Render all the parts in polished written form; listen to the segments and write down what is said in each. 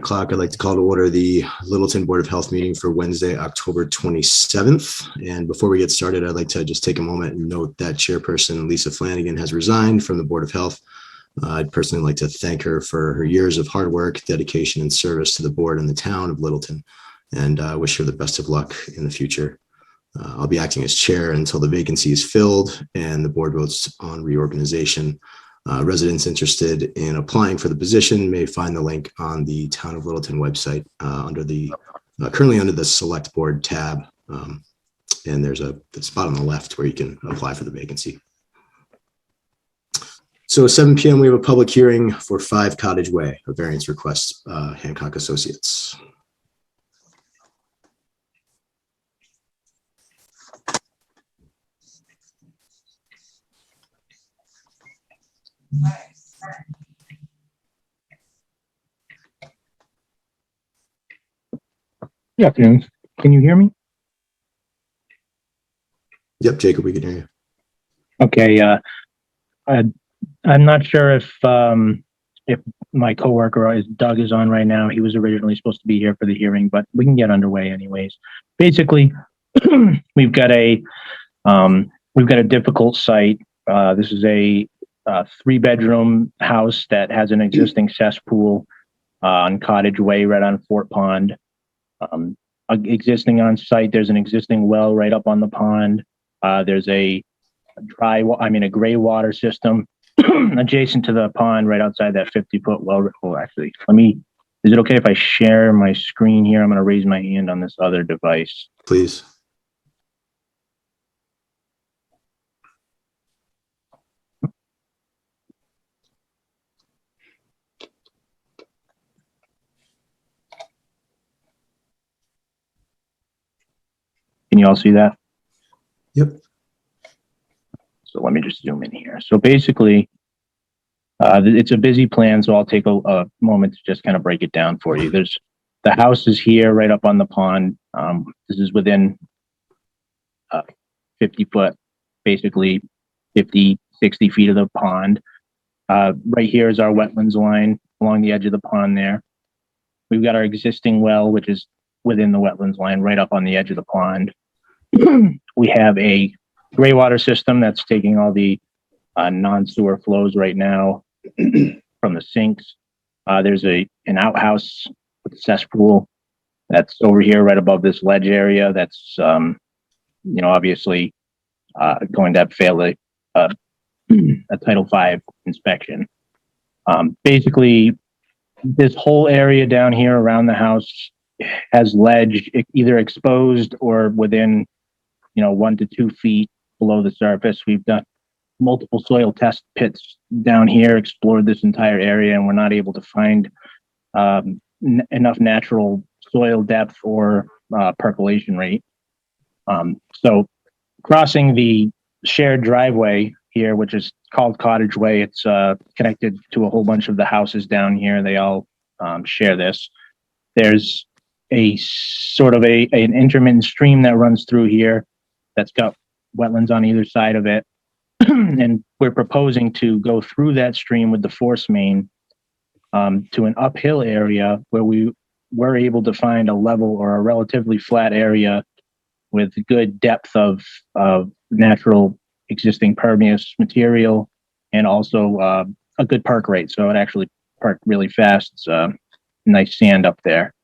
o'clock, I'd like to call to order the Littleton Board of Health meeting for Wednesday, October 27th. And before we get started, I'd like to just take a moment and note that Chairperson Lisa Flanagan has resigned from the Board of Health. I'd personally like to thank her for her years of hard work, dedication, and service to the board and the town of Littleton, and wish her the best of luck in the future. I'll be acting as chair until the vacancy is filled and the board votes on reorganization. Residents interested in applying for the position may find the link on the Town of Littleton website under the currently under the Select Board tab. And there's a spot on the left where you can apply for the vacancy. So 7 p.m. we have a public hearing for 5 Cottage Way, a variance request, Hancock Associates. Good afternoon. Can you hear me? Yep, Jacob, we can hear you. Okay. I'm not sure if my coworker Doug is on right now. He was originally supposed to be here for the hearing, but we can get underway anyways. Basically, we've got a difficult site. This is a 3-bedroom house that has an existing cesspool on Cottage Way, right on Fort Pond. Existing on site, there's an existing well right up on the pond. There's a gray water system adjacent to the pond right outside that 50-foot well. Oh, actually, is it okay if I share my screen here? I'm going to raise my hand on this other device. Please. Can you all see that? Yep. So let me just zoom in here. So basically, it's a busy plan, so I'll take a moment to just kind of break it down for you. The house is here right up on the pond. This is within 50 foot, basically 50, 60 feet of the pond. Right here is our wetlands line along the edge of the pond there. We've got our existing well, which is within the wetlands line right up on the edge of the pond. We have a gray water system that's taking all the non-sewer flows right now from the sinks. There's an outhouse with a cesspool that's over here right above this ledge area. That's obviously going to fail a Title V inspection. Basically, this whole area down here around the house has ledge, either exposed or within 1 to 2 feet below the surface. We've done multiple soil test pits down here, explored this entire area, and we're not able to find enough natural soil depth or percolation rate. So crossing the shared driveway here, which is called Cottage Way, it's connected to a whole bunch of the houses down here. They all share this. There's a sort of an intermittent stream that runs through here that's got wetlands on either side of it. And we're proposing to go through that stream with the force main to an uphill area where we were able to find a level or a relatively flat area with good depth of natural existing permeous material and also a good perk rate. So it actually perked really fast. It's nice sand up there.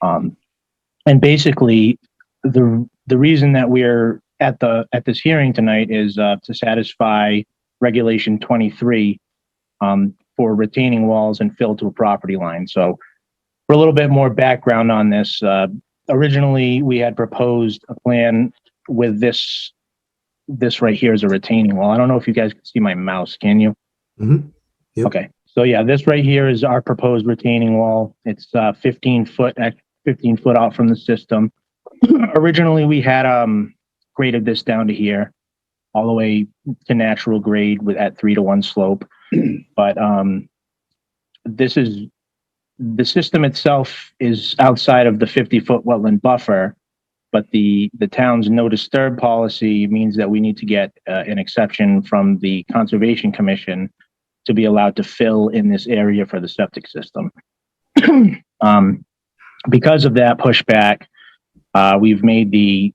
And basically, the reason that we're at this hearing tonight is to satisfy Regulation 23 for retaining walls and fill to a property line. So, for a little bit more background on this, originally we had proposed a plan with this right here is a retaining wall. I don't know if you guys can see my mouse. Can you? Mm-hmm. Yep. Okay. So yeah, this right here is our proposed retaining wall. It's 15 foot out from the system. Originally, we had graded this down to here, all the way to natural grade at 3-to-1 slope. But the system itself is outside of the 50-foot wetland buffer, but the town's no disturb policy means that we need to get an exception from the Conservation Commission to be allowed to fill in this area for the septic system. Because of that pushback, we've made the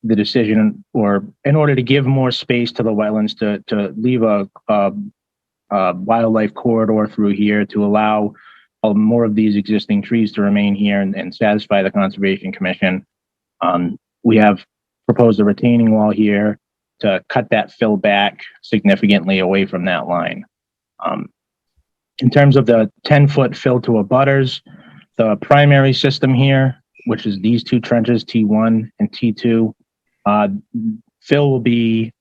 decision, or in order to give more space to the wetlands, to leave a wildlife corridor through here to allow more of these existing trees to remain here and satisfy the Conservation Commission. We have proposed a retaining wall here to cut that fill back significantly away from that line. In terms of the 10-foot fill to abutters, the primary system here, which is these two trenches, T1 and T2, fill will be,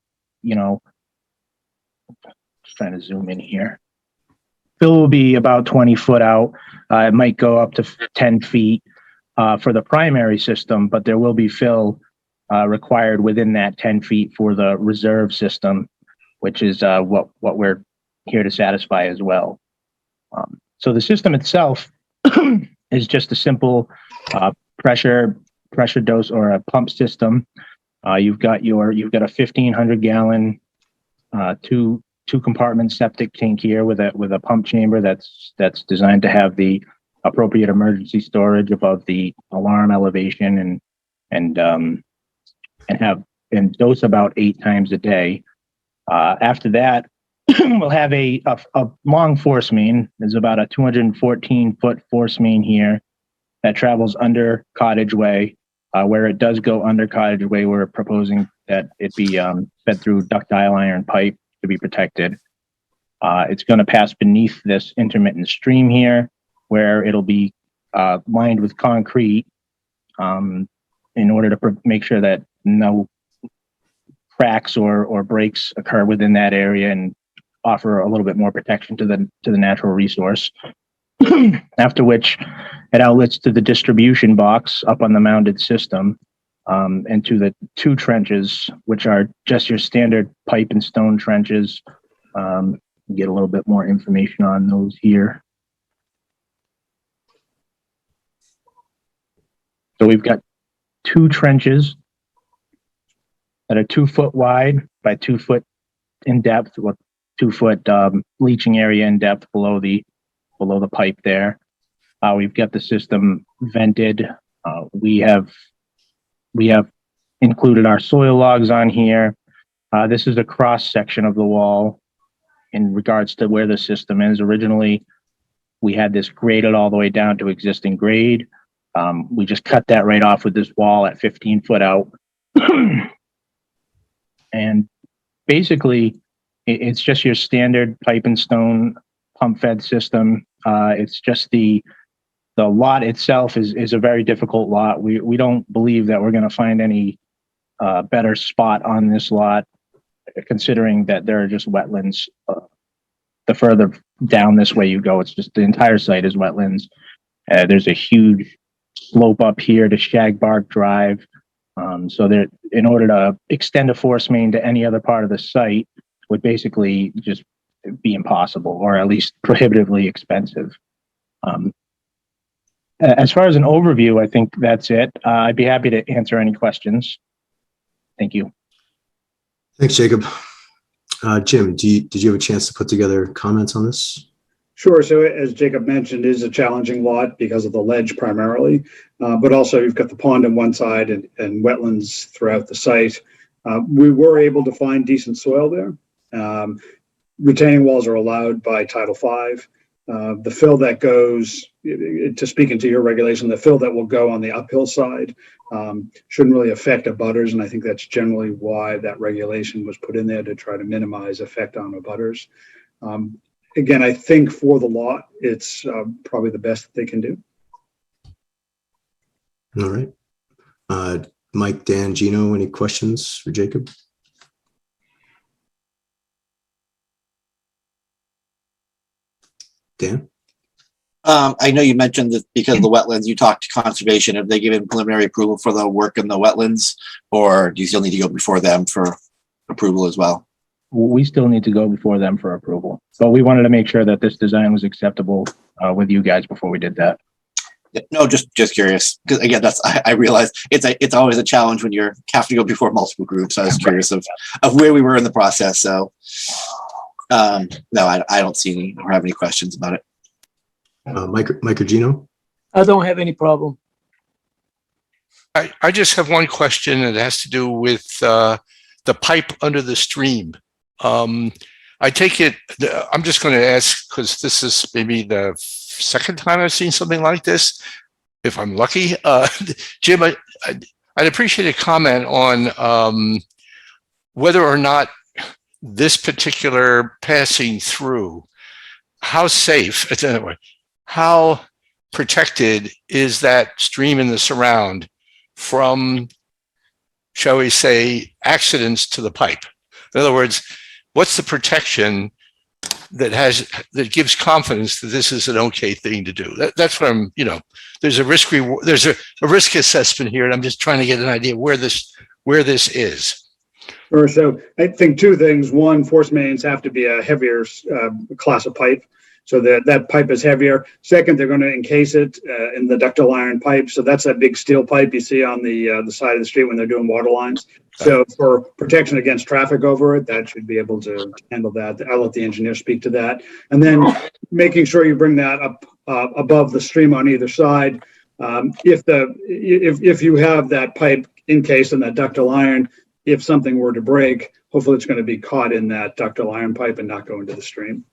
just trying to zoom in here. Fill will be about 20 foot out. It might go up to 10 feet for the primary system, but there will be fill required within that 10 feet for the reserve system, which is what we're here to satisfy as well. So the system itself is just a simple pressure dose or a pump system. You've got a 1,500 gallon two compartment septic tank here with a pump chamber that's designed to have the appropriate emergency storage above the alarm elevation and dose about 8 times a day. After that, we'll have a long force main. There's about a 214-foot force main here that travels under Cottage Way. Where it does go under Cottage Way, we're proposing that it be fed through ductile iron pipe to be protected. It's going to pass beneath this intermittent stream here, where it'll be lined with concrete in order to make sure that no cracks or breaks occur within that area and offer a little bit more protection to the natural resource. After which it outlets to the distribution box up on the mounted system and to the 2 trenches, which are just your standard pipe and stone trenches. Get a little bit more information on those here. So we've got 2 trenches that are 2 foot wide by 2 foot in depth, with 2 foot leaching area in depth below the pipe there. We've got the system vented. We have included our soil logs on here. This is a cross section of the wall in regards to where the system is. Originally, we had this graded all the way down to existing grade. We just cut that right off with this wall at 15 foot out. And basically, it's just your standard pipe and stone pump fed system. It's just the lot itself is a very difficult lot. We don't believe that we're going to find any better spot on this lot, considering that there are just wetlands. The further down this way you go, it's just the entire site is wetlands. There's a huge slope up here to Shagbark Drive. So there, in order to extend a force main to any other part of the site would basically just be impossible, or at least prohibitively expensive. As far as an overview, I think that's it. I'd be happy to answer any questions. Thank you. Thanks, Jacob. Jim, did you have a chance to put together comments on this? Sure. So as Jacob mentioned, it is a challenging lot because of the ledge primarily, but also you've got the pond on one side and wetlands throughout the site. We were able to find decent soil there. Retaining walls are allowed by Title V. The fill that goes, to speak into your regulation, the fill that will go on the uphill side shouldn't really affect abutters, and I think that's generally why that regulation was put in there, to try to minimize effect on abutters. Again, I think for the lot, it's probably the best that they can do. All right. Mike, Dan, Gino, any questions for Jacob? Dan? I know you mentioned that because of the wetlands, you talked to conservation. Have they given preliminary approval for the work in the wetlands, or do you still need to go before them for approval as well? We still need to go before them for approval, but we wanted to make sure that this design was acceptable with you guys before we did that. No, just curious, because again, I realize it's always a challenge when you have to go before multiple groups. I was curious of where we were in the process. So no, I don't see any or have any questions about it. Mike or Gino? I don't have any problem. I just have one question that has to do with the pipe under the stream. I take it, I'm just going to ask because this is maybe the second time I've seen something like this, if I'm lucky. Jim, I'd appreciate a comment on whether or not this particular passing through, how safe, how protected is that stream in the surround from, shall we say, accidents to the pipe? In other words, what's the protection that gives confidence that this is an okay thing to do? That's what I'm, there's a risk there's a risk assessment here, and I'm just trying to get an idea where this is. Sure. So I think two things. One, force mains have to be a heavier class of pipe, so that pipe is heavier. Second, they're going to encase it in the ductile iron pipe. So that's that big steel pipe you see on the side of the street when they're doing water lines. So for protection against traffic over it, that should be able to handle that. I'll let the engineer speak to that. And then making sure you bring that up above the stream on either side. If you have that pipe encased in that ductile iron, if something were to break, hopefully it's going to be caught in that ductile iron pipe and not go into the stream.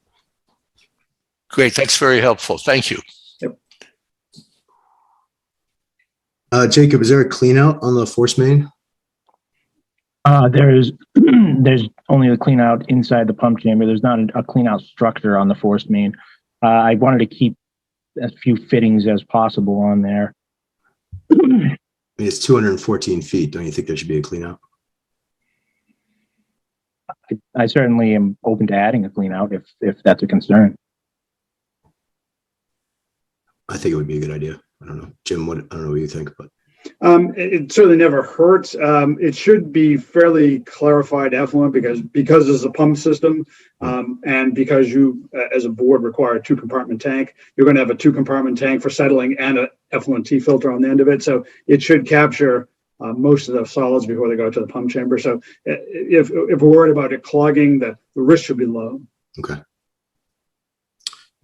Great, that's very helpful. Thank you. Yep. Jacob, is there a clean out on the force main? There's only a clean out inside the pump chamber. There's not a clean out structure on the force main. I wanted to keep as few fittings as possible on there. I mean, it's 214 feet. Don't you think there should be a clean out? I certainly am open to adding a clean out if that's a concern. I think it would be a good idea. I don't know, Jim. I don't know what you think, but it certainly never hurts. It should be fairly clarified effluent because it's a pump system, and because you, as a board, require a 2-compartment tank. You're going to have a 2-compartment tank for settling and an effluent T filter on the end of it. So it should capture most of the solids before they go to the pump chamber. So if we're worried about it clogging, the risk should be low. okay.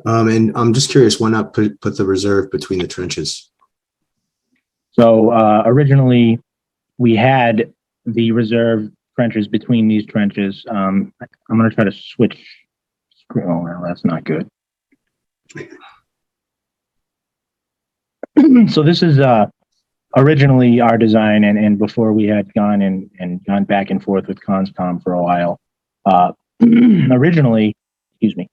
And I'm just curious, why not put the reserve between the trenches? So originally we had the reserve trenches between these trenches. I'm going to try to switch screen. Oh, well, that's not good. So this is originally our design, and before we had gone and gone back and forth with Conscom for a while. Originally, excuse me,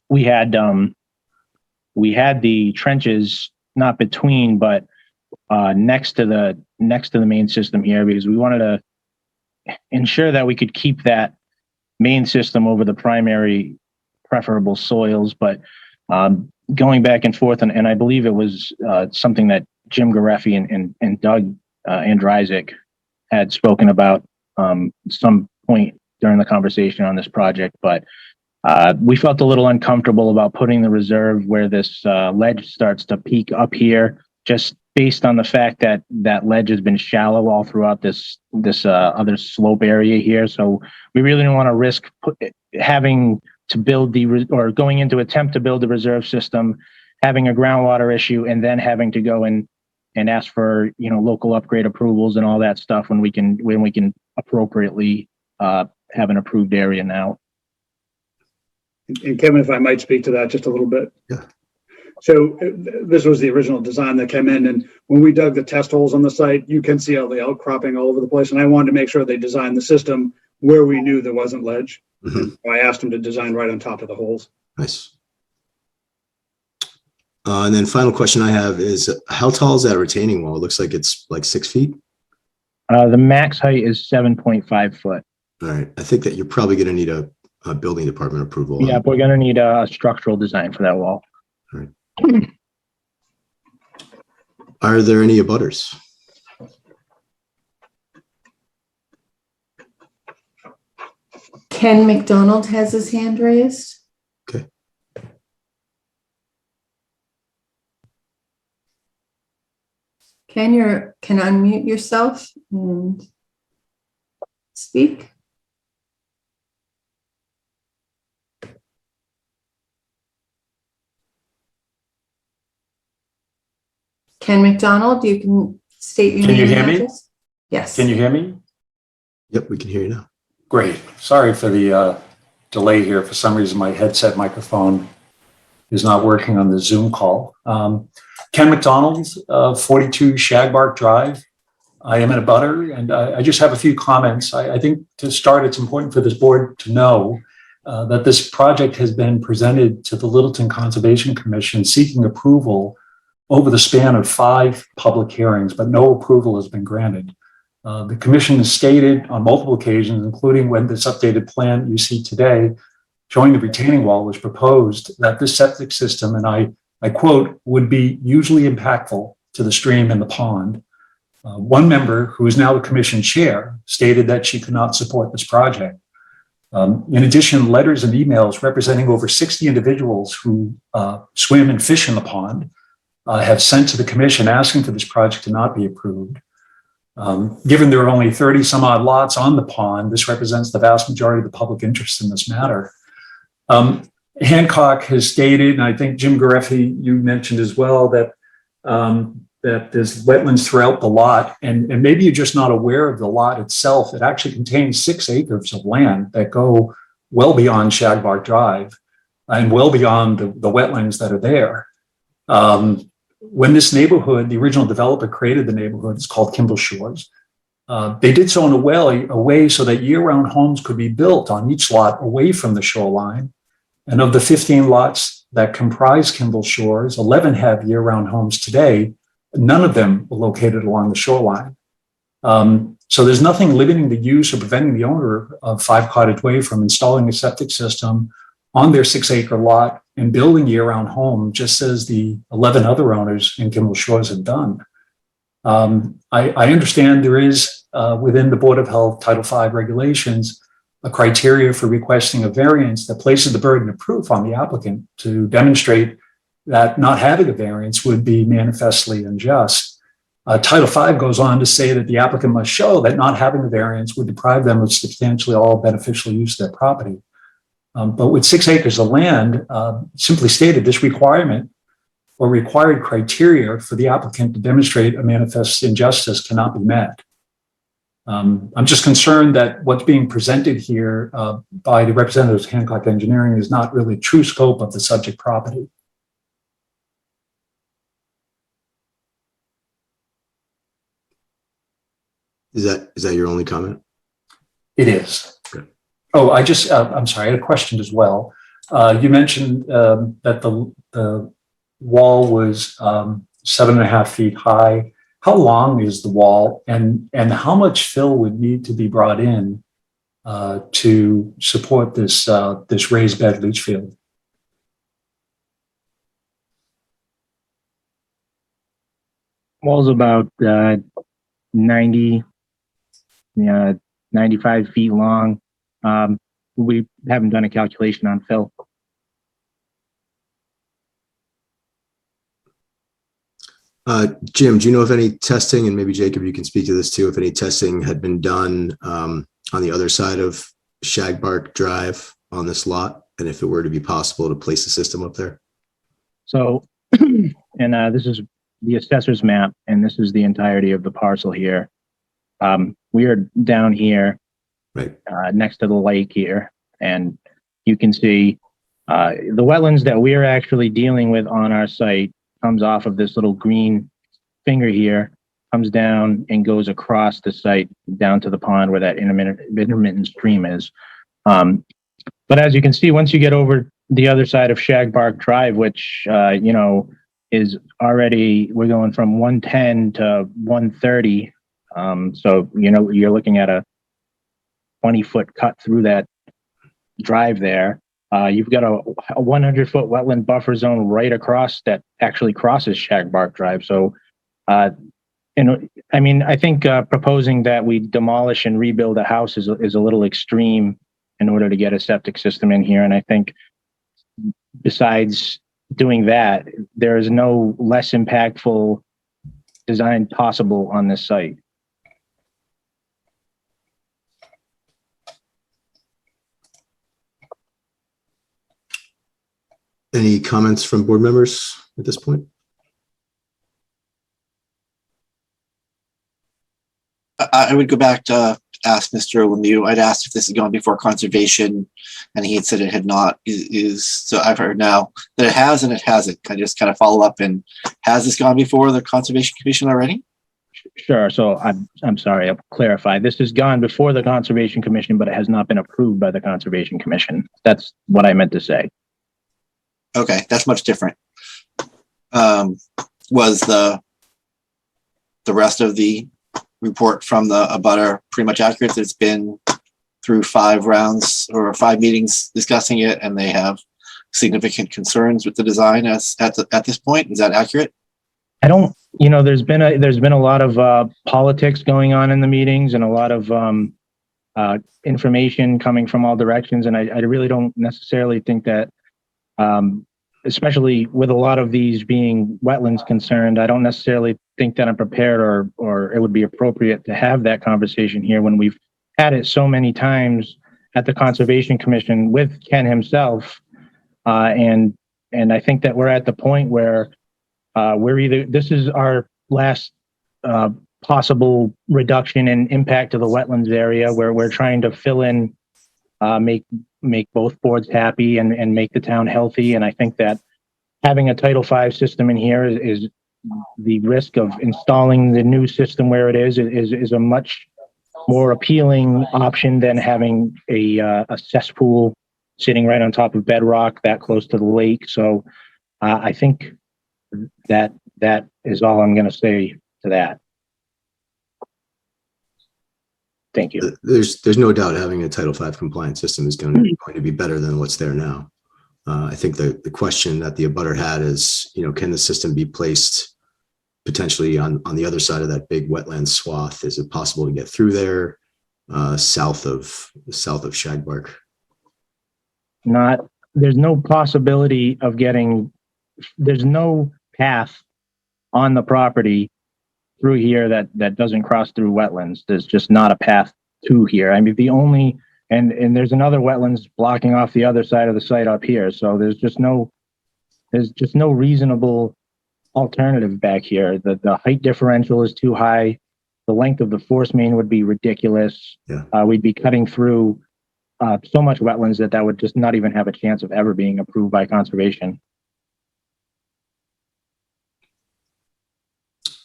we had the trenches not between, but next to the main system here, because we wanted to ensure that we could keep that main system over the primary preferable soils. But going back and forth, and I believe it was something that Jim Gareffi and Doug Andryzik had spoken about some point during the conversation on this project, but we felt a little uncomfortable about putting the reserve where this ledge starts to peak up here, just based on the fact that that ledge has been shallow all throughout this other slope area here. So we really didn't want to risk having to build or going into attempt to build the reserve system, having a groundwater issue, and then having to go and ask for local upgrade approvals and all that stuff when we can appropriately have an approved area now. And Kevin, if I might speak to that just a little bit. Yeah. So this was the original design that came in, and when we dug the test holes on the site, you can see all the outcropping all over the place. And I wanted to make sure they designed the system where we knew there wasn't ledge. So I asked them to design right on top of the holes. Nice. And then final question I have is, how tall is that retaining wall? It looks like it's like 6 feet. The max height is 7.5 foot. All right. I think that you're probably going to need a building department approval. Yeah, we're going to need a structural design for that wall. All right. Are there any abutters? Ken McDonald has his hand raised. Okay. Ken, you can unmute yourself and speak. Ken McDonald, you can state your Can you name hear and me? address. Yes. Can you hear me? Yep, we can hear you now. Great. Sorry for the delay here. For some reason, my headset microphone is not working on the Zoom call. Ken McDonald, 42 Shagbark Drive. I am in a butter, and I just have a few comments. I think to start, it's important for this board to know that this project has been presented to the Littleton Conservation Commission seeking approval over the span of 5 public hearings, but no approval has been granted. The commission has stated on multiple occasions, including when this updated plan you see today, showing the retaining wall was proposed, that this septic system, and I quote, would be hugely impactful to the stream and the pond. One member, who is now the commission chair, stated that she could not support this project. In addition, letters and emails representing over 60 individuals who swim and fish in the pond have sent to the commission asking for this project to not be approved. Given there are only 30 some odd lots on the pond, this represents the vast majority of the public interest in this matter. Hancock has stated, and I think Jim Gareffi, you mentioned as well, that that there's wetlands throughout the lot, and maybe you're just not aware of the lot itself. It actually contains 6 acres of land that go well beyond Shagbark Drive and well beyond the wetlands that are there. When this neighborhood, the original developer created the neighborhood, it's called Kimball Shores. They did so in a way so that year-round homes could be built on each lot away from the shoreline. And of the 15 lots that comprise Kimball Shores, 11 have year-round homes today. None of them are located along the shoreline. So there's nothing limiting the use or preventing the owner of 5 Cottage Way from installing a septic system on their 6-acre lot and building year-round home, just as the 11 other owners in Kimball Shores have done. I understand there is within the Board of Health Title V regulations a criteria for requesting a variance that places the burden of proof on the applicant to demonstrate that not having a variance would be manifestly unjust. Title V goes on to say that the applicant must show that not having a variance would deprive them of substantially all beneficial use of their property. But with 6 acres of land, simply stated, this requirement or required criteria for the applicant to demonstrate a manifest injustice cannot be met. I'm just concerned that what's being presented here by the representatives of Hancock Engineering is not really true scope of the subject property. Is that your only comment? It is. Okay. Oh, I'm sorry, I had a question as well. You mentioned that the wall was 7.5 feet high. How long is the wall, and how much fill would need to be brought in to support this this raised bed leach field? Wall's about 95 feet long. We haven't done a calculation on fill. Jim, do you know if any testing, and maybe Jacob, you can speak to this too, if any testing had been done on the other side of Shagbark Drive on this lot, and if it were to be possible to place a system up there? So, and this is the assessor's map, and this is the entirety of the parcel here. We are down here, Right. next to the lake here, and you can see the wetlands that we are actually dealing with on our site comes off of this little green finger here, comes down and goes across the site down to the pond where that intermittent stream is. But as you can see, once you get over the other side of Shagbark Drive, which, you know, is already, we're going from 110 to 130. So, you know, you're looking at a 20-foot cut through that drive there. You've got a 100-foot wetland buffer zone right across that actually crosses Shagbark Drive. So, you know, I mean, I think proposing that we demolish and rebuild a house is a little extreme in order to get a septic system in here. And I think besides doing that, there is no less impactful design possible on this site. Any comments from board members at this point? I would go back to ask Mr. Lemieux. I'd asked if this had gone before conservation, and he had said it had not. So I've heard now that it has and it hasn't. Can I just kind of follow up, and has this gone before the Conservation Commission already? Sure. So I'm sorry, I'll clarify. This has gone before the Conservation Commission, but it has not been approved by the Conservation Commission. That's what I meant to say. Okay, that's much different. Was the rest of the report from the abutter pretty much accurate? It's been through 5 rounds or 5 meetings discussing it, and they have significant concerns with the design at this point. Is that accurate? I don't, there's been a lot of politics going on in the meetings, and a lot of information coming from all directions. And I really don't necessarily think that, especially with a lot of these being wetlands concerned, I don't necessarily think that I'm prepared or it would be appropriate to have that conversation here when we've had it so many times at the Conservation Commission with Ken himself. And I think that we're at the point where this is our last possible reduction in impact to the wetlands area, where we're trying to fill in, make both boards happy and make the town healthy. And I think that having a Title V system in here is the risk of installing the new system where it is a much more appealing option than having a cesspool sitting right on top of bedrock that close to the lake. So I think that is all I'm going to say to that. Thank you. There's no doubt having a Title V compliant system is going to be better than what's there now. I think the question that the abutter had is, can the system be placed potentially on the other side of that big wetland swath? Is it possible to get through there south of Shagbark? There's no possibility of there's no path on the property through here that doesn't cross through wetlands. There's just not a path to here. I mean, and there's another wetlands blocking off the other side of the site up here. So there's just no reasonable alternative back here. The height differential is too high. The length of the force main would be ridiculous. Yeah. We'd be cutting through so much wetlands that would just not even have a chance of ever being approved by conservation.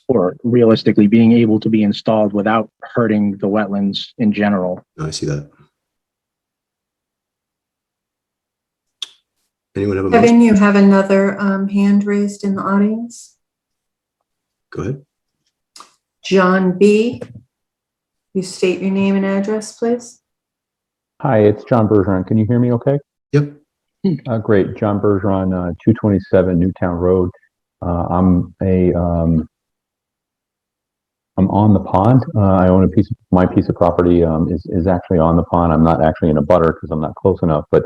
Or realistically being able to be installed without hurting the wetlands in general. I see that. Anyone have a motion? Kevin, you have another hand raised in the audience. Go ahead. John B. You state your name and address, please. Hi, it's John Bergeron. Can you hear me okay? Yep. Great. John Bergeron, 227 Newtown Road. I'm on the pond. I own my piece of property is actually on the pond. I'm not actually in a butter because I'm not close enough, but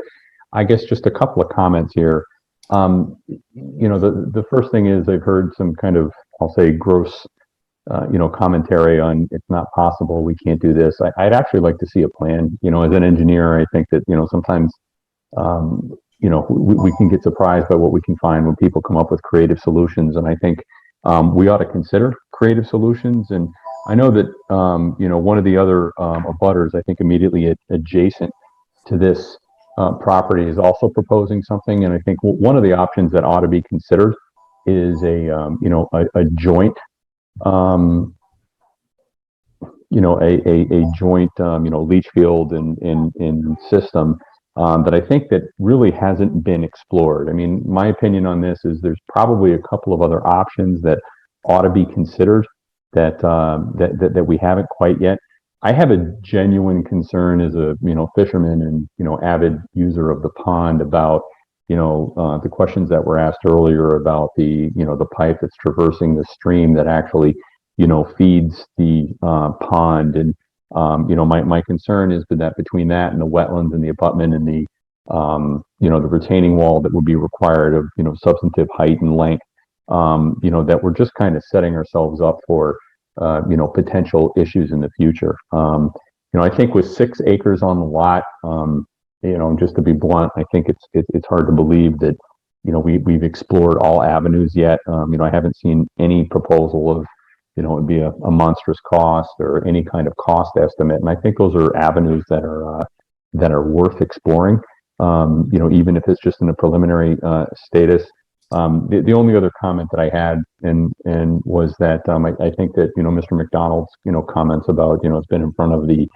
I guess just a couple of comments here. The first thing is I've heard some kind of, I'll say, gross, commentary on it's not possible, we can't do this. I'd actually like to see a plan. As an engineer, I think that, sometimes, we can get surprised by what we can find when people come up with creative solutions. And I think we ought to consider creative solutions. And I know that, one of the other abutters, I think immediately adjacent to this property is also proposing something. And I think one of the options that ought to be considered is a joint, a joint, leach field and system that I think that really hasn't been explored. I mean, my opinion on this is there's probably a couple of other options that ought to be considered that we haven't quite yet. I have a genuine concern as a fisherman and avid user of the pond about the questions that were asked earlier about the the pipe that's traversing the stream that actually feeds the pond. And my concern is that between that and the wetlands and the abutment and the the retaining wall that would be required of substantive height and length, that we're just kind of setting ourselves up for potential issues in the future. I think with 6 acres on the lot, just to be blunt, I think it's hard to believe that we've explored all avenues yet. I haven't seen any proposal of it would be a monstrous cost or any kind of cost estimate. And I think those are avenues that are worth exploring. Even if it's just in a preliminary status. The only other comment that I had and was that I think that Mr. McDonald's comments about it's been in front of the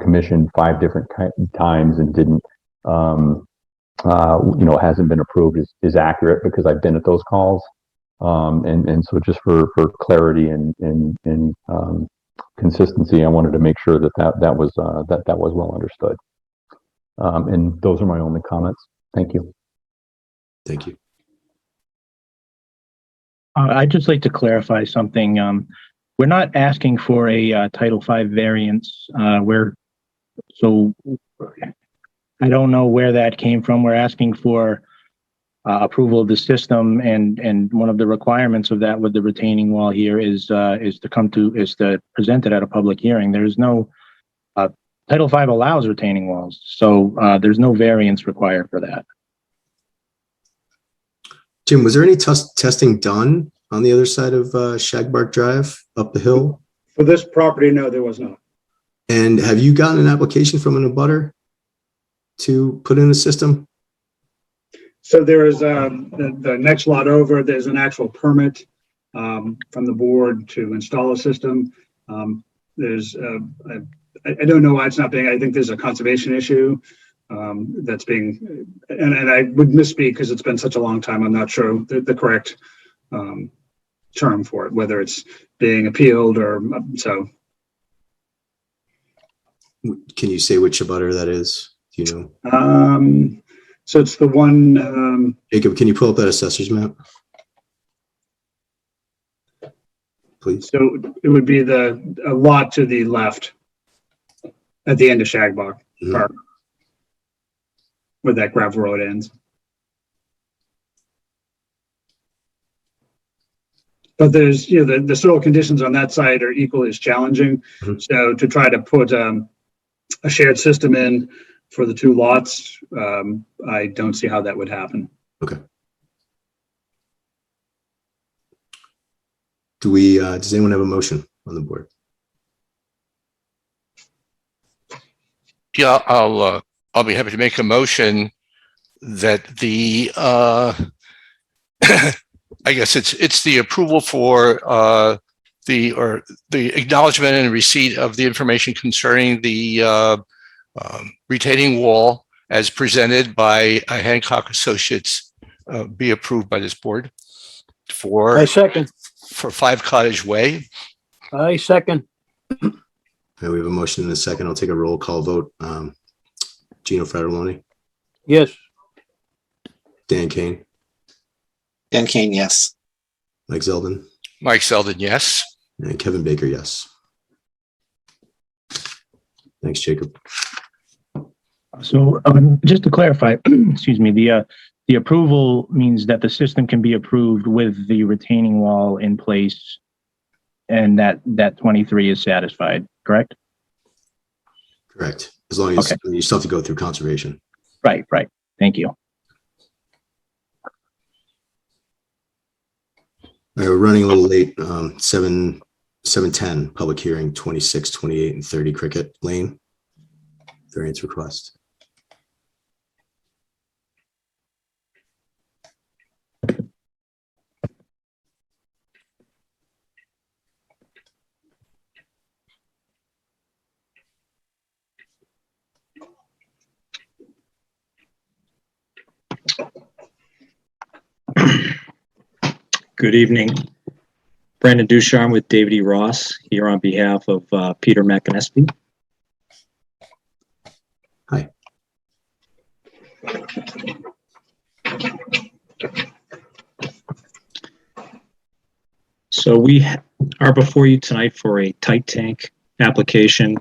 commission 5 different times and didn't hasn't been approved is accurate, because I've been at those calls. And so just for clarity and consistency, I wanted to make sure that was well understood. And those are my only comments. Thank you. Thank you. I'd just like to clarify something. We're not asking for a Title V variance. So I don't know where that came from. We're asking for approval of the system, and one of the requirements of that with the retaining wall here is to present it at a public hearing. There's no Title V allows retaining walls, so there's no variance required for that. Jim, was there any testing done on the other side of Shagbark Drive up the hill? For this property, no, there was not. And have you gotten an application from an abutter to put in a system? So there is the next lot over, there's an actual permit from the board to install a system. I don't know why it's not being, I think there's a conservation issue that's being, and I would misspeak because it's been such a long time. I'm not sure the correct term for it, whether it's being appealed or so. Can you say which abutter that is? Do you know? So it's the one. Jacob, can you pull up that assessor's map, please? So it would be a lot to the left at the end of Shagbark Park, where that gravel road ends. But there's, the soil conditions on that side are equally as challenging. So to try to put a shared system in for the 2 lots, I don't see how that would happen. Okay. Does anyone have a motion on the board? Yeah, I'll be happy to make a motion that the I guess it's the approval for the acknowledgement and receipt of the information concerning the retaining wall as presented by Hancock Associates be approved by this board I second. for 5 Cottage Way. I second. Okay, we have a motion and a second. I'll take a roll call vote. Gino Fratelloni, Yes. Dan Kane, Dan Kane, yes. Mike Zeldin, Mike Zeldin, yes. and Kevin Baker, yes. Thanks, Jacob. So just to clarify, excuse me, the approval means that the system can be approved with the retaining wall in place, and that 23 is satisfied, correct? Correct. As long as Okay. you still have to go through conservation. Right. Thank you. All right, we're running a little late. 7:10 public hearing, 26, 28, and 30 Cricket Lane. Variance request. Good evening. Brandon Ducharme with David E. Ross here on behalf of Peter McAnespy. Hi. So we are before you tonight for a tight tank application.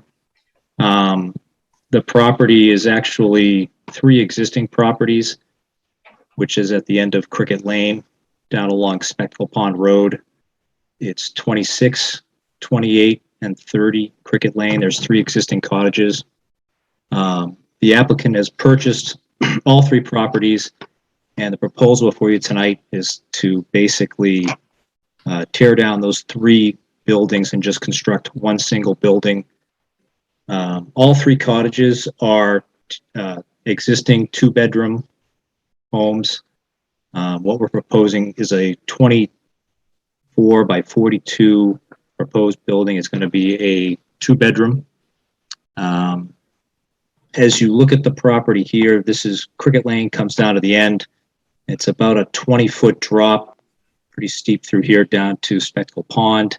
The property is actually 3 existing properties, which is at the end of Cricket Lane, down along Spectacle Pond Road. It's 26, 28, and 30 Cricket Lane. There's 3 existing cottages. The applicant has purchased all 3 properties, and the proposal for you tonight is to basically tear down those 3 buildings and just construct one single building. All 3 cottages are existing 2-bedroom homes. What we're proposing is a 24 by 42 proposed building. It's going to be a 2-bedroom. As you look at the property here, this is Cricket Lane, comes down to the end. It's about a 20-foot drop, pretty steep through here down to Spectacle Pond.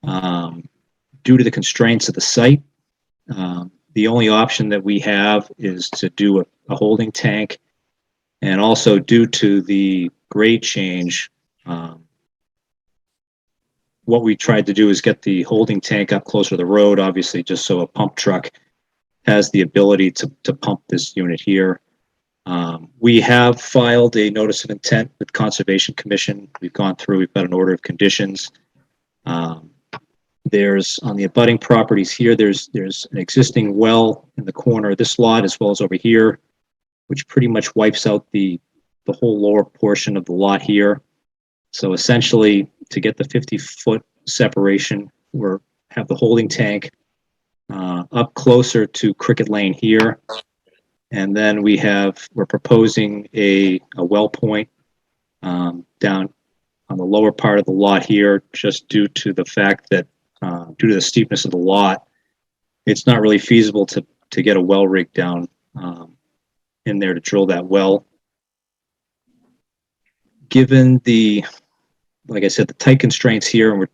Due to the constraints of the site, the only option that we have is to do a holding tank. And also due to the grade change, what we tried to do is get the holding tank up closer to the road, obviously, just so a pump truck has the ability to pump this unit here. We have filed a notice of intent with Conservation Commission. We've gone through, we've got an order of conditions. There's, on the abutting properties here, there's an existing well in the corner of this lot as well as over here, which pretty much wipes out the whole lower portion of the lot here. So essentially, to get the 50-foot separation, we're have the holding tank up closer to Cricket Lane here. And then we're proposing a well point down on the lower part of the lot here, just due to the fact that due to the steepness of the lot, it's not really feasible to get a well rig down in there to drill that well. Given the, like I said, the tight constraints here, and we're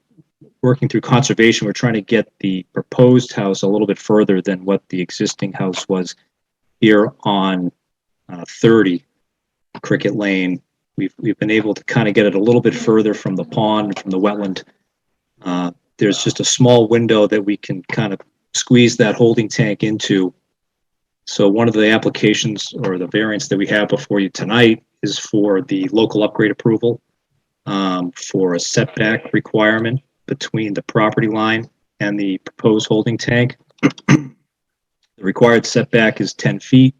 working through conservation, we're trying to get the proposed house a little bit further than what the existing house was here on 30 Cricket Lane. We've been able to kind of get it a little bit further from the pond, from the wetland. There's just a small window that we can kind of squeeze that holding tank into. So one of the applications or the variants that we have before you tonight is for the local upgrade approval for a setback requirement between the property line and the proposed holding tank. The required setback is 10 feet.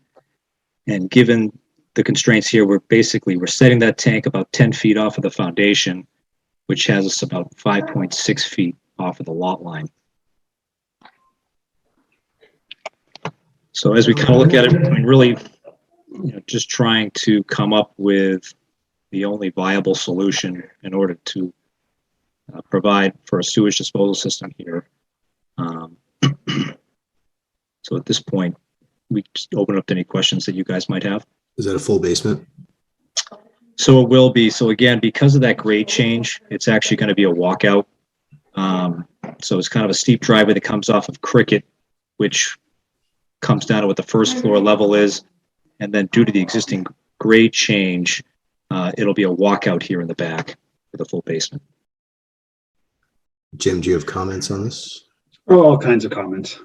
And given the constraints here, we're setting that tank about 10 feet off of the foundation, which has us about 5.6 feet off of the lot line. So as we kind of look at it, I mean, really, just trying to come up with the only viable solution in order to provide for a sewage disposal system here. So at this point, we just open up to any questions that you guys might have. Is that a full basement? So it will be. So again, because of that grade change, it's actually going to be a walkout. So it's kind of a steep driveway that comes off of Cricket, which comes down to what the first floor level is. And then due to the existing grade change, it'll be a walkout here in the back for the full basement. Jim, do you have comments on this? All kinds of comments.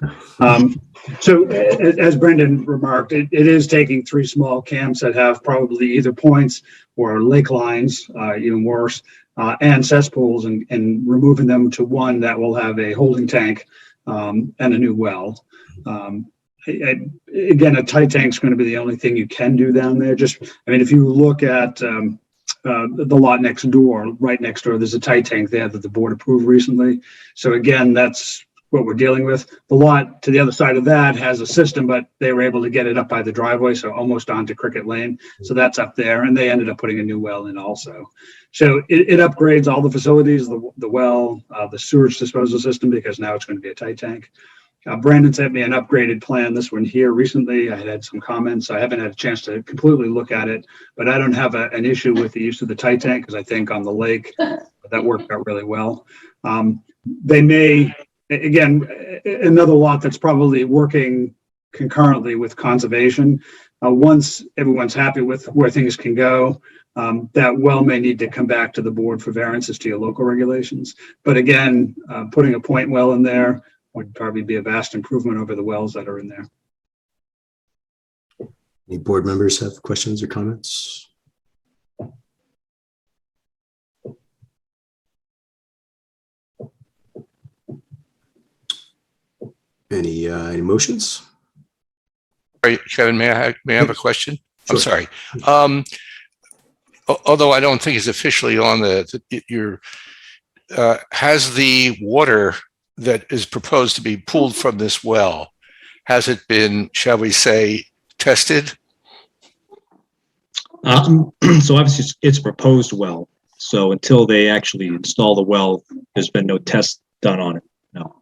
So as Brendan remarked, it is taking 3 small camps that have probably either points or lake lines, even worse, and cesspools, and removing them to one that will have a holding tank and a new well. Again, a tight tank is going to be the only thing you can do down there. If you look at the lot next door, right next door, there's a tight tank there that the board approved recently. So again, that's what we're dealing with. The lot to the other side of that has a system, but they were able to get it up by the driveway, so almost onto Cricket Lane. So that's up there, and they ended up putting a new well in also. So it upgrades all the facilities, the well, the sewage disposal system, because now it's going to be a tight tank. Brandon sent me an upgraded plan, this one here recently. I had some comments. I haven't had a chance to completely look at it, but I don't have an issue with the use of the tight tank, because I think on the lake that worked out really well. They may, again, another lot that's probably working concurrently with conservation. Once everyone's happy with where things can go, that well may need to come back to the board for variances to your local regulations. But again, putting a point well in there would probably be a vast improvement over the wells that are in there. Any board members have questions or comments? Any motions? Right, Kevin, may I have a question? Sure. I'm sorry. Although I don't think it's officially on your has the water that is proposed to be pulled from this well, has it been, shall we say, tested? So obviously it's proposed well. So until they actually install the well, there's been no tests done on it. No.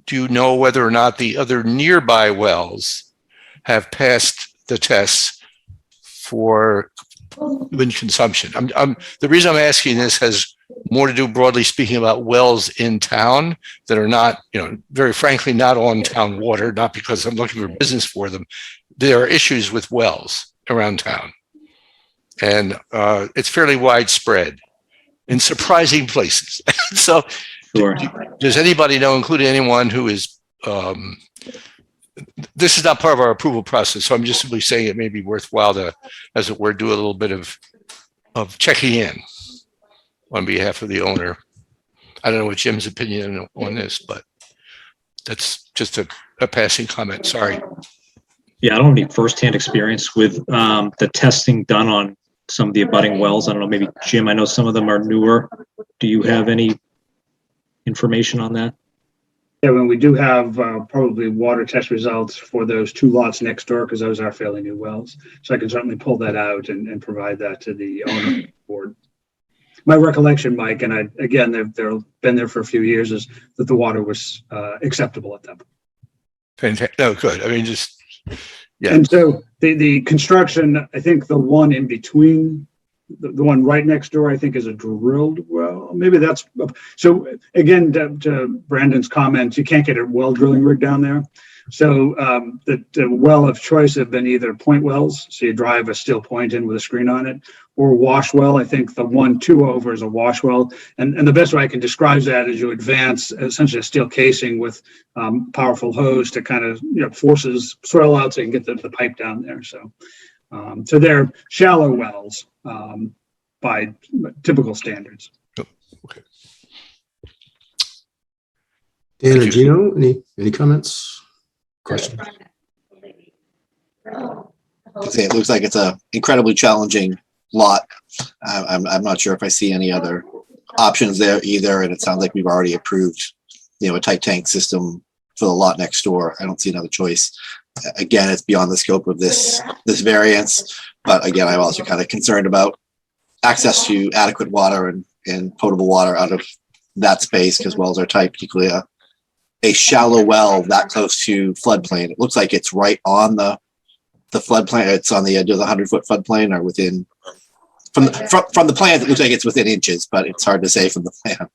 Do you know whether or not the other nearby wells have passed the tests for human consumption? The reason I'm asking this has more to do, broadly speaking, about wells in town that are not, very frankly, not on town water, not because I'm looking for business for them. There are issues with wells around town, and it's fairly widespread in surprising places. So Sure. Does anybody know, including anyone who is, this is not part of our approval process, so I'm just simply saying it may be worthwhile to, as it were, do a little bit of checking in on behalf of the owner. I don't know what Jim's opinion on this, but that's just a passing comment. Sorry. Yeah, I don't have any firsthand experience with the testing done on some of the abutting wells. I don't know, maybe Jim, I know some of them are newer. Do you have any information on that? Yeah, when we do have probably water test results for those 2 lots next door, because those are fairly new wells. So I can certainly pull that out and provide that to the owner board. My recollection, Mike, and again, they've been there for a few years, is that the water was acceptable at that point. Fantastic. No, good. I mean, just, yeah. And so the construction, I think the one in between, the one right next door, I think is a drilled well. Maybe that's, so again, to Brandon's comments, you can't get a well drilling rig down there. So the well of choice have been either point wells, so you drive a steel point in with a screen on it, or wash well. I think the 1-2 over is a wash well. And the best way I can describe that is you advance essentially a steel casing with powerful hose to kind of, forces soil out so you can get the pipe down there. So they're shallow wells by typical standards. Okay. Dan or Gino, any comments? Questions? It looks like it's a incredibly challenging lot. I'm not sure if I see any other options there either, and it sounds like we've already approved, a tight tank system for the lot next door. I don't see another choice. Again, it's beyond the scope of this variance, but again, I'm also kind of concerned about access to adequate water and potable water out of that space, because wells are tight, particularly a shallow well that close to floodplain. It looks like it's right on the floodplain. It's on the edge of the 100-foot floodplain, or within from the plan. It looks like it's within inches, but it's hard to say from the plan.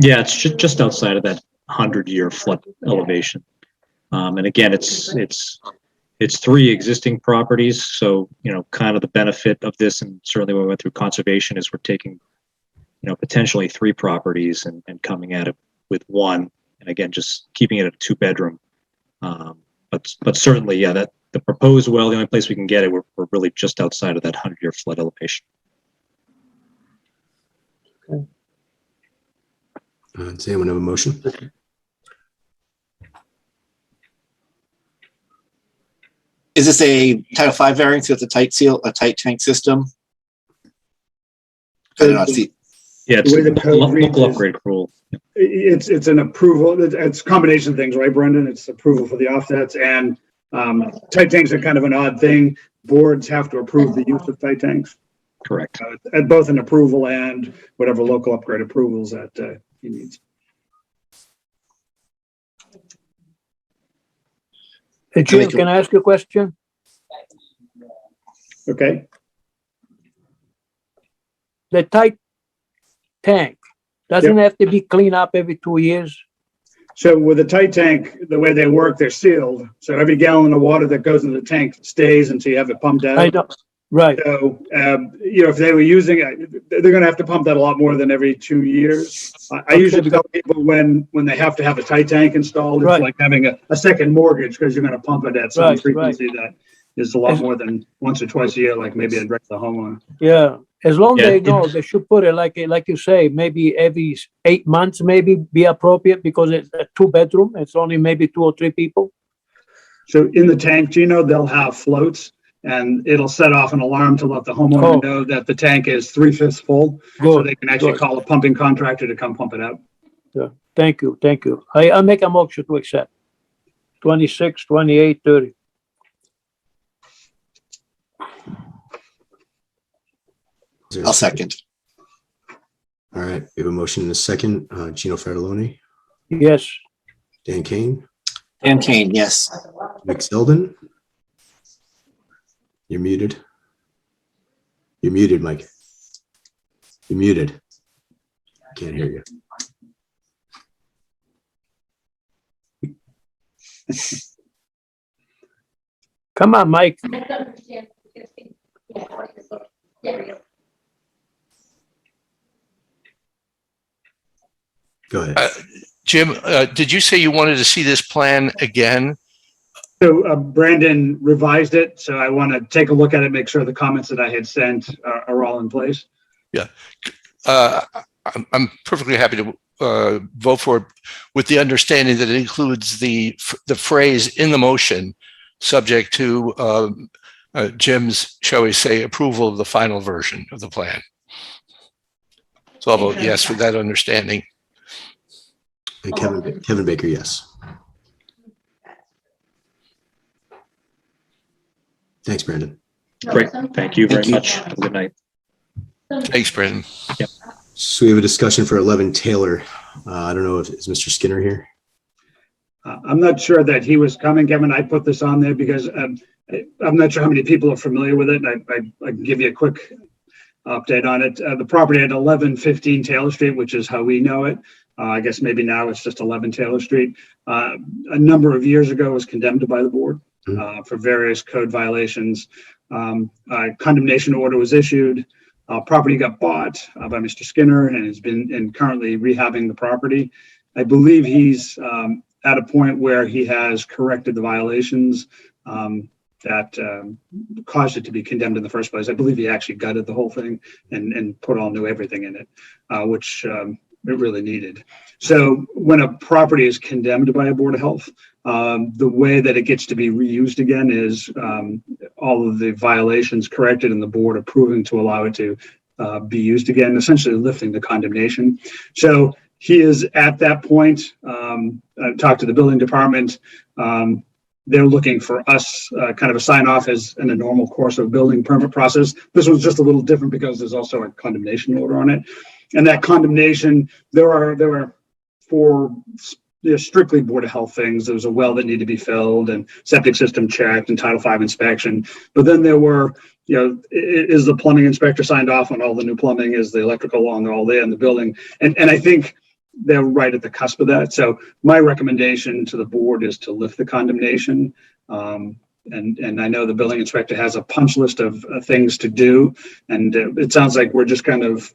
Yeah, it's just outside of that 100-year flood elevation. And again, it's 3 existing properties. So, kind of the benefit of this, and certainly when we went through conservation, is we're taking, potentially 3 properties and coming at it with 1. And again, just keeping it a 2-bedroom. But certainly, yeah, that the proposed well, the only place we can get it, we're really just outside of that 100-year flood elevation. Does anyone have a motion? Is this a Title V variance with a tight tank system? I did not see. Yeah, it's The way the code reads local is- upgrade rule. It's an approval. It's a combination of things, right, Brendan? It's approval for the offsets, and tight tanks are kind of an odd thing. Boards have to approve the use of tight tanks. Correct. At both an approval and whatever local upgrade approvals that he needs. Hey, Jim, can I ask you a question? Okay. The tight tank, doesn't have to be cleaned up every 2 years? So with a tight tank, the way they work, they're sealed. So every gallon of water that goes into the tank stays until you have it pumped out. I know, right. So, if they were using it, they're going to have to pump that a lot more than every 2 years. I usually tell people when they have to have a tight tank installed, it's Right. like having a second mortgage, because you're going to pump it at some Right, frequency that is a lot more than once or twice a year, like maybe a regular homeowner. Yeah, as long as Yeah, they know, they should put it like you say, maybe every 8 months, maybe be appropriate, because it's a 2-bedroom. It's only maybe 2 or 3 people. So in the tank, Gino, they'll have floats and it'll set off an alarm to let the homeowner know that the tank is 3/5 full, so Good, they can actually good. call a pumping contractor to come pump it out. Thank you, thank you. I make a motion to accept. 26, 28, 30. Is there a I'll second. All right, we have a motion and a second. Gino Ferraloni, Yes, Dan Kane, Dan Kane, yes. Nick Zeldin. You're muted. You're muted, Mike. You're muted. Can't hear you. come on, Mike. Go ahead. Jim, did you say you wanted to see this plan again? So Brandon revised it, so I want to take a look at it, make sure the comments that I had sent are all in place. I'm perfectly happy to vote for it with the understanding that it includes the phrase in the motion, subject to Jim's, shall we say, approval of the final version of the plan. So I'll vote yes with that understanding. And Kevin Baker, yes. Thanks, Brandon. Great. Thank you very Thank you. much. Have a good night. Thanks, Brandon. So we have a discussion for 11 Taylor. I don't know if is Mr. Skinner here. I'm not sure that he was coming, Kevin. I put this on there because I'm not sure how many people are familiar with it. I can give you a quick update on it. The property at 1115 Taylor Street, which is how we know it. I guess maybe now it's just 11 Taylor Street. A number of years ago was condemned by the board for various code violations. A condemnation order was issued. Property got bought by Mr. Skinner and has been currently rehabbing the property. I believe he's at a point where he has corrected the violations that caused it to be condemned in the first place. I believe he actually gutted the whole thing and put all new everything in it, which it really needed. So when a property is condemned by a board of health, the way that it gets to be reused again is all of the violations corrected and the board approving to allow it to be used again, essentially lifting the condemnation. So he is at that point. I talked to the building department. They're looking for us kind of a sign off as in a normal course of building permit process. This was just a little different because there's also a condemnation order on it. And that condemnation, there were four strictly Board of Health things. There was a well that needed to be filled and septic system checked and Title V inspection. But then there were, is the plumbing inspector signed off on all the new plumbing? Is the electrical on all there in the building? And I think they're right at the cusp of that. So my recommendation to the board is to lift the condemnation. And I know the building inspector has a punch list of things to do. And it sounds like we're just kind of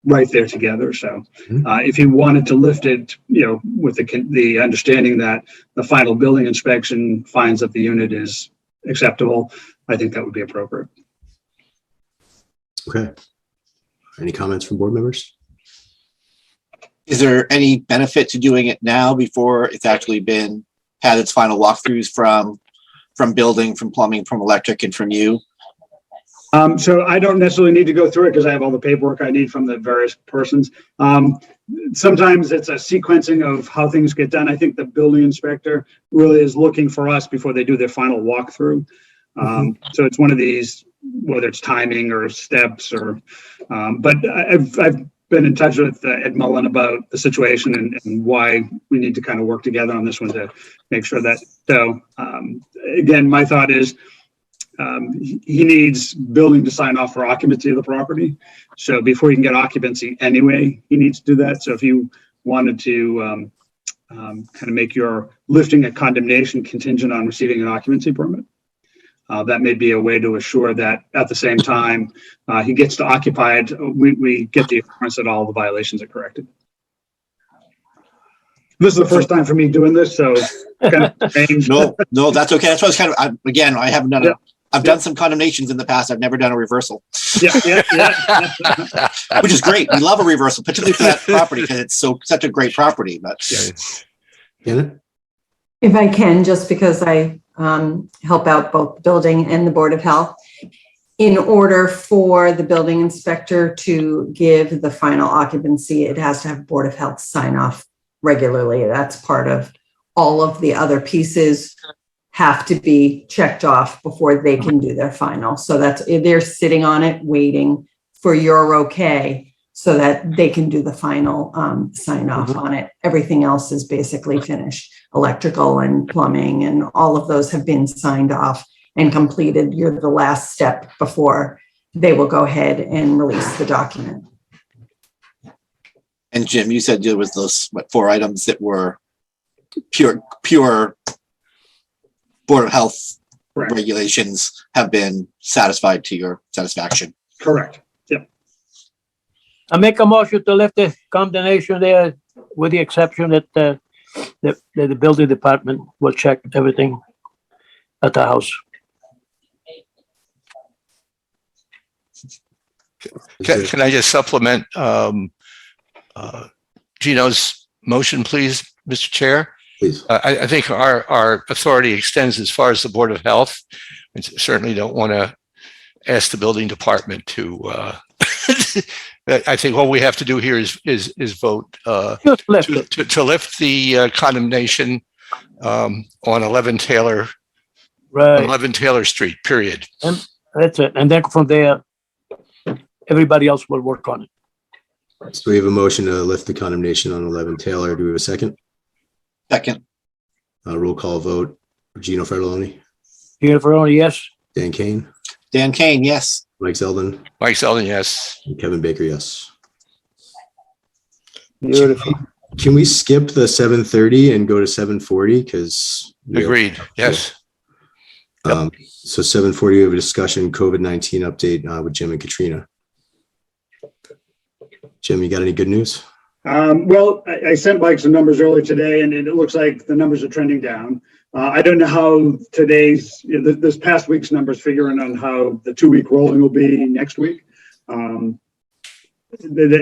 right there together. So if he wanted to lift it, with the understanding that the final building inspection finds that the unit is acceptable, I think that would be appropriate. Okay. Any comments from board members? Is there any benefit to doing it now before it's actually had its final walkthroughs from building, from plumbing, from electric, and from you? So I don't necessarily need to go through it because I have all the paperwork I need from the various persons. Sometimes it's a sequencing of how things get done. I think the building inspector really is looking for us before they do their final walkthrough. So it's one of these, whether it's timing or steps but I've been in touch with Ed Mullen about the situation and why we need to kind of work together on this one to make sure that, again, my thought is, he needs building to sign off for occupancy of the property. So before you can get occupancy anyway, he needs to do that. So if you wanted to kind of make your lifting a condemnation contingent on receiving an occupancy permit, that may be a way to assure that at the same time he gets to occupy it, we get the assurance that all the violations are corrected. This is the first time for me doing this, so kind of strange. No, that's okay. That's what I was I haven't done it. I've done some condemnations in the past. I've never done a reversal. Yeah. Which is great. We love a reversal, particularly for that property because it's such a great property. But Janet? If I can, just because I help out both the building and the Board of Health. In order for the building inspector to give the final occupancy, it has to have Board of Health sign off regularly. That's part of all of the other pieces have to be checked off before they can do their final. So they're sitting on it, waiting for your okay so that they can do the final sign off on it. Everything else is basically finished. Electrical and plumbing and all of those have been signed off and completed. You're the last step before they will go ahead and release the document. And Jim, you said there was those, 4 items that were pure Board of Health Correct. regulations have been satisfied to your satisfaction. Correct. Yep. I make a motion to lift the condemnation there with the exception that the building department will check everything at the house. Can I just supplement Gino's motion, please, Mr. Chair? Please. I think our authority extends as far as the Board of Health. We certainly don't want to ask the building department to, I think all we have to do here is vote Just lift it. to lift the condemnation on 11 Taylor Street, period. That's it. And then from there, everybody else will work on it. So we have a motion to lift the condemnation on 11 Taylor. Do we have a second? Second, Roll call vote. Gino Fratelloni, Gino Ferroni, yes. Dan Kane, Dan Kane, yes. Mike Zeldin, Mike Zeldin, yes. and Kevin Baker, yes. Beautiful. Can we skip the 7:30 and go to 7:40? Because Agreed, yes. So 7:40, we have a discussion, COVID-19 update with Jim and Katrina. Jim, you got any good news? Well, I sent Mike some numbers earlier today, and it looks like the numbers are trending down. I don't know how this past week's numbers figuring on how the 2-week rolling will be next week. The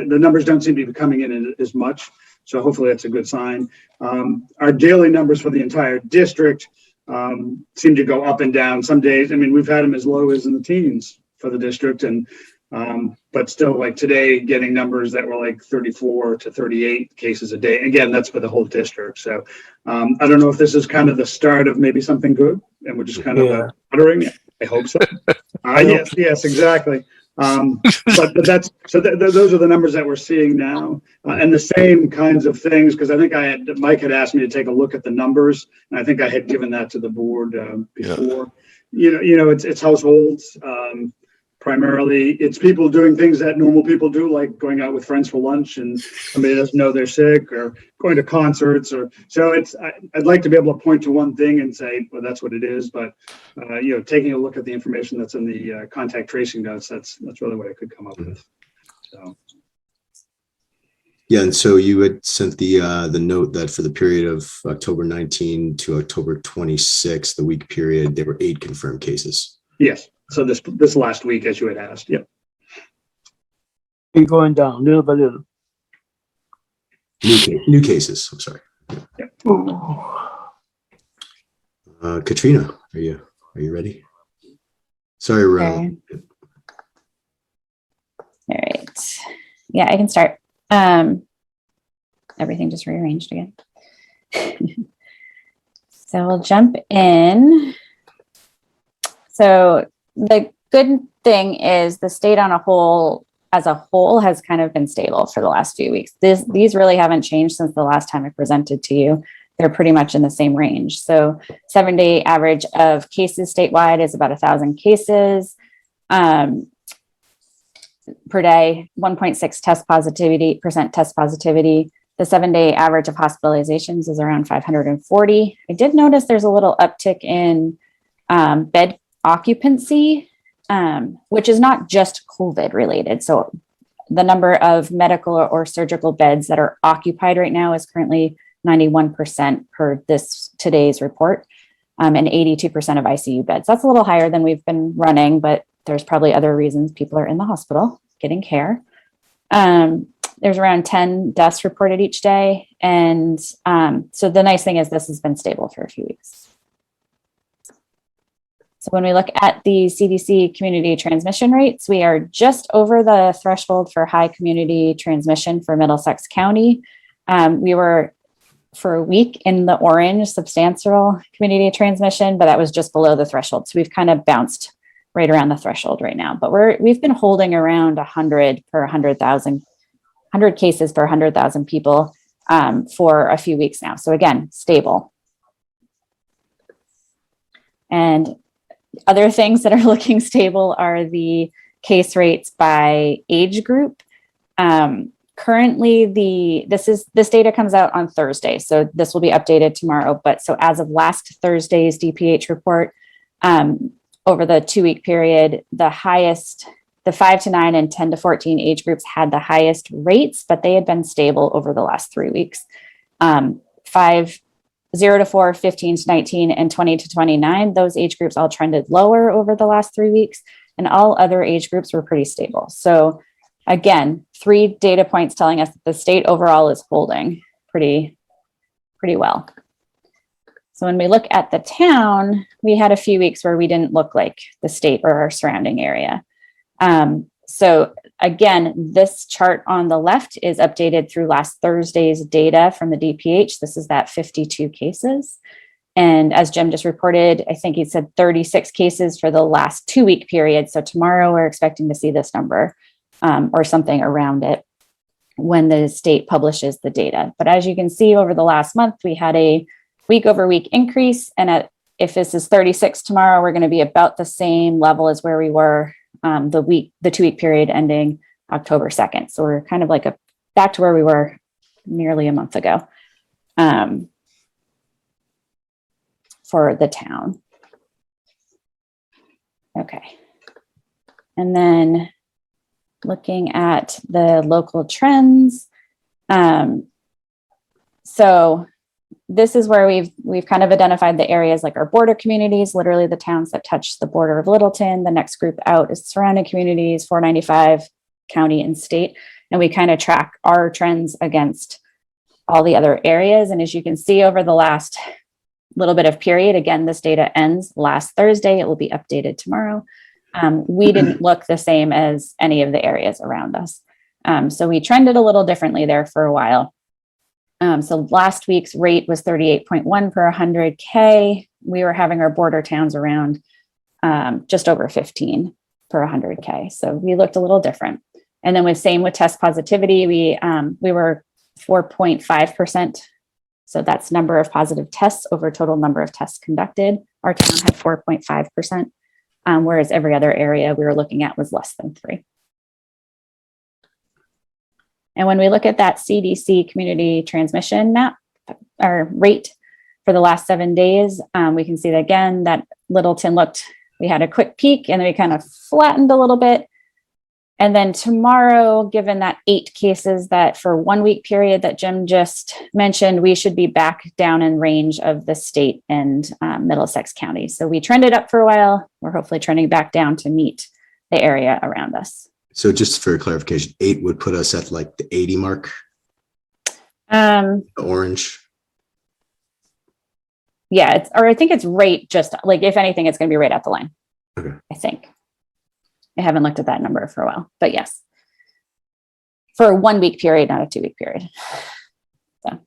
numbers don't seem to be coming in as much, so hopefully that's a good sign. Our daily numbers for the entire district seem to go up and down. Some days, I mean, we've had them as low as in the teens for the district, and but still, like today, getting numbers that were like 34 to 38 cases a day. Again, that's for the whole district. So I don't know if this is kind of the start of maybe something good, and we're just kind of uttering it. I hope so. Yes, exactly. But that's those are the numbers that we're seeing now, and the same kinds of things. Because I think Mike had asked me to take a look at the numbers, and I think I had given that to the board before. Yeah. You know, it's households. Primarily, it's people doing things that normal people do, like going out with friends for lunch and somebody doesn't know they're sick, or going to concerts, or so I'd like to be able to point to one thing and say, well, that's what it is. But you know, taking a look at the information that's in the contact tracing notes, that's really what I could come up with. So. Yeah, and so you had sent the note that for the period of October 19 to October 26, the week period, there were 8 confirmed cases. Yes. So this last week, as you had asked, yep. Keep going down little by little. New cases. I'm sorry. Yep. Katrina, are you ready? Sorry, Ron. Okay. All right. Yeah, I can start. Everything just rearranged again. So we'll jump in. So the good thing is the state as a whole has kind of been stable for the last few weeks. These really haven't changed since the last time I presented to you. They're pretty much in the same range. So 7-day average of cases statewide is about 1,000 cases per day, 1.6% test positivity. The 7-day average of hospitalizations is around 540. I did notice there's a little uptick in bed occupancy, which is not just COVID related. So the number of medical or surgical beds that are occupied right now is currently 91% per today's report, and 82% of ICU beds. That's a little higher than we've been running, but there's probably other reasons people are in the hospital getting care. There's around 10 deaths reported each day. And so the nice thing is this has been stable for a few weeks. So when we look at the CDC community transmission rates, we are just over the threshold for high community transmission for Middlesex County. We were for a week in the orange substantial community transmission, but that was just below the threshold. So we've kind of bounced right around the threshold right now, but we've been holding around 100 per 100,000, 100 cases per 100,000 people for a few weeks now. So again, stable. And other things that are looking stable are the case rates by age group. Currently, this data comes out on Thursday, so this will be updated tomorrow. But so as of last Thursday's DPH report, over the 2-week period, the highest, the 5 to 9 and 10 to 14 age groups had the highest rates, but they had been stable over the last 3 weeks. 0 to 4, 15 to 19, and 20 to 29, those age groups all trended lower over the last 3 weeks, and all other age groups were pretty stable. So again, 3 data points telling us that the state overall is holding pretty well. So when we look at the town, we had a few weeks where we didn't look like the state or our surrounding area. So again, this chart on the left is updated through last Thursday's data from the DPH. This is that 52 cases. And as Jim just reported, I think he said 36 cases for the last 2-week period. So tomorrow we're expecting to see this number or something around it when the state publishes the data. But as you can see, over the last month, we had a week over week increase. And if this is 36 tomorrow, we're going to be about the same level as where we were the 2-week period ending October 2nd. So we're kind of like back to where we were nearly a month ago for the town. Okay. And then looking at the local trends. So this is where we've kind of identified the areas like our border communities, literally the towns that touch the border of Littleton. The next group out is surrounding communities, 495 county and state. And we kind of track our trends against all the other areas. And as you can see over the last little bit of period, again, this data ends last Thursday. It will be updated tomorrow. We didn't look the same as any of the areas around us. So we trended a little differently there for a while. So last week's rate was 38.1 per 100K. We were having our border towns around just over 15 per 100K. So we looked a little different. And then same with test positivity, we were 4.5%. So that's number of positive tests over total number of tests conducted. Our town had 4.5%, whereas every other area we were looking at was less than 3. And when we look at that CDC Community Transmission Map or rate for the last 7 days, we can see that again, that Littleton we had a quick peak and then we kind of flattened a little bit. And then tomorrow, given that 8 cases that for 1 week period that Jim just mentioned, we should be back down in range of the state and Middlesex County. So we trended up for a while. We're hopefully trending back down to meet the area around us. So just for clarification, 8 would put us at like the 80 mark. Orange. Yeah, I think it's right. Just like, if anything, it's going to be right at the line. Okay. I think. I haven't looked at that number for a while, but yes, for a 1 week period, not a 2 week period. So,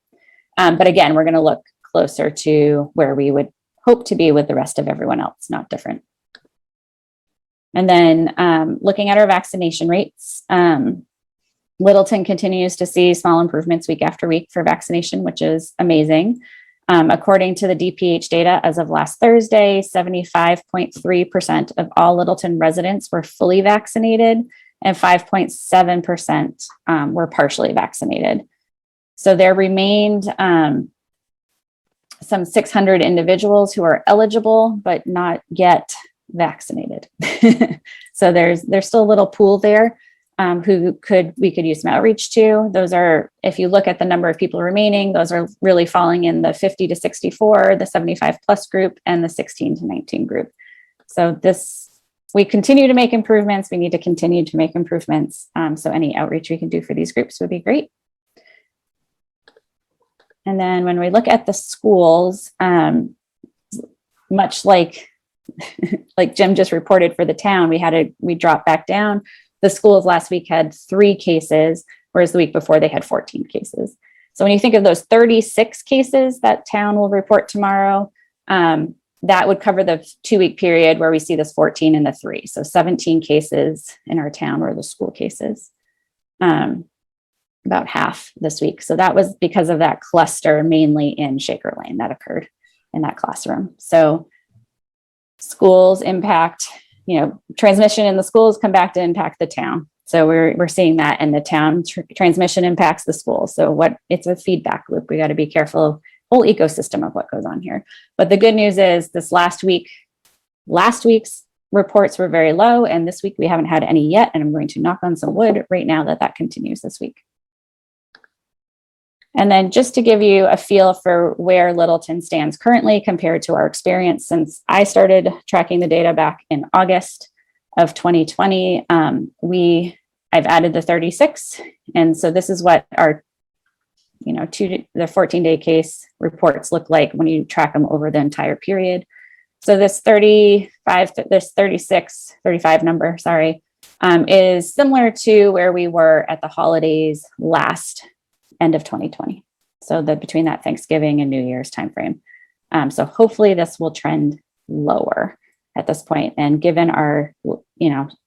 but again, we're going to look closer to where we would hope to be with the rest of everyone else, not different. And then looking at our vaccination rates, Littleton continues to see small improvements week after week for vaccination, which is amazing. According to the DPH data, as of last Thursday, 75.3% of all Littleton residents were fully vaccinated and 5.7% were partially vaccinated. So there remained some 600 individuals who are eligible, but not yet vaccinated. So there's still a little pool there who we could use some outreach to. Those are, if you look at the number of people remaining, those are really falling in the 50 to 64, the 75 plus group, and the 16 to 19 group. So we continue to make improvements. We need to continue to make improvements. So any outreach we can do for these groups would be great. And then when we look at the schools, much like like Jim just reported for the town, we dropped back down. The schools last week had 3 cases, whereas the week before they had 14 cases. So when you think of those 36 cases that town will report tomorrow, that would cover the 2-week period where we see this 14 and the 3. So 17 cases in our town were the school cases, about half this week. So that was because of that cluster, mainly in Shaker Lane, that occurred in that classroom. So schools impact, transmission in the schools come back to impact the town. So we're seeing that, and the town transmission impacts the school. So it's a feedback loop. We got to be careful, whole ecosystem of what goes on here. But the good news is this last week's reports were very low, and this week we haven't had any yet. And I'm going to knock on some wood right now that continues this week. And then just to give you a feel for where Littleton stands currently compared to our experience since I started tracking the data back in August of 2020, I've added the 36. And so this is what our, the 14-day case reports look like when you track them over the entire period. So this 35 number, is similar to where we were at the holidays last end of 2020. So between that Thanksgiving and New Year's timeframe. So hopefully this will trend lower at this point. And given our,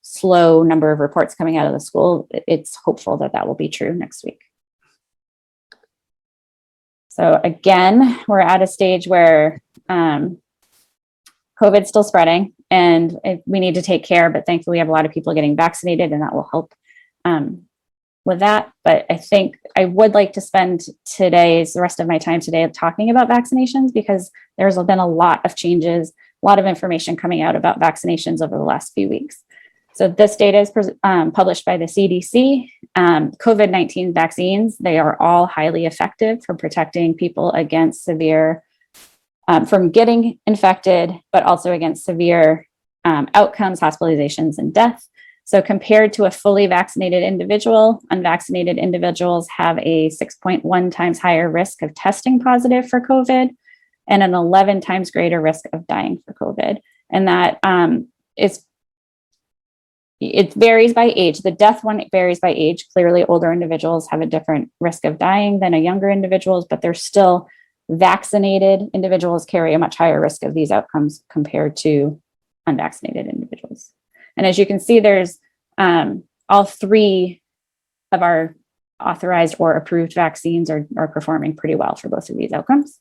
slow number of reports coming out of the school, it's hopeful that will be true next week. So again, we're at a stage where COVID's still spreading and we need to take care, but thankfully we have a lot of people getting vaccinated and that will help with that. But I think I would like to spend the rest of my time today talking about vaccinations, because there's been a lot of changes, a lot of information coming out about vaccinations over the last few weeks. So this data is published by the CDC. COVID-19 vaccines, they are all highly effective for protecting people against severe, from getting infected, but also against severe outcomes, hospitalizations, and death. So compared to a fully vaccinated individual, unvaccinated individuals have a 6.1 times higher risk of testing positive for COVID and an 11 times greater risk of dying for COVID. And that it varies by age. The death one varies by age. Clearly, older individuals have a different risk of dying than younger individuals, but they're still vaccinated individuals carry a much higher risk of these outcomes compared to unvaccinated individuals. And as you can see, there's all 3 of our authorized or approved vaccines are performing pretty well for both of these outcomes.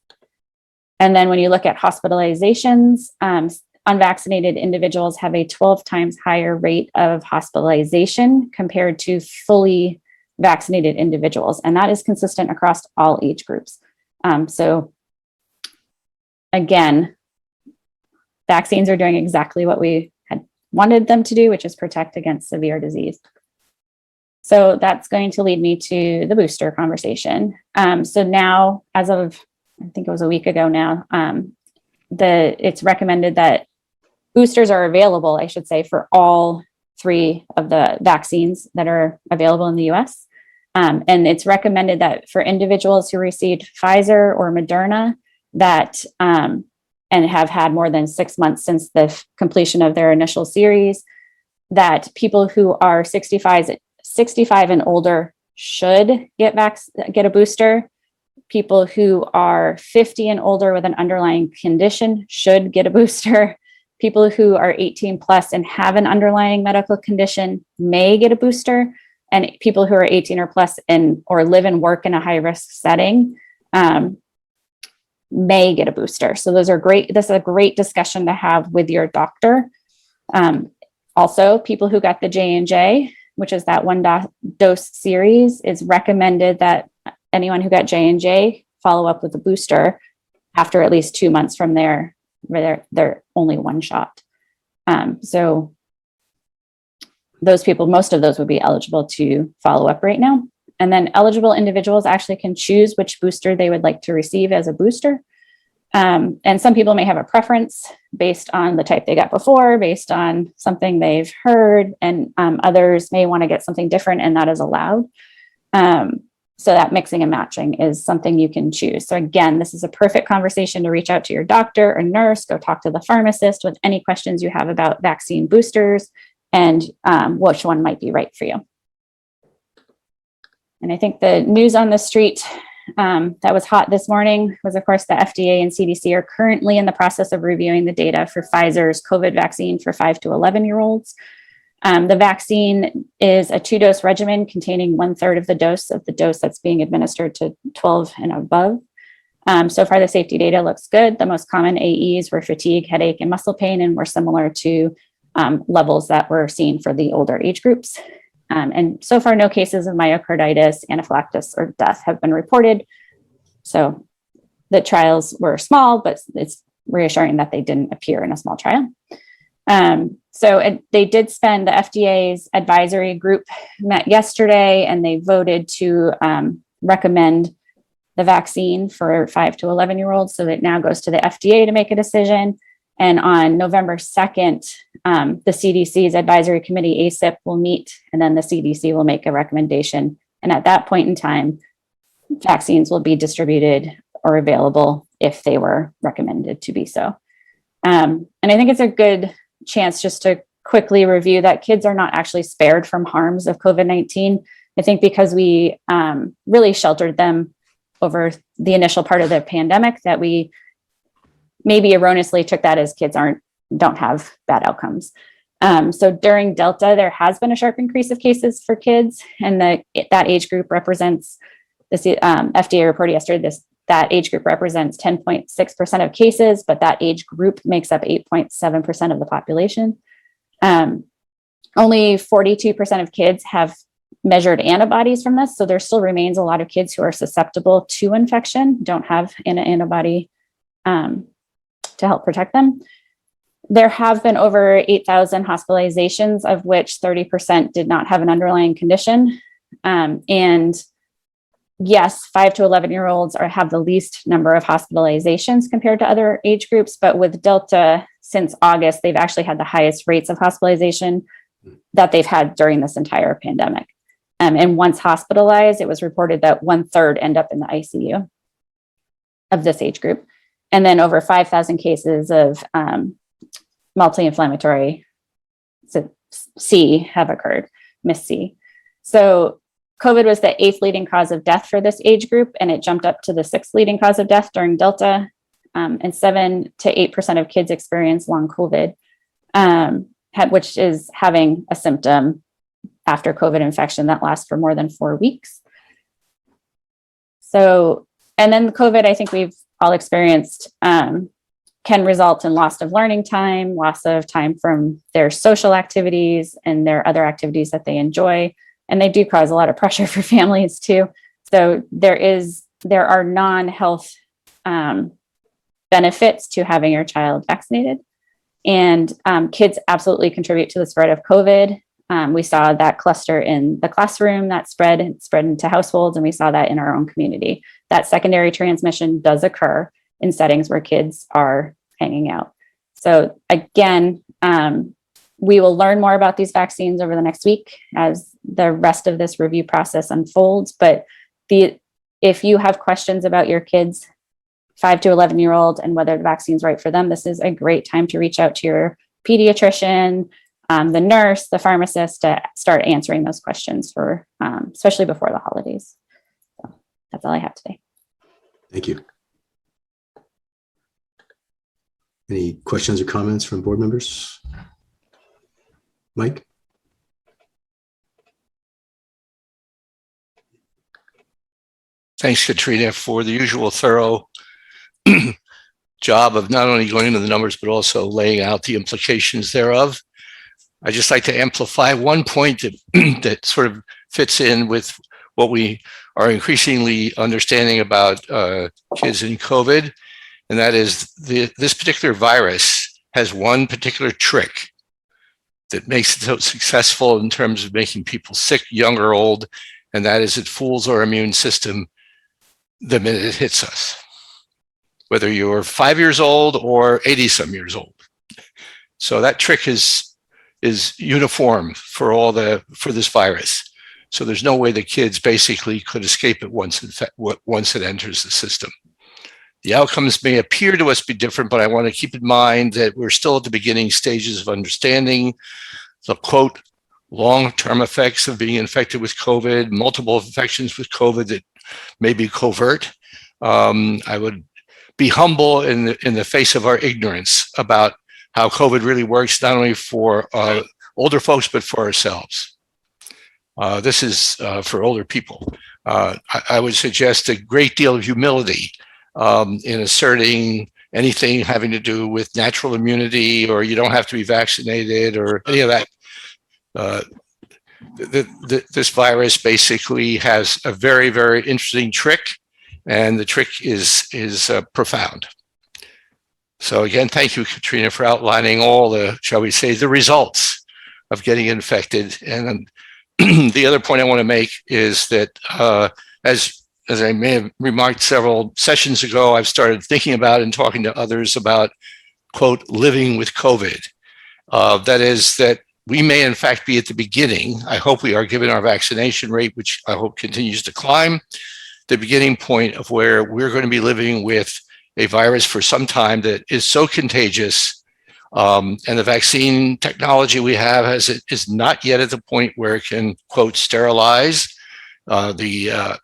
And then when you look at hospitalizations, unvaccinated individuals have a 12 times higher rate of hospitalization compared to fully vaccinated individuals. And that is consistent across all age groups. So again, vaccines are doing exactly what we had wanted them to do, which is protect against severe disease. So that's going to lead me to the booster conversation. So now, as of, I think it was a week ago now, it's recommended that boosters are available, I should say, for all 3 of the vaccines that are available in the US. And it's recommended that for individuals who received Pfizer or Moderna that and have had more than 6 months since the completion of their initial series, that people who are 65 and older should get a booster. People who are 50 and older with an underlying condition should get a booster. People who are 18 plus and have an underlying medical condition may get a booster. And people who are 18 or plus or live and work in a high risk setting may get a booster. So those are great. This is a great discussion to have with your doctor. Also, people who got the J&J, which is that 1 dose series, is recommended that anyone who got J&J follow up with a booster after at least 2 months from their only 1 shot. So those people, most of those would be eligible to follow up right now. And then eligible individuals actually can choose which booster they would like to receive as a booster. And some people may have a preference based on the type they got before, based on something they've heard, and others may want to get something different, and that is allowed. So that mixing and matching is something you can choose. So again, this is a perfect conversation to reach out to your doctor or nurse, go talk to the pharmacist with any questions you have about vaccine boosters and which one might be right for you. And I think the news on the street that was hot this morning was, of course, the FDA and CDC are currently in the process of reviewing the data for Pfizer's COVID vaccine for 5 to 11-year-olds. The vaccine is a 2-dose regimen containing 1/3 of the dose that's being administered to 12 and above. So far, the safety data looks good. The most common AEs were fatigue, headache, and muscle pain, and were similar to levels that were seen for the older age groups. And so far, no cases of myocarditis, anaphylaxis, or death have been reported. So the trials were small, but it's reassuring that they didn't appear in a small trial. They did spend, the FDA's advisory group met yesterday, and they voted to recommend the vaccine for 5 to 11-year-olds. So it now goes to the FDA to make a decision. And on November 2nd, the CDC's advisory committee, ACIP, will meet, and then the CDC will make a recommendation. And at that point in time, vaccines will be distributed or available if they were recommended to be so. And I think it's a good chance just to quickly review that kids are not actually spared from harms of COVID-19. I think because we really sheltered them over the initial part of the pandemic, that we maybe erroneously took that as kids don't have bad outcomes. So during Delta, there has been a sharp increase of cases for kids, and that age group represents, this FDA reported yesterday, that age group represents 10.6% of cases, but that age group makes up 8.7% of the population. Only 42% of kids have measured antibodies from this, so there still remains a lot of kids who are susceptible to infection, don't have an antibody to help protect them. There have been over 8,000 hospitalizations, of which 30% did not have an underlying condition. And yes, 5 to 11-year-olds have the least number of hospitalizations compared to other age groups, but with Delta, since August, they've actually had the highest rates of hospitalization that they've had during this entire pandemic. And once hospitalized, it was reported that 1/3 end up in the ICU of this age group. And then over 5,000 cases of multi-inflammatory C have occurred, MIS-C. So COVID was the 8th leading cause of death for this age group, and it jumped up to the 6th leading cause of death during Delta. And 7 to 8% of kids experience long COVID, which is having a symptom after COVID infection that lasts for more than 4 weeks. So, and then COVID, I think we've all experienced, can result in loss of learning time, loss of time from their social activities and their other activities that they enjoy. And they do cause a lot of pressure for families too. So there are non-health benefits to having your child vaccinated. And kids absolutely contribute to the spread of COVID. We saw that cluster in the classroom that spread into households, and we saw that in our own community. That secondary transmission does occur in settings where kids are hanging out. So again, we will learn more about these vaccines over the next week as the rest of this review process unfolds. But if you have questions about your kids, 5 to 11-year-old, and whether the vaccine's right for them, this is a great time to reach out to your pediatrician, the nurse, the pharmacist, to start answering those questions for, especially before the holidays. So that's all I have today. Thank you. Any questions or comments from board members? Mike? Thanks, Katrina, for the usual thorough job of not only going into the numbers, but also laying out the implications thereof. I'd just like to amplify one point that sort of fits in with what we are increasingly understanding about kids in COVID, and that is this particular virus has one particular trick that makes it so successful in terms of making people sick, young or old, and that is it fools our immune system the minute it hits us, whether you're 5 years old or 80-some years old. So that trick is uniform for this virus. So there's no way the kids basically could escape it once it enters the system. The outcomes may appear to us be different, but I want to keep in mind that we're still at the beginning stages of understanding the quote, long-term effects of being infected with COVID, multiple infections with COVID that may be covert. I would be humble in the face of our ignorance about how COVID really works, not only for older folks, but for ourselves. This is for older people. I would suggest a great deal of humility in asserting anything having to do with natural immunity, or you don't have to be vaccinated, or any of that. This virus basically has a very, very interesting trick, and the trick is profound. So again, thank you, Katrina, for outlining all the, shall we say, the results of getting infected. And the other point I want to make is that as I may have remarked several sessions ago, I've started thinking about and talking to others about, quote, living with COVID. That is that we may in fact be at the beginning. I hope we are, given our vaccination rate, which I hope continues to climb, the beginning point of where we're going to be living with a virus for some time that is so contagious. And the vaccine technology we have is not yet at the point where it can, quote, sterilize. The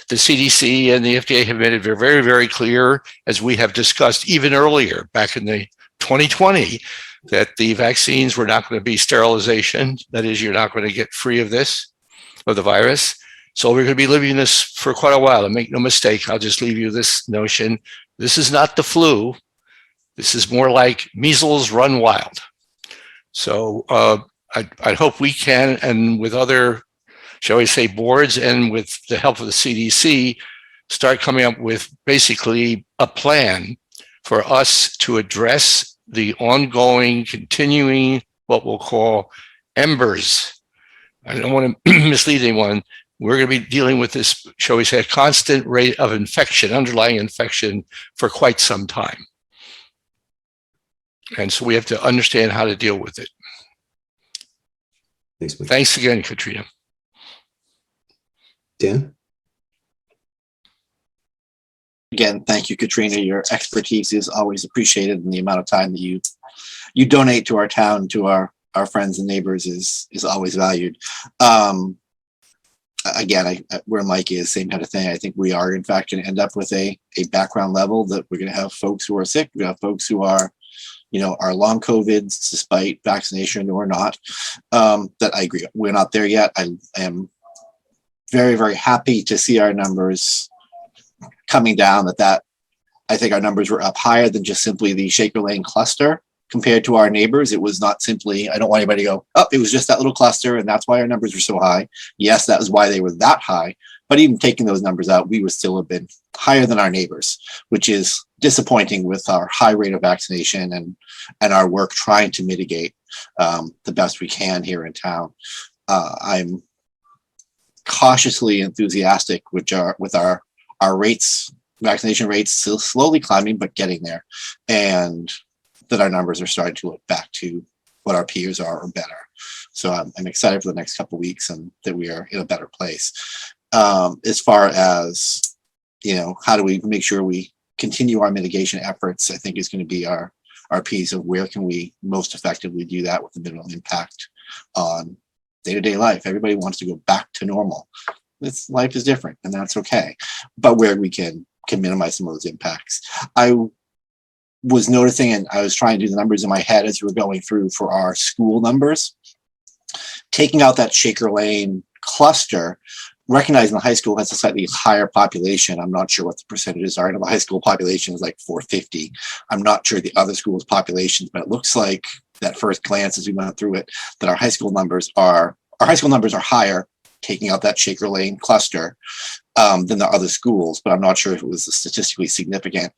CDC and the FDA have made it very, very clear, as we have discussed even earlier, back in the 2020, that the vaccines were not going to be sterilization. That is, you're not going to get free of this, of the virus. So we're going to be living this for quite a while. And make no mistake, I'll just leave you this notion. This is not the flu. This is more like measles run wild. So I hope we can, and with other, shall we say, boards, and with the help of the CDC, start coming up with basically a plan for us to address the ongoing, continuing, what we'll call embers. I don't want to mislead anyone. We're going to be dealing with this, shall we say, a constant rate of infection, underlying infection, for quite some time. And so we have to understand how to deal with it. Thanks, Mike. Thanks again, Katrina. Dan? Again, thank you, Katrina. Your expertise is always appreciated, and the amount of time that you donate to our town, to our friends and neighbors is always valued. Again, where Mike is, same kind of thing. I think we are, in fact, going to end up with a background level that we're going to have folks who are sick. We have folks who are, are long COVIDs, despite vaccination or not. That I agree. We're not there yet. I am very, very happy to see our numbers coming down. I think our numbers were up higher than just simply the Shaker Lane cluster compared to our neighbors. It was not simply, I don't want anybody to go, oh, it was just that little cluster and that's why our numbers were so high. Yes, that was why they were that high. But even taking those numbers out, we would still have been higher than our neighbors, which is disappointing with our high rate of vaccination and our work trying to mitigate the best we can here in town. I'm cautiously enthusiastic with our rates, vaccination rates, still slowly climbing, but getting there. And that our numbers are starting to look back to what our peers are or better. So I'm excited for the next couple of weeks and that we are in a better place. As far as, how do we make sure we continue our mitigation efforts, I think is going to be our piece of where can we most effectively do that with the minimal impact on day-to-day life. Everybody wants to go back to normal. Life is different, and that's okay. But where we can minimize some of those impacts. I was noticing, and I was trying to do the numbers in my head as we were going through for our school numbers, taking out that Shaker Lane cluster, recognizing the high school has a slightly higher population. I'm not sure what the percentages are. I know the high school population is like 450. I'm not sure the other schools' populations, but it looks like that first glance as we went through it, that our high school numbers are higher, taking out that Shaker Lane cluster, than the other schools. But I'm not sure if it was a statistically significant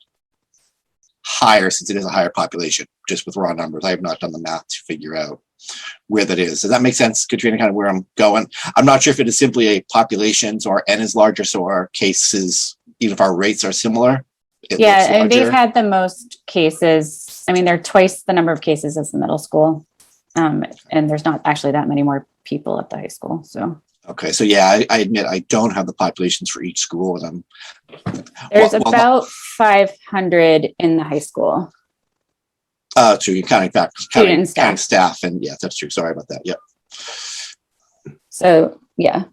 higher, since it is a higher population, just with raw numbers. I have not done the math to figure out where that is. Does that make sense, Katrina, kind of where I'm going? I'm not sure if it is simply a population, so our N is larger, so our cases, even if our rates are similar, yeah, and they've had the most cases. I mean, they're twice the number of cases as the middle school. And there's not actually that many more people at the high school. So Okay, so yeah, I admit I don't have the populations for each school, and There's about 500 in the high school. true. You're counting Student counting staff. staff, and yeah, that's true. Sorry about that. Yep. So yeah,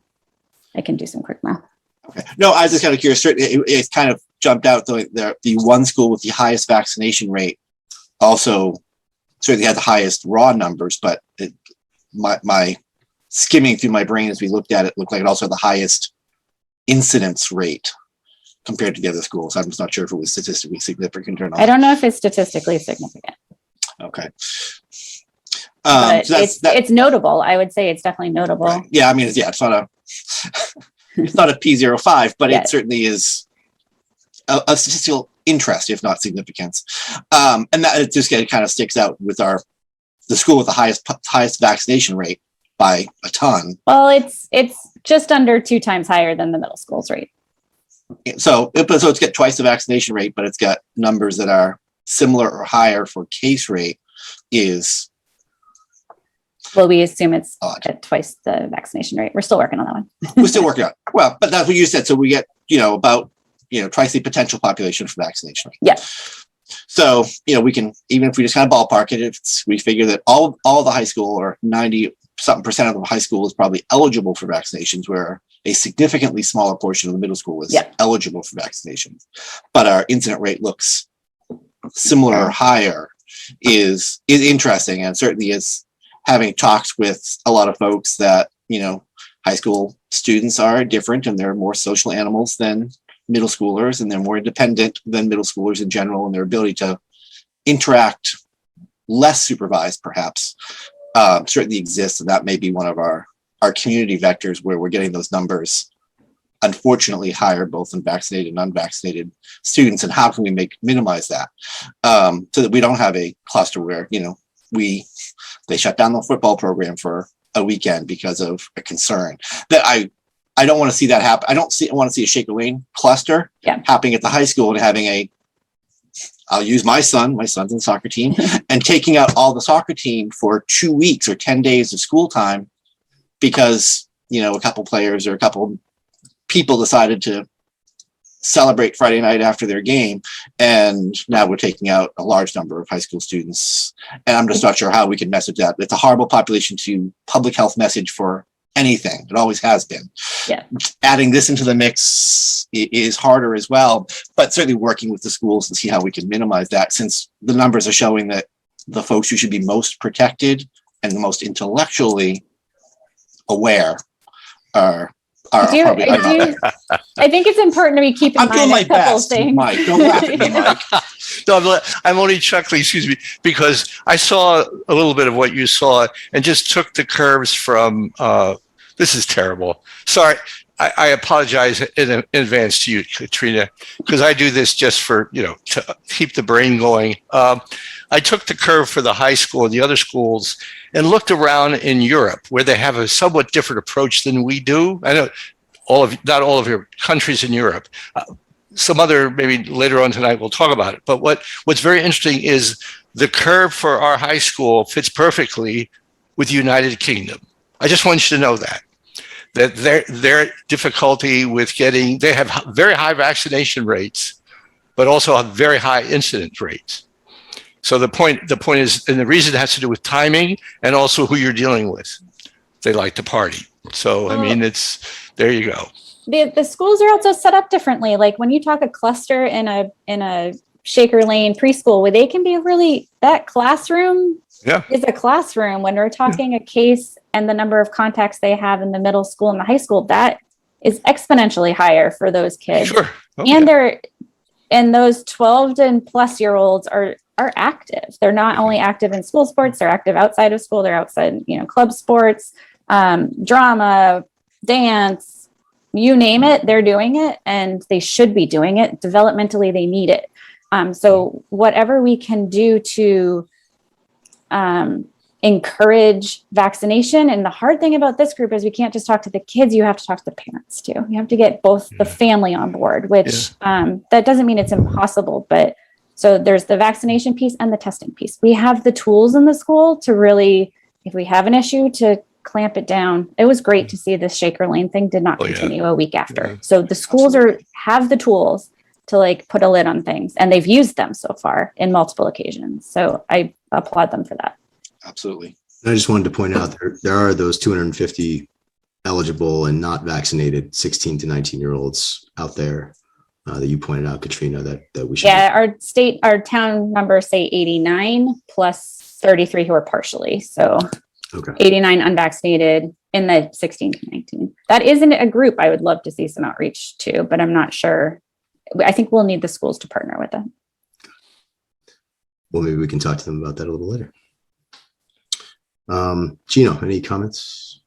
I can do some quick math. Okay. No, I was just kind of curious. It kind of jumped out the one school with the highest vaccination rate also certainly had the highest raw numbers, but my skimming through my brain as we looked at it looked like it also had the highest incidence rate compared to the other schools. I'm just not sure if it was statistically significant or not. I don't know if it's statistically significant, Okay. but So it's notable. I would say it's definitely notable. right. Yeah, I mean, it's not a it's not a P05, but Yes. it certainly is a statistical interest, if not significance. And that it just kind of sticks out with the school with the highest vaccination rate by a ton. Well, it's just under 2 times higher than the middle school's rate. So it's got twice the vaccination rate, but it's got numbers that are similar or higher for case rate is Well, we assume it's odd. at twice the vaccination rate. We're still working on that one. We're still working on it. Well, but that's what you said. So we get, about, twice the potential population for vaccination rate. Yeah. So, we can, even if we just kind of ballpark it, we figure that all the high school or 90-something% of the high school is probably eligible for vaccinations, where a significantly smaller portion of the middle school is eligible for vaccinations. But our incident rate looks similar or higher is interesting, and certainly is having talks with a lot of folks that, high school students are different and they're more social animals than middle schoolers, and they're more independent than middle schoolers in general, and their ability to interact less supervised perhaps certainly exists. And that may be one of our community vectors where we're getting those numbers unfortunately higher both in vaccinated and unvaccinated students. And how can we minimize that so that we don't have a cluster where they shut down the football program for a weekend because of a concern that I don't want to see that happen. I want to see a Shaker Lane cluster happening at the high school and having I'll use my son's in the soccer team, and taking out all the soccer team for 2 weeks or 10 days of school time because, a couple players or a couple people decided to celebrate Friday night after their game. And now we're taking out a large number of high school students. And I'm just not sure how we can message that. It's a horrible population to public health message for anything. It always has been. Yeah. Adding this into the mix is harder as well, but certainly working with the schools to see how we can minimize that, since the numbers are showing that the folks who should be most protected and the most intellectually aware are I think it's important to be keeping in mind a couple of things. Mike, don't laugh at me, Mike. No, I'm only chuckling, excuse me, because I saw a little bit of what you saw and just took the curves from, this is terrible. Sorry, I apologize in advance to you, Katrina, because I do this just for, to keep the brain going. I took the curve for the high school and the other schools and looked around in Europe, where they have a somewhat different approach than we do. I know not all of your countries in Europe. Some other, maybe later on tonight, we'll talk about it. But what's very interesting is the curve for our high school fits perfectly with the United Kingdom. I just want you to know that their difficulty with they have very high vaccination rates, but also have very high incidence rates. So the point is, and the reason it has to do with timing and also who you're dealing with. They like to party. So, I mean, there you go. The schools are also set up differently. Like when you talk a cluster in a Shaker Lane preschool, where they can be that classroom is a classroom. When we're talking a case and the number of contacts they have in the middle school and the high school, that is exponentially higher for those kids. Sure. Okay. And those 12 and plus year olds are active. They're not only active in school sports, they're active outside of school. They're outside, club sports, drama, dance, you name it, they're doing it, and they should be doing it. Developmentally, they need it. So whatever we can do to encourage vaccination. And the hard thing about this group is we can't just talk to the kids, you have to talk to the parents too. You have to get both the family on board, which that doesn't mean it's impossible, but so there's the vaccination piece and the testing piece. We have the tools in the school to really, if we have an issue, to clamp it down. It was great to see this Shaker Lane thing did not Oh, yeah. continue a week after. Yeah. So the schools have the tools to like put a lid on things, and they've used them so far in multiple occasions. So I applaud them for that. Absolutely. I just wanted to point out there are those 250 eligible and not vaccinated 16 to 19-year-olds out there that you pointed out, Katrina, that we should. Yeah, our town numbers say 89 plus 33 who are partially. So Okay. 89 unvaccinated in the 16 to 19. That isn't a group I would love to see some outreach to, but I'm not sure. I think we'll need the schools to partner with them. Well, maybe we can talk to them about that a little later. Gino, any comments?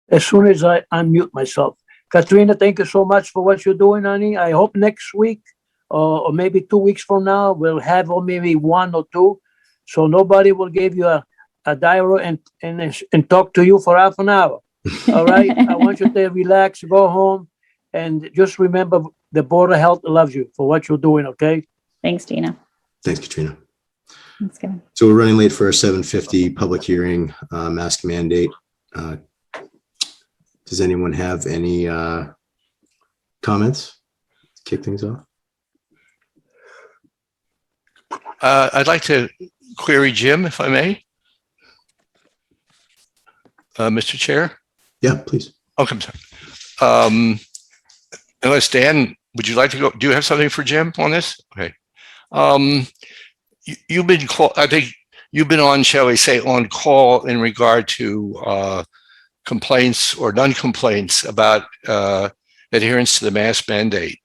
As soon as I unmute myself. Katrina, thank you so much for what you're doing, honey. I hope next week or maybe 2 weeks from now, we'll have maybe 1 or 2. So nobody will give you a diary and talk to you for half an hour. All right. I want you to relax, go home, and just remember the Board of Health loves you for what you're doing. Okay. Thanks, Gina. Thanks, Katrina. That's good. So we're running late for our 7:50 public hearing, mask mandate. Does anyone have any comments? Kick things off. I'd like to query Jim, if I may. Mr. Chair? Yeah, please. Okay, I'm sorry. Unless Dan, would you like to go? Do you have something for Jim on this? Okay. You've been I think you've been on, shall we say, on call in regard to complaints or non-complaints about adherence to the mask mandate.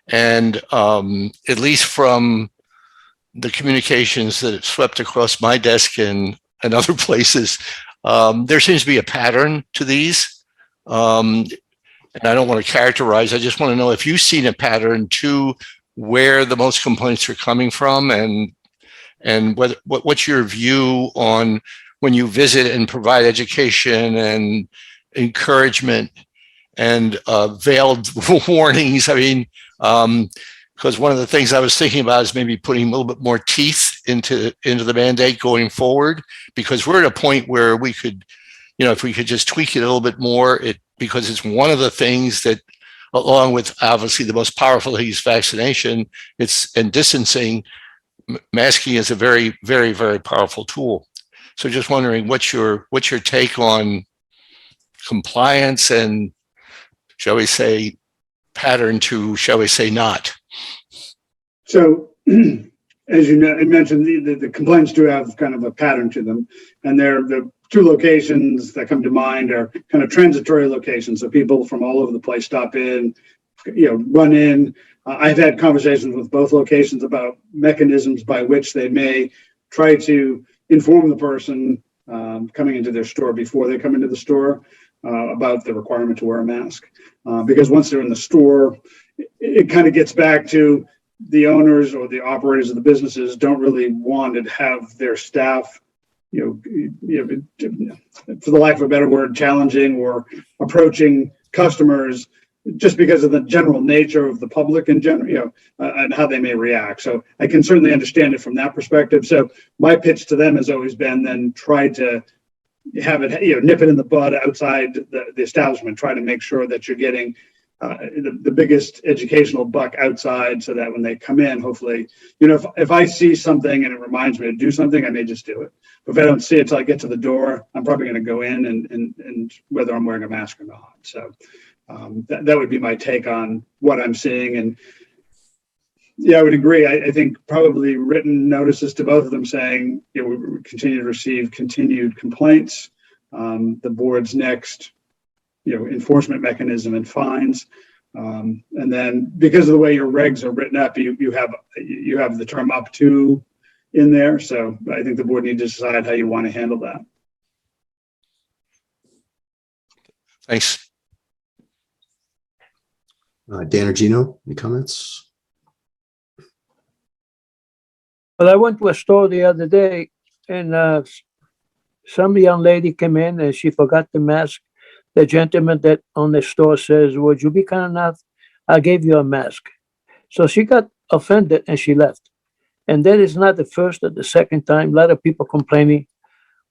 And at least from the communications that have swept across my desk and other places, there seems to be a pattern to these. And I don't want to characterize, I just want to know if you've seen a pattern to where the most complaints are coming from, and what's your view on when you visit and provide education and encouragement and veiled warnings. I mean, because one of the things I was thinking about is maybe putting a little bit more teeth into the mandate going forward, because we're at a point where we could, if we could just tweak it a little bit more, because it's one of the things that, along with obviously the most powerful thing is vaccination, and distancing, masking is a very, very, very powerful tool. So just wondering what's your take on compliance and, shall we say, pattern to, shall we say, not? So, as you know, I mentioned the complaints do have kind of a pattern to them, and the 2 locations that come to mind are kind of transitory locations. So people from all over the place stop in, run in. I've had conversations with both locations about mechanisms by which they may try to inform the person coming into their store before they come into the store about the requirement to wear a mask. Because once they're in the store, it kind of gets back to the owners or the operators of the businesses don't really want to have their staff, for the lack of a better word, challenging or approaching customers just because of the general nature of the public in general, and how they may react. So I can certainly understand it from that perspective. So my pitch to them has always been then try to have it, nip it in the bud outside the establishment, try to make sure that you're getting the biggest educational buck outside, so that when they come in, hopefully, if I see something and it reminds me to do something, I may just do it. But if I don't see it till I get to the door, I'm probably going to go in and whether I'm wearing a mask or not. So that would be my take on what I'm seeing. And yeah, I would agree. I think probably written notices to both of them saying, we continue to receive continued complaints. The board's next, enforcement mechanism and fines. And then because of the way your regs are written up, you have the term up to in there. So I think the board needs to decide how you want to handle that. Thanks. Dan or Gino, any comments? Well, I went to a store the other day, and some young lady came in and she forgot the mask. The gentleman that on the store says, "Would you be kind enough? I gave you a mask." So she got offended and she left. And that is not the first or the second time. A lot of people complaining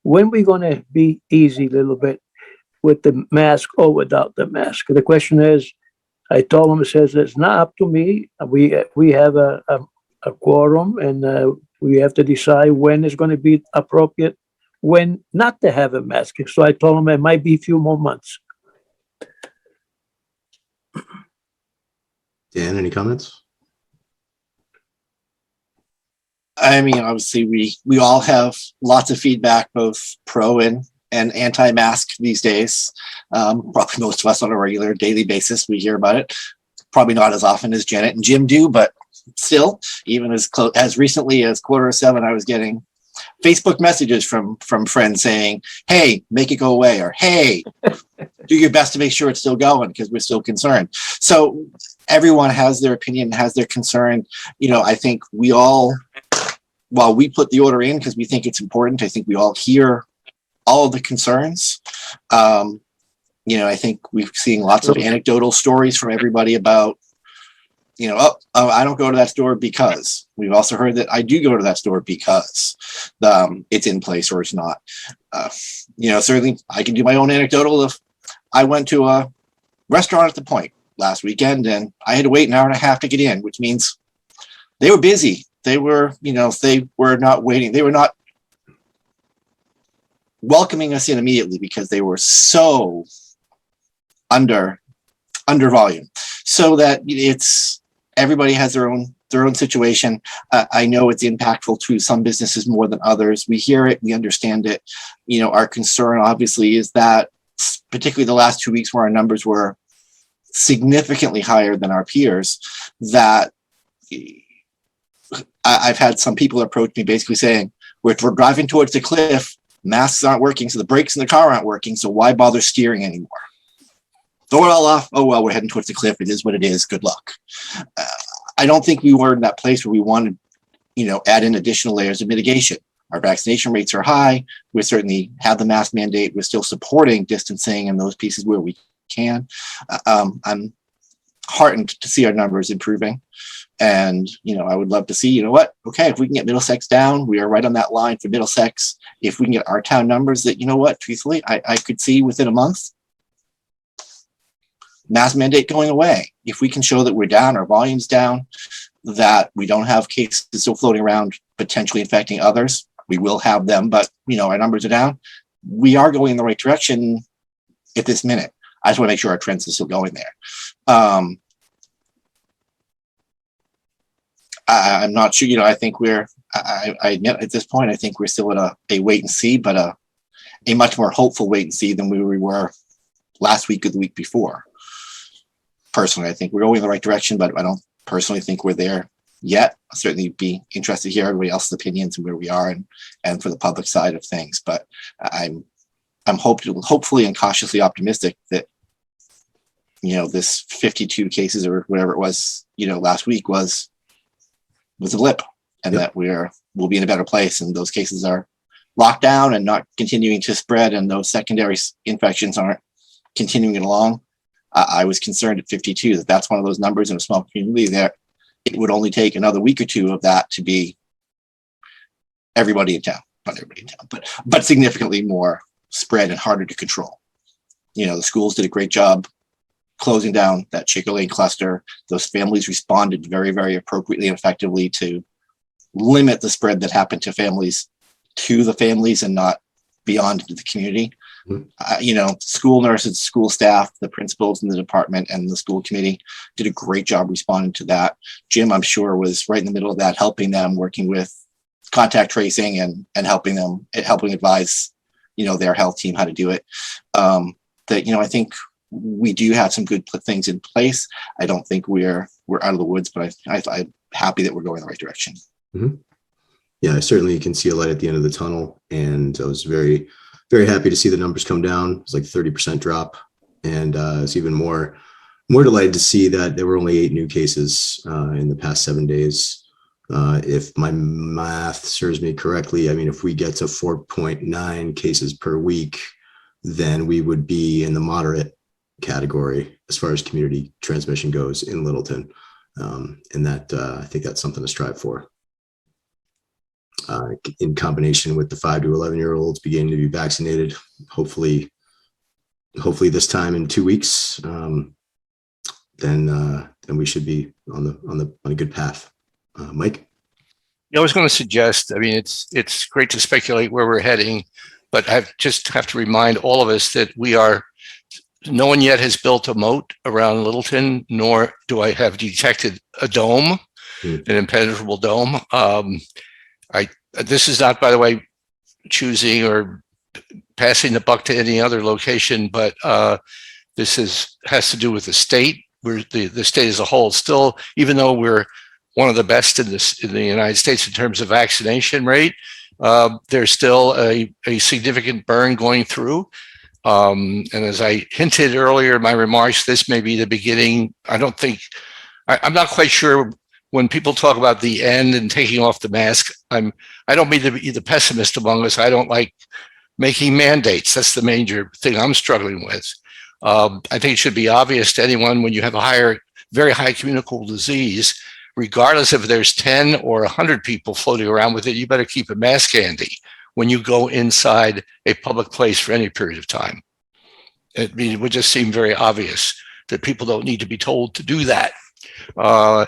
when we gonna be easy a little bit with the mask or without the mask? The question is, I told him, it says, it's not up to me. We have a quorum, and we have to decide when it's gonna be appropriate, when not to have a mask. So I told him it might be a few more months. Dan, any comments? I mean, obviously, we all have lots of feedback, both pro and anti-mask these days. Probably most of us on a regular daily basis, we hear about it. Probably not as often as Janet and Jim do, but still, even as recently as 6:45, I was getting Facebook messages from friends saying, "Hey, make it go away," or "Hey, do your best to make sure it's still going because we're still concerned." So everyone has their opinion, has their concern. You know, I think we all, while we put the order in because we think it's important, I think we all hear all of the concerns. You know, I think we're seeing lots of anecdotal stories from everybody about, you know, oh, I don't go to that store because. We've also heard that I do go to that store because it's in place or it's not. You know, certainly I can do my own anecdotal. If I went to a restaurant at the Point last weekend and I had to wait an hour and a half to get in, which means they were busy. They were, you know, they were not waiting. They were not welcoming us in immediately because they were so under volume. So that it's, everybody has their own situation. I know it's impactful to some businesses more than others. We hear it, we understand it. You know, our concern obviously is that, particularly the last 2 weeks where our numbers were significantly higher than our peers, that I've had some people approach me basically saying, we're driving towards the cliff, masks aren't working, so the brakes in the car aren't working, so why bother steering anymore? Throw it all off. Oh, well, we're heading towards the cliff. It is what it is. Good luck. I don't think we were in that place where we wanted, you know, add in additional layers of mitigation. Our vaccination rates are high. We certainly have the mask mandate. We're still supporting distancing and those pieces where we can. I'm heartened to see our numbers improving. And, you know, I would love to see, you know what, okay, if we can get Middlesex down, we are right on that line for Middlesex. If we can get our town numbers that, you know what, truthfully, I could see within a month, mask mandate going away. If we can show that we're down, our volume's down, that we don't have cases still floating around potentially infecting others, we will have them, but, you know, our numbers are down. We are going in the right direction at this minute. I just want to make sure our trends are still going there. I'm not sure, you know, I think I admit at this point, I think we're still at a wait and see, but a much more hopeful wait and see than we were last week or the week before. Personally, I think we're going in the right direction, but I don't personally think we're there yet. I'll certainly be interested to hear everybody else's opinions and where we are and for the public side of things. But I'm hopefully and cautiously optimistic that, you know, this 52 cases or whatever it was, you know, last week was a blip, and that we'll be in a better place, and those cases are locked down and not continuing to spread, and those secondary infections aren't continuing along. I was concerned at 52 that that's one of those numbers in a small community that it would only take another week or two of that to be everybody in town, not everybody in town, but significantly more spread and harder to control. You know, the schools did a great job closing down that Shaker Lane cluster. Those families responded very, very appropriately and effectively to limit the spread that happened to the families and not beyond into the community. You know, school nurses, school staff, the principals in the department and the school committee did a great job responding to that. Jim, I'm sure, was right in the middle of that, helping them, working with contact tracing and helping advise, you know, their health team how to do it. That, you know, I think we do have some good things in place. I don't think we're out of the woods, but I'm happy that we're going in the right direction. Mm-hmm. Yeah, I certainly can see a light at the end of the tunnel, and I was very, very happy to see the numbers come down. It's like 30% drop, and it's even more delighted to see that there were only 8 new cases in the past 7 days. If my math serves me correctly, I mean, if we get to 4.9 cases per week, then we would be in the moderate category as far as community transmission goes in Littleton, and that I think that's something to strive for. in combination with the 5 to 11-year-olds beginning to be vaccinated, hopefully this time in 2 weeks, then we should be on a good path. Mike? I was going to suggest, I mean, it's great to speculate where we're heading, but I just have to remind all of us that no one yet has built a moat around Littleton, nor do I have detected a dome, an impenetrable dome. This is not, by the way, choosing or passing the buck to any other location, but this has to do with the state. The state as a whole still, even though we're one of the best in the United States in terms of vaccination rate, there's still a significant burn going through. And as I hinted earlier in my remarks, this may be the beginning. I'm not quite sure when people talk about the end and taking off the mask. I don't mean to be the pessimist among us. I don't like making mandates. That's the major thing I'm struggling with. I think it should be obvious to anyone when you have a very high communicable disease, regardless if there's 10 or 100 people floating around with it, you better keep a mask handy when you go inside a public place for any period of time. It would just seem very obvious that people don't need to be told to do that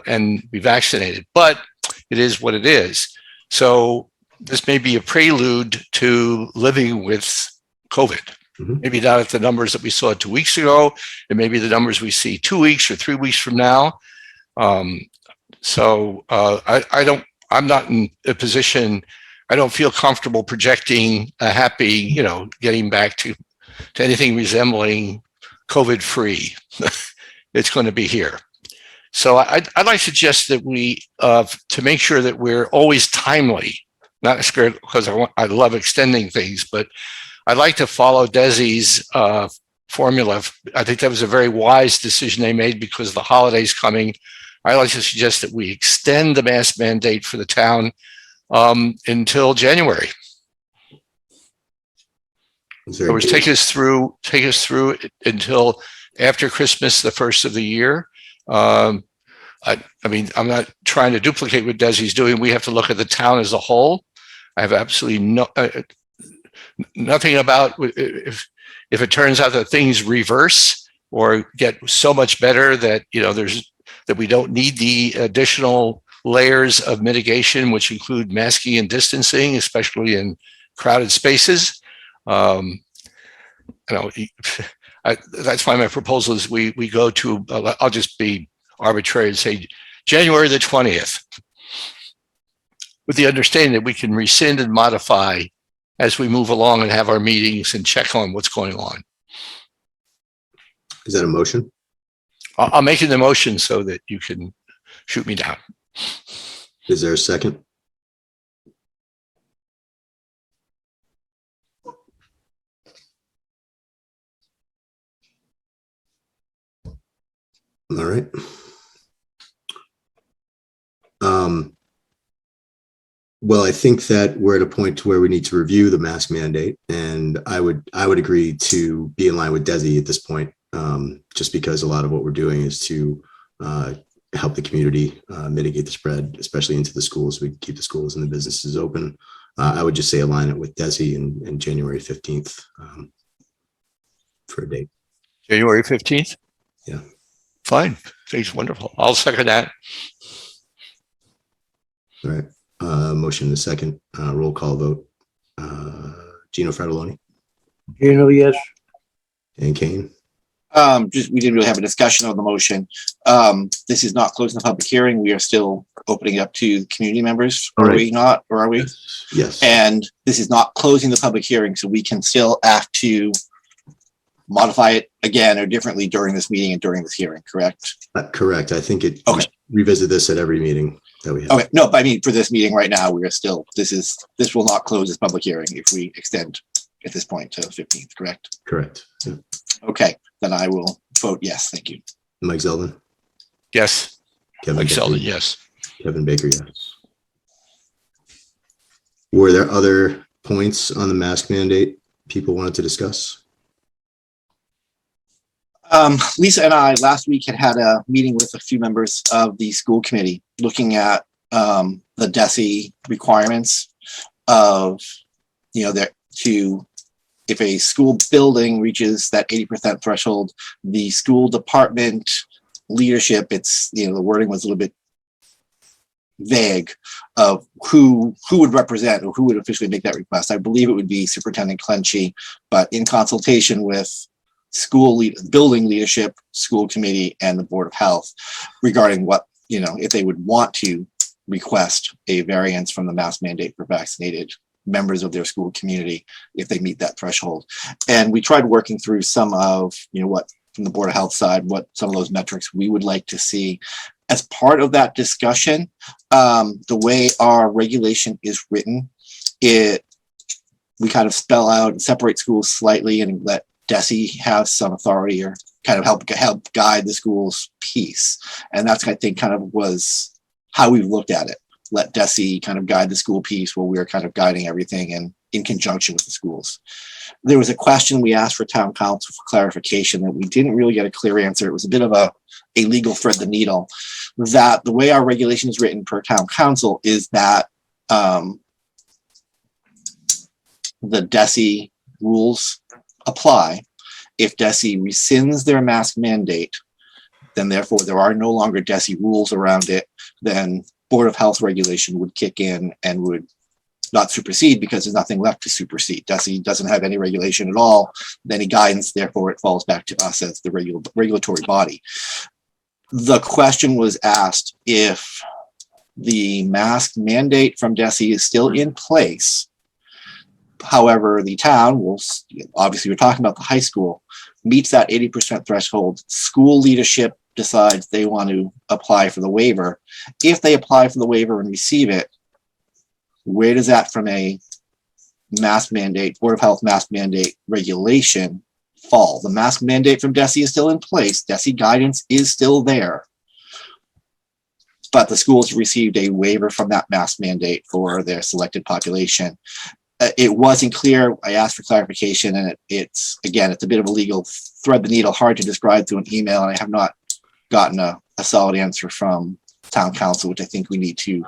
and be vaccinated, but it is what it is. So this may be a prelude to living with COVID. Maybe not at the numbers that we saw 2 weeks ago, and maybe the numbers we see 2 weeks or 3 weeks from now. I'm not in a position, I don't feel comfortable projecting a happy, getting back to anything resembling COVID-free. It's going to be here. So I'd like to suggest that we, to make sure that we're always timely, not because I love extending things, but I'd like to follow Desi's formula. I think that was a very wise decision they made because the holiday's coming. I'd like to suggest that we extend the mask mandate for the town until January. So it take us through until after Christmas, the first of the year. I mean, I'm not trying to duplicate what Desi's doing. We have to look at the town as a whole. I have absolutely nothing about if it turns out that things reverse or get so much better that that we don't need the additional layers of mitigation, which include masking and distancing, especially in crowded spaces. That's why my proposal is we go to, I'll just be arbitrary and say January the 20th, with the understanding that we can rescind and modify as we move along and have our meetings and check on what's going on. Is that a motion? I'm making the motion so that you can shoot me down. Is there a second? All right. Well, I think that we're at a point where we need to review the mask mandate, and I would agree to be in line with Desi at this point, just because a lot of what we're doing is to help the community mitigate the spread, especially into the schools. We keep the schools and the businesses open. I would just say align it with Desi and January 15th for a date. January 15th? Yeah. Fine. Thanks. Wonderful. I'll second that. All right. Motion in a second. Roll call vote. Gino Fratelloni. Gino, yes. And Kane. We didn't really have a discussion on the motion. This is not closing the public hearing. We are still opening it up to community members. Are we not, or are we? Yes. And this is not closing the public hearing, so we can still act to modify it again or differently during this meeting and during this hearing, correct? Correct. I think it. Okay. Revisit this at every meeting that we have. Okay. No, but I mean, for this meeting right now, we are still, this will not close this public hearing if we extend at this point to 15th, correct? Correct. Yeah. Okay, then I will vote yes. Thank you. Mike Zeldin. Yes. Kevin Mike Baker. Zeldin, yes. Kevin Baker, yes. Were there other points on the mask mandate people wanted to discuss? Lisa and I last week had a meeting with a few members of the school committee looking at the DESE requirements of, that if a school building reaches that 80% threshold, the school department leadership, the wording was a little bit vague of who would represent or who would officially make that request. I believe it would be Superintendent Clenchey, but in consultation with building leadership, school committee, and the Board of Health regarding what, if they would want to request a variance from the mask mandate for vaccinated members of their school community if they meet that threshold. And we tried working through some of, what from the Board of Health side, what some of those metrics we would like to see. As part of that discussion, the way our regulation is written, we kind of spell out and separate schools slightly and let DESE have some authority or kind of help guide the school's piece. And that's, I think, kind of was how we looked at it. Let DESE kind of guide the school piece while we were kind of guiding everything and in conjunction with the schools. There was a question we asked for town council for clarification that we didn't really get a clear answer. It was a bit of a legal thread the needle, that the way our regulation is written per town council is that the DESE rules apply. If DESE rescinds their mask mandate, then therefore there are no longer DESE rules around it, then Board of Health regulation would kick in and would not supersede because there's nothing left to supersede. DESE doesn't have any regulation at all, any guidance, therefore it falls back to us as the regulatory body. The question was asked if the mask mandate from DESE is still in place. However, the town will, obviously we're talking about the high school, meets that 80% threshold. School leadership decides they want to apply for the waiver. If they apply for the waiver and receive it, where does that from a mask mandate, Board of Health mask mandate regulation fall? The mask mandate from DESE is still in place. DESE guidance is still there. But the schools received a waiver from that mask mandate for their selected population. It wasn't clear. I asked for clarification, and it's a bit of a legal thread the needle, hard to describe through an email, and I have not gotten a solid answer from town council, which I think we need to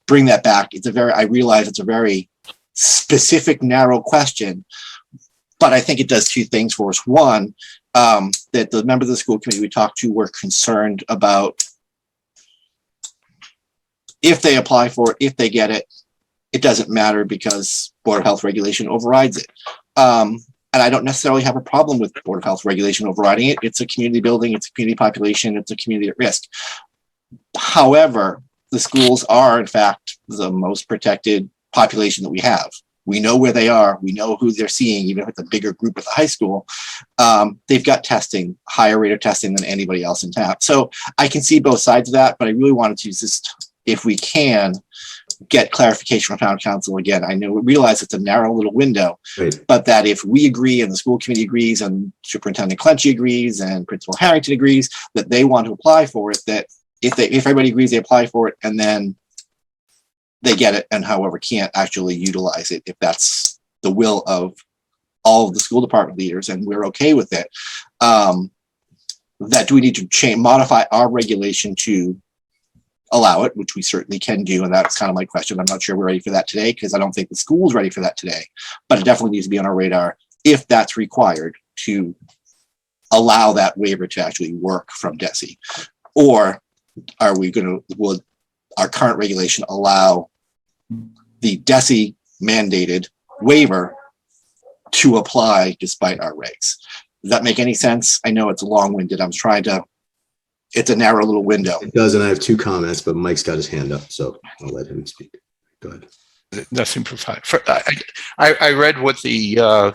bring that back. I realize it's a very specific, narrow question, but I think it does two things for us. One, that the members of the school committee we talked to were concerned about if they apply for it, if they get it, it doesn't matter because Board of Health regulation overrides it. And I don't necessarily have a problem with Board of Health regulation overriding it. It's a community building, it's a community population, it's a community at risk. However, the schools are, in fact, the most protected population that we have. We know where they are. We know who they're seeing, even if it's a bigger group at the high school. They've got testing, higher rate of testing than anybody else in town. So I can see both sides of that, but I really wanted to just, if we can, get clarification from town council again. I know, realize it's a narrow little window, Right. but that if we agree and the school committee agrees and Superintendent Clenchey agrees and Principal Harrington agrees that they want to apply for it, that if everybody agrees they apply for it and then they get it and however can't actually utilize it, if that's the will of all of the school department leaders and we're okay with it, that do we need to modify our regulation to allow it, which we certainly can do. And that's kind of my question. I'm not sure we're ready for that today because I don't think the school's ready for that today, but it definitely needs to be on our radar if that's required to allow that waiver to actually work from DESE. Or are we will our current regulation allow the DESE mandated waiver to apply despite our regs? Does that make any sense? I know it's long-winded. It's a narrow little window. It does, and I have two comments, but Mike's got his hand up, so I'll let him speak. Go ahead. Nothing profound. I read what the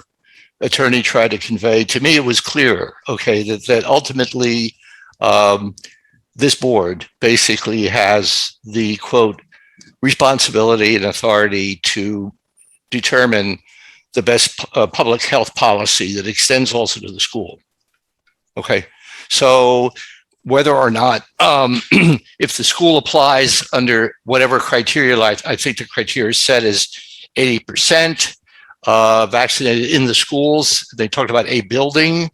attorney tried to convey. To me, it was clear, okay, that ultimately this board basically has the, quote, responsibility and authority to determine the best public health policy that extends also to the school. Okay, so whether or not, if the school applies under whatever criteria, like I think the criteria set is 80% vaccinated in the schools. They talked about a building.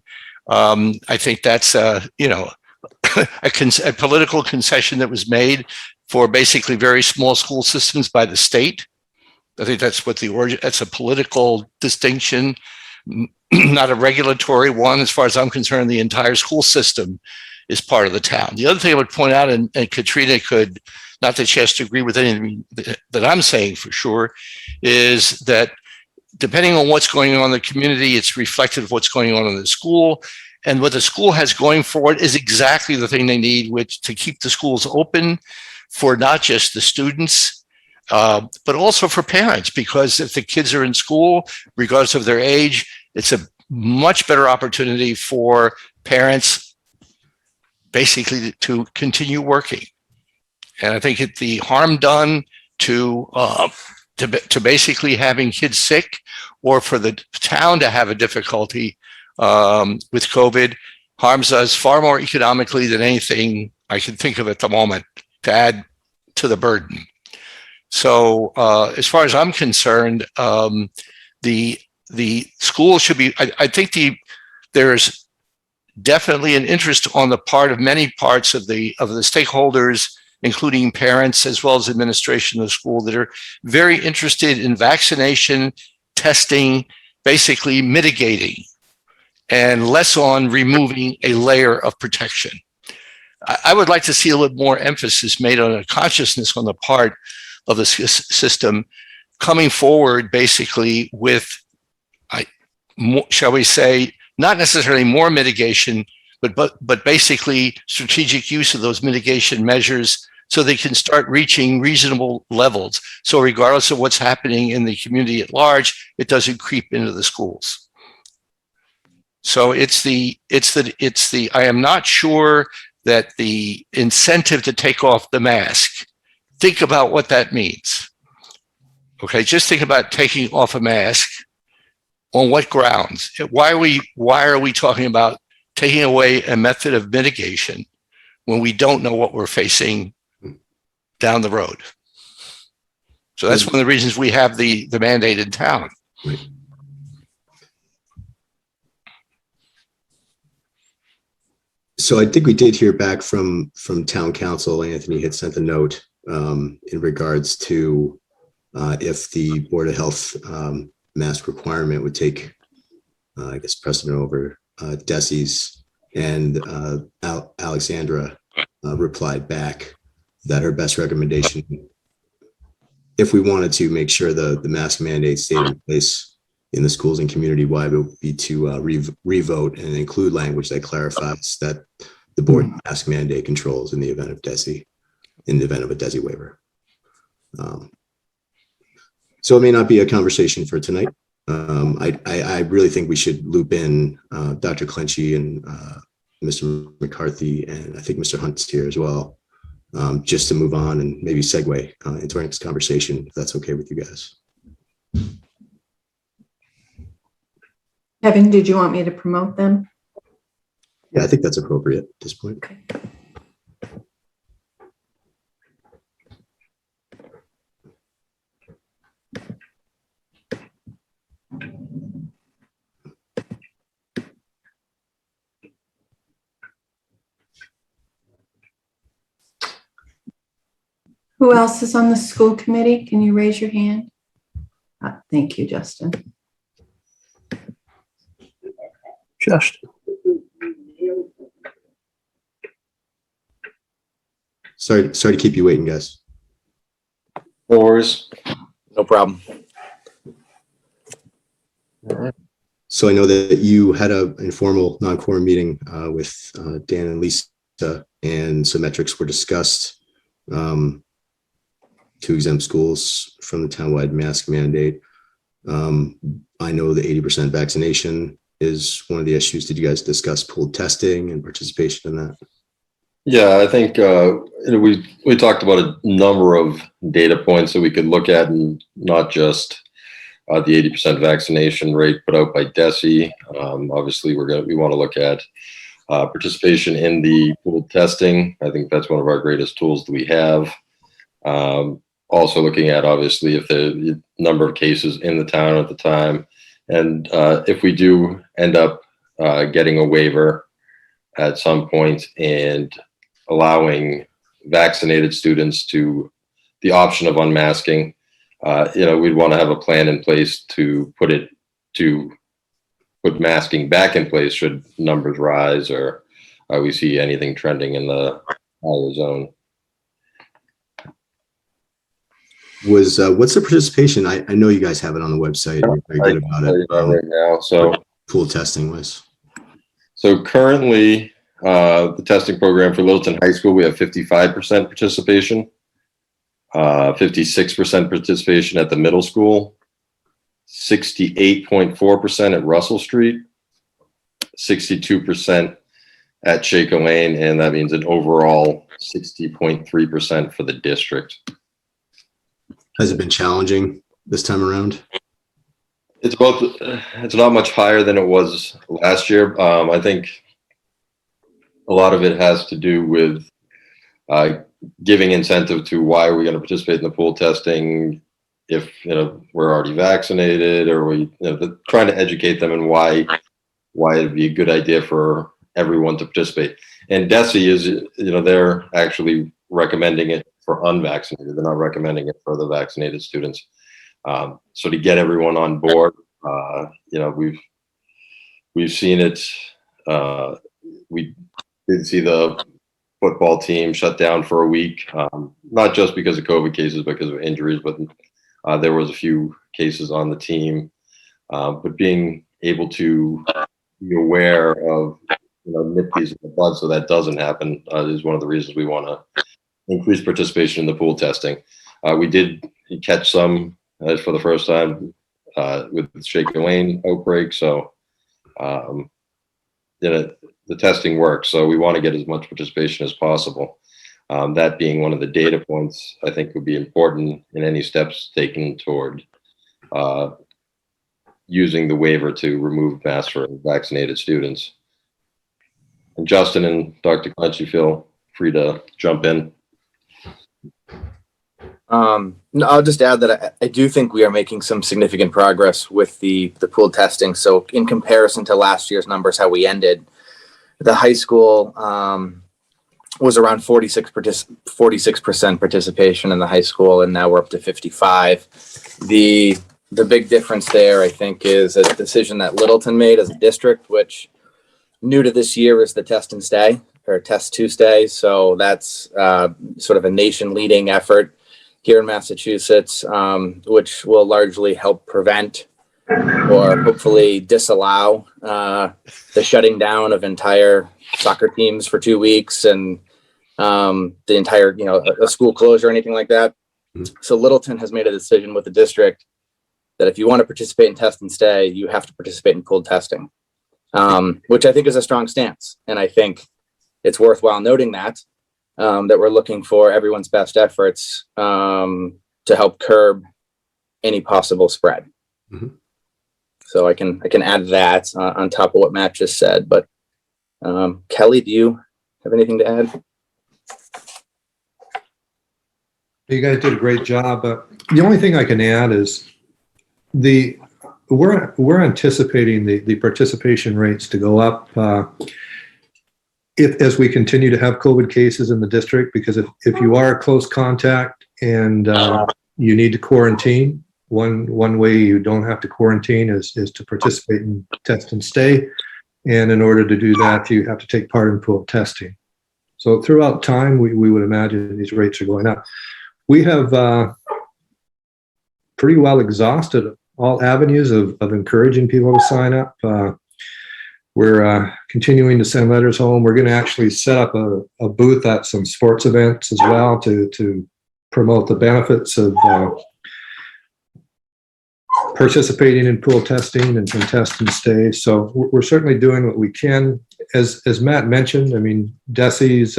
I think that's a political concession that was made for basically very small school systems by the state. I think that's what the origin, that's a political distinction, not a regulatory one. As far as I'm concerned, the entire school system is part of the town. The other thing I would point out, and Katrina could, not that she has to agree with anything that I'm saying for sure, is that depending on what's going on in the community, it's reflective of what's going on in the school. And what the school has going for it is exactly the thing they need, which to keep the schools open for not just the students, but also for parents, because if the kids are in school, regardless of their age, it's a much better opportunity for parents basically to continue working. And I think the harm done to basically having kids sick, or for the town to have a difficulty with COVID, harms us far more economically than anything I can think of at the moment to add to the burden. So as far as I'm concerned, the school should be, I think there's definitely an interest on the part of many parts of the stakeholders, including parents as well as administration of the school, that are very interested in vaccination, testing, basically mitigating, and less on removing a layer of protection. I would like to see a little more emphasis made on a consciousness on the part of the system coming forward basically with, shall we say, not necessarily more mitigation, but basically strategic use of those mitigation measures so they can start reaching reasonable levels. So regardless of what's happening in the community at large, it doesn't creep into the schools. So I am not sure that the incentive to take off the mask, think about what that means. Okay, just think about taking off a mask. On what grounds? Why are we talking about taking away a method of mitigation when we don't know what we're facing down the road? So that's one of the reasons we have the mandate in town. So I think we did hear back from town council. Anthony had sent a note in regards to if the Board of Health mask requirement would take, I guess, precedent over DESI's, and Alexandra replied back that her best recommendation, if we wanted to make sure the mask mandate stayed in place in the schools and community-wide, would be to revote and include language that clarifies that the board mask mandate controls in the event of DESI, in the event of a DESI waiver. So it may not be a conversation for tonight. I really think we should loop in Dr. Clenchy and Mr. McCarthy, and I think Mr. Hunt's here as well, just to move on and maybe segue into our next conversation, if that's okay with you guys. Kevin, did you want me to promote them? Yeah, I think that's appropriate at this point. Okay. Who else is on the school committee? Can you raise your hand? Thank you, Justin. Justin. Sorry to keep you waiting, guys. No worries. No problem. So I know that you had an informal non-quorum meeting with Dan and Lisa, and some metrics were discussed to exempt schools from the townwide mask mandate. I know the 80% vaccination is one of the issues. Did you guys discuss pooled testing and participation in that? Yeah, I think we talked about a number of data points that we could look at, and not just the 80% vaccination rate put out by DESI. Obviously, we want to look at participation in the pooled testing. I think that's one of our greatest tools that we have. Also looking at, obviously, if the number of cases in the town at the time, and if we do end up getting a waiver at some point and allowing vaccinated students to the option of unmasking, we'd want to have a plan in place to put masking back in place should numbers rise or we see anything trending in the higher zone. What's the participation? I know you guys have it on the website. And you're very good about it. Right now, so Pool testing was. So currently, the testing program for Littleton High School, we have 55% participation, 56% participation at the middle school, 68.4% at Russell Street, 62% at Shaker Lane, and that means an overall 60.3% for the district. Has it been challenging this time around? It's not much higher than it was last year. I think a lot of it has to do with giving incentive to why are we going to participate in the pool testing if we're already vaccinated, or trying to educate them and why it'd be a good idea for everyone to participate. And DESE is, they're actually recommending it for unvaccinated. They're not recommending it for the vaccinated students. So to get everyone on board, we've seen it. We did see the football team shut down for a week, not just because of COVID cases, but because of injuries, but there was a few cases on the team. But being able to be aware of nip these in the bud so that doesn't happen is one of the reasons we want to increase participation in the pool testing. We did catch some for the first time with the Shaker Lane outbreak, so the testing works. So we want to get as much participation as possible. That being one of the data points I think would be important in any steps taken toward using the waiver to remove masks for vaccinated students. And Justin and Dr. Clench, feel free to jump in. No, I'll just add that I do think we are making some significant progress with the pool testing. So in comparison to last year's numbers, how we ended, the high school was around 46% participation in the high school, and now we're up to 55. The big difference there, I think, is a decision that Littleton made as a district, which new to this year is the test and stay, or test to stay. So that's sort of a nation leading effort here in Massachusetts, which will largely help prevent or hopefully disallow the shutting down of entire soccer teams for 2 weeks and the entire, a school closure or anything like that. So Littleton has made a decision with the district that if you want to participate in test and stay, you have to participate in pooled testing, which I think is a strong stance. And I think it's worthwhile noting that we're looking for everyone's best efforts to help curb any possible spread. Mm-hmm. So I can add that on top of what Matt just said. But Kelly, do you have anything to add? You guys did a great job. The only thing I can add is we're anticipating the participation rates to go up as we continue to have COVID cases in the district, because if you are a close contact and you need to quarantine, one way you don't have to quarantine is to participate in test and stay. And in order to do that, you have to take part in pool testing. So throughout time, we would imagine these rates are going up. We have pretty well exhausted all avenues of encouraging people to sign up. We're continuing to send letters home. We're going to actually set up a booth at some sports events as well to promote the benefits of participating in pool testing and test and stay. So we're certainly doing what we can. As Matt mentioned, I mean, DESE's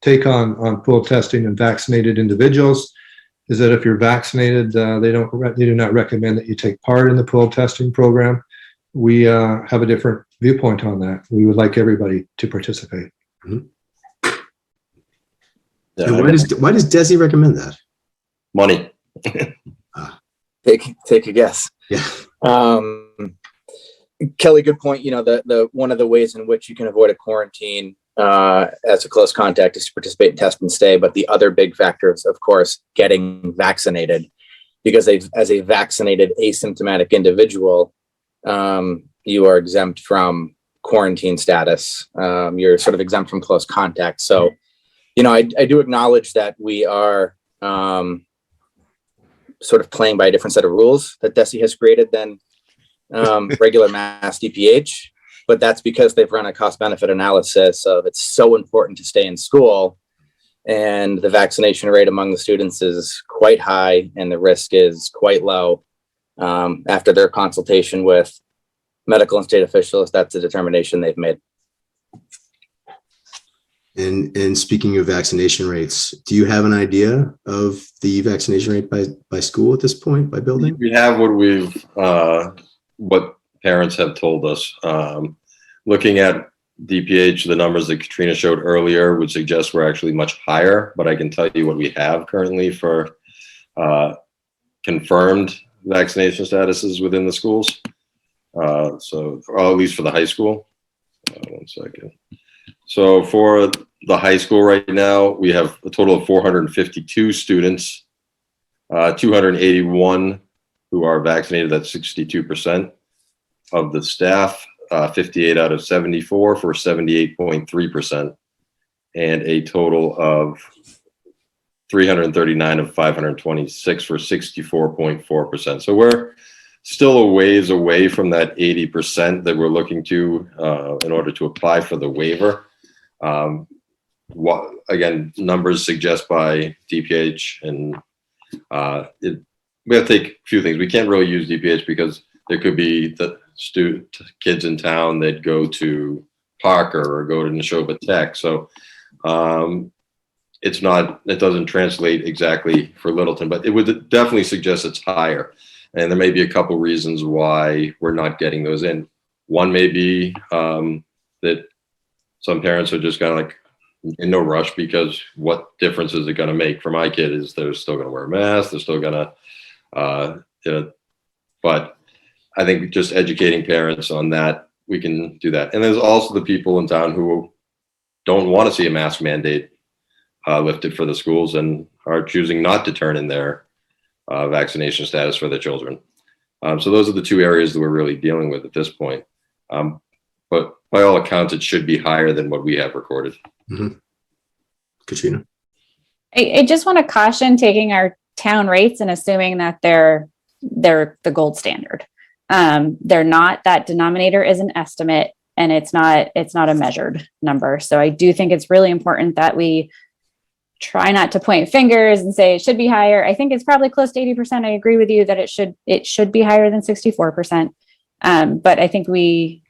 take on pool testing and vaccinated individuals is that if you're vaccinated, they do not recommend that you take part in the pool testing program. We have a different viewpoint on that. We would like everybody to participate. Mm-hmm. Yeah, why does DESE recommend that? Money. Take a guess. Yeah. Kelly, good point. The one of the ways in which you can avoid a quarantine as a close contact is to participate in test and stay. But the other big factor is, of course, getting vaccinated, because as a vaccinated asymptomatic individual, you are exempt from quarantine status. You're sort of exempt from close contact. So, I do acknowledge that we are sort of playing by a different set of rules that DESE has created than regular mass DPH, but that's because they've run a cost benefit analysis of it's so important to stay in school, and the vaccination rate among the students is quite high and the risk is quite low. After their consultation with medical and state officials, that's a determination they've made. And speaking of vaccination rates, do you have an idea of the vaccination rate by school at this point, by building? We have what parents have told us. Looking at DPH, the numbers that Katrina showed earlier would suggest we're actually much higher, but I can tell you what we have currently for confirmed vaccination statuses within the schools. Or at least for the high school. 1 second. So for the high school right now, we have a total of 452 students, 281 who are vaccinated. That's 62% of the staff, 58 out of 74 for 78.3%, and a total of 339 of 526 for 64.4%. So we're still a ways away from that 80% that we're looking to in order to apply for the waiver. Again, numbers suggest by DPH, and we have to take a few things. We can't really use DPH because there could be the kids in town that go to Parker or go to Neshoba Tech. So it doesn't translate exactly for Littleton, but it would definitely suggest it's higher. And there may be a couple reasons why we're not getting those in. One may be that some parents are just kind of like in no rush, because what difference is it going to make for my kid? Is they're still going to wear a mask, they're still going to, but I think just educating parents on that, we can do that. And there's also the people in town who don't want to see a mask mandate lifted for the schools and are choosing not to turn in their vaccination status for their children. So those are the two areas that we're really dealing with at this point. But by all accounts, it should be higher than what we have recorded. Mm-hmm. Katrina? I just want to caution taking our town rates and assuming that they're the gold standard. They're not. That denominator is an estimate, and it's not a measured number. So I do think it's really important that we try not to point fingers and say it should be higher. I think it's probably close to 80%. I agree with you that it should be higher than 64%. But I think we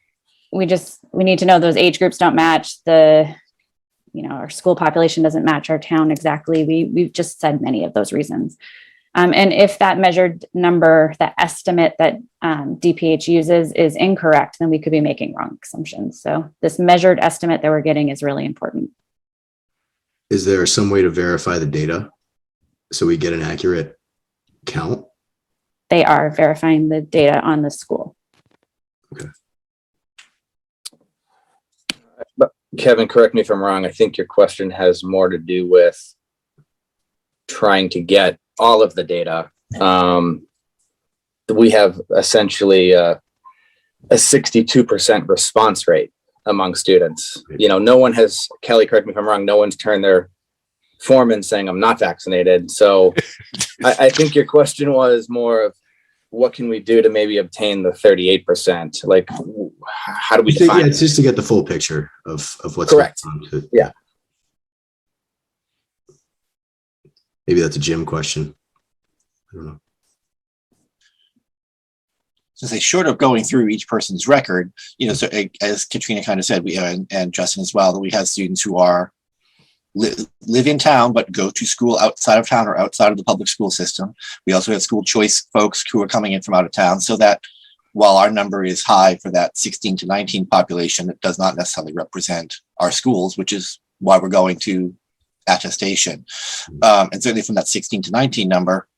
need to know those age groups don't match our school population doesn't match our town exactly. We've just said many of those reasons. And if that measured number, that estimate that DPH uses is incorrect, then we could be making wrong assumptions. So this measured estimate that we're getting is really important. Is there some way to verify the data so we get an accurate count? They are verifying the data on the school. Okay. But Kevin, correct me if I'm wrong. I think your question has more to do with trying to get all of the data. We have essentially a 62% response rate among students. No one has, Kelly, correct me if I'm wrong, no one's turned their form in saying I'm not vaccinated. So I think your question was more of what can we do to maybe obtain the 38%? Like, how do we define it? It's just to get the full picture of what's correct. Going on. Yeah. Maybe that's a Jim question. I don't know. So say, short of going through each person's record, so as Katrina kind of said, we and Justin as well, that we have students who are live in town but go to school outside of town or outside of the public school system. We also have school choice folks who are coming in from out of town, so that while our number is high for that 16 to 19 population, it does not necessarily represent our schools, which is why we're going to attestation. And certainly from that 16 to 19 number,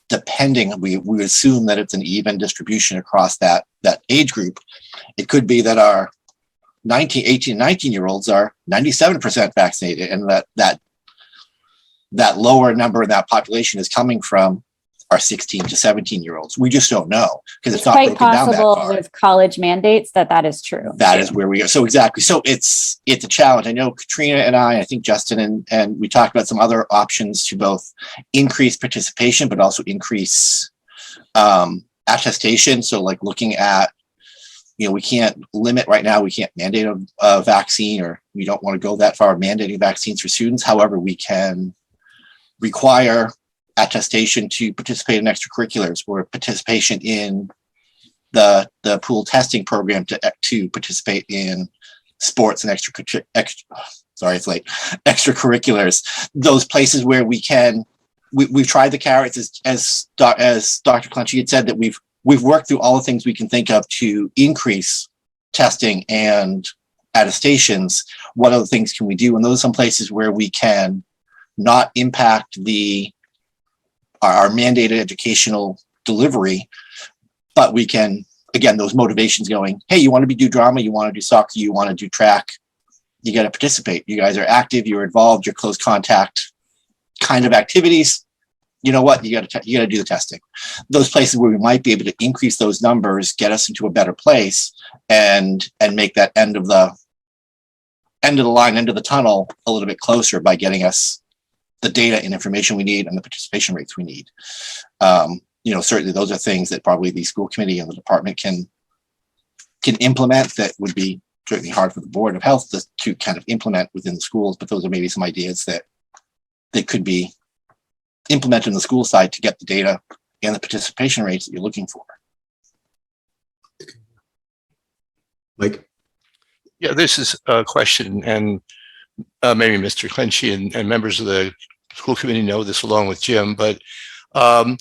depending, we assume that it's an even distribution across that age group. It could be that our 18, 19-year-olds are 97% vaccinated, and that lower number in that population is coming from our 16 to 17-year-olds. We just don't know because it's not quite broken down that possible far. with college mandates that is true. That is where we go. So exactly. So it's a challenge. I know Katrina and I think Justin and we talked about some other options to both increase participation, but also increase attestation. So like looking at, we can't limit right now, we can't mandate a vaccine, or we don't want to go that far mandating vaccines for students. However, we can require attestation to participate in extracurriculars or participation in the pool testing program to participate in sports and extracurriculars. Those places where we can, we've tried the carrots as Dr. Clenchey had said, that we've worked through all the things we can think of to increase testing and attestations. What other things can we do? And those are some places where we can not impact our mandated educational delivery, but we can, again, those motivations going, hey, you want to do drama, you want to do soccer, you want to do track, you got to participate. You guys are active, you're involved, you're close contact kind of activities. You know what? You got to do the testing. Those places where we might be able to increase those numbers, get us into a better place, and make that end of the line, end of the tunnel a little bit closer by getting us the data and information we need and the participation rates we need. Certainly those are things that probably the school committee and the department can implement. That would be certainly hard for the Board of Health to kind of implement within the schools, but those are maybe some ideas that could be implemented in the school side to get the data and the participation rates that you're looking for. Mike? Yeah, this is a question, and maybe Mr. Clenchey and members of the school committee know this along with Jim, but I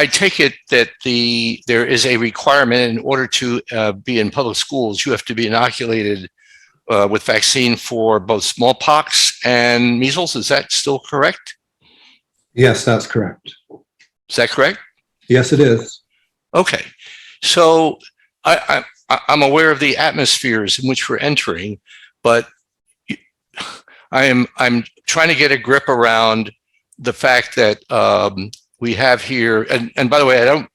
take it that there is a requirement in order to be in public schools, you have to be inoculated with vaccine for both smallpox and measles. Is that still correct? Yes, that's correct. Is that correct? Yes, it is. Okay. So I'm aware of the atmospheres in which we're entering, but I'm trying to get a grip around the fact that we have here, and by the way,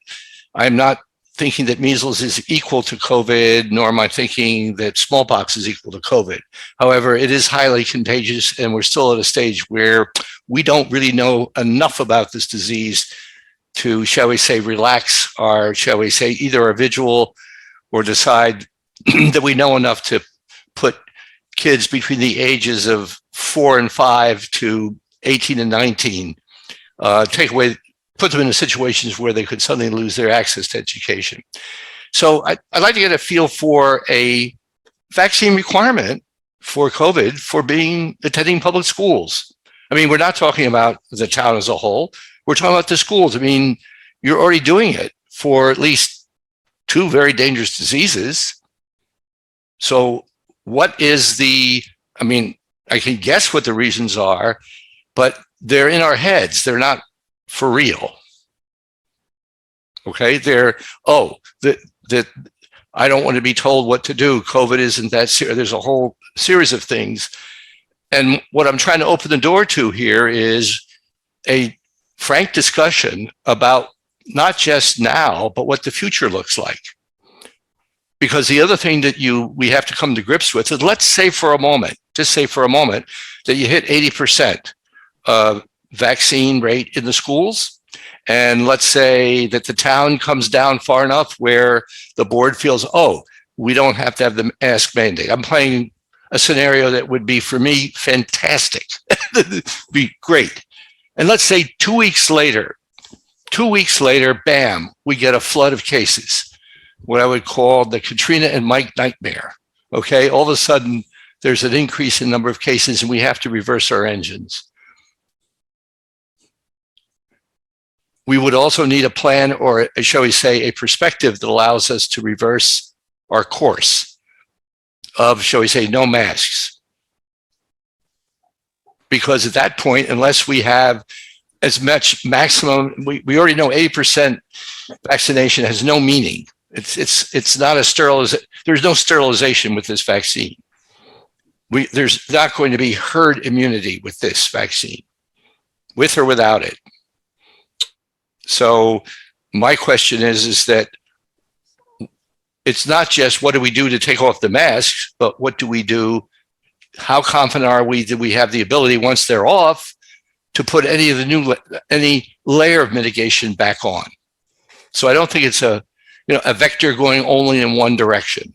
I'm not thinking that measles is equal to COVID, nor am I thinking that smallpox is equal to COVID. However, it is highly contagious, and we're still at a stage where we don't really know enough about this disease to, shall we say, relax our, shall we say, either our vigil or decide that we know enough to put kids between the ages of 4 and 5 to 18 and 19, put them into situations where they could suddenly lose their access to education. So I'd like to get a feel for a vaccine requirement for COVID for attending public schools. I mean, we're not talking about the town as a whole. We're talking about the schools. I mean, you're already doing it for at least 2 very dangerous diseases. So what is I can guess what the reasons are, but they're in our heads. They're not for real. Okay, that I don't want to be told what to do. COVID isn't that serious. There's a whole series of things. And what I'm trying to open the door to here is a frank discussion about not just now, but what the future looks like. Because the other thing that we have to come to grips with is, let's say for a moment, that you hit 80% vaccine rate in the schools. And let's say that the town comes down far enough where the board feels, we don't have to have the mask mandate. I'm playing a scenario that would be, for me, fantastic. Be great. And let's say 2 weeks later, bam, we get a flood of cases, what I would call the Katrina and Mike nightmare. Okay, all of a sudden, there's an increase in number of cases and we have to reverse our engines. We would also need a plan, or shall we say, a perspective that allows us to reverse our course of, shall we say, no masks. Because at that point, unless we have as much maximum, we already know 80% vaccination has no meaning. It's not a sterilization. There's no sterilization with this vaccine. There's not going to be herd immunity with this vaccine, with or without it. So my question is that it's not just what do we do to take off the masks, but what do we do? How confident are we that we have the ability, once they're off, to put any of the any layer of mitigation back on? So I don't think it's a vector going only in one direction.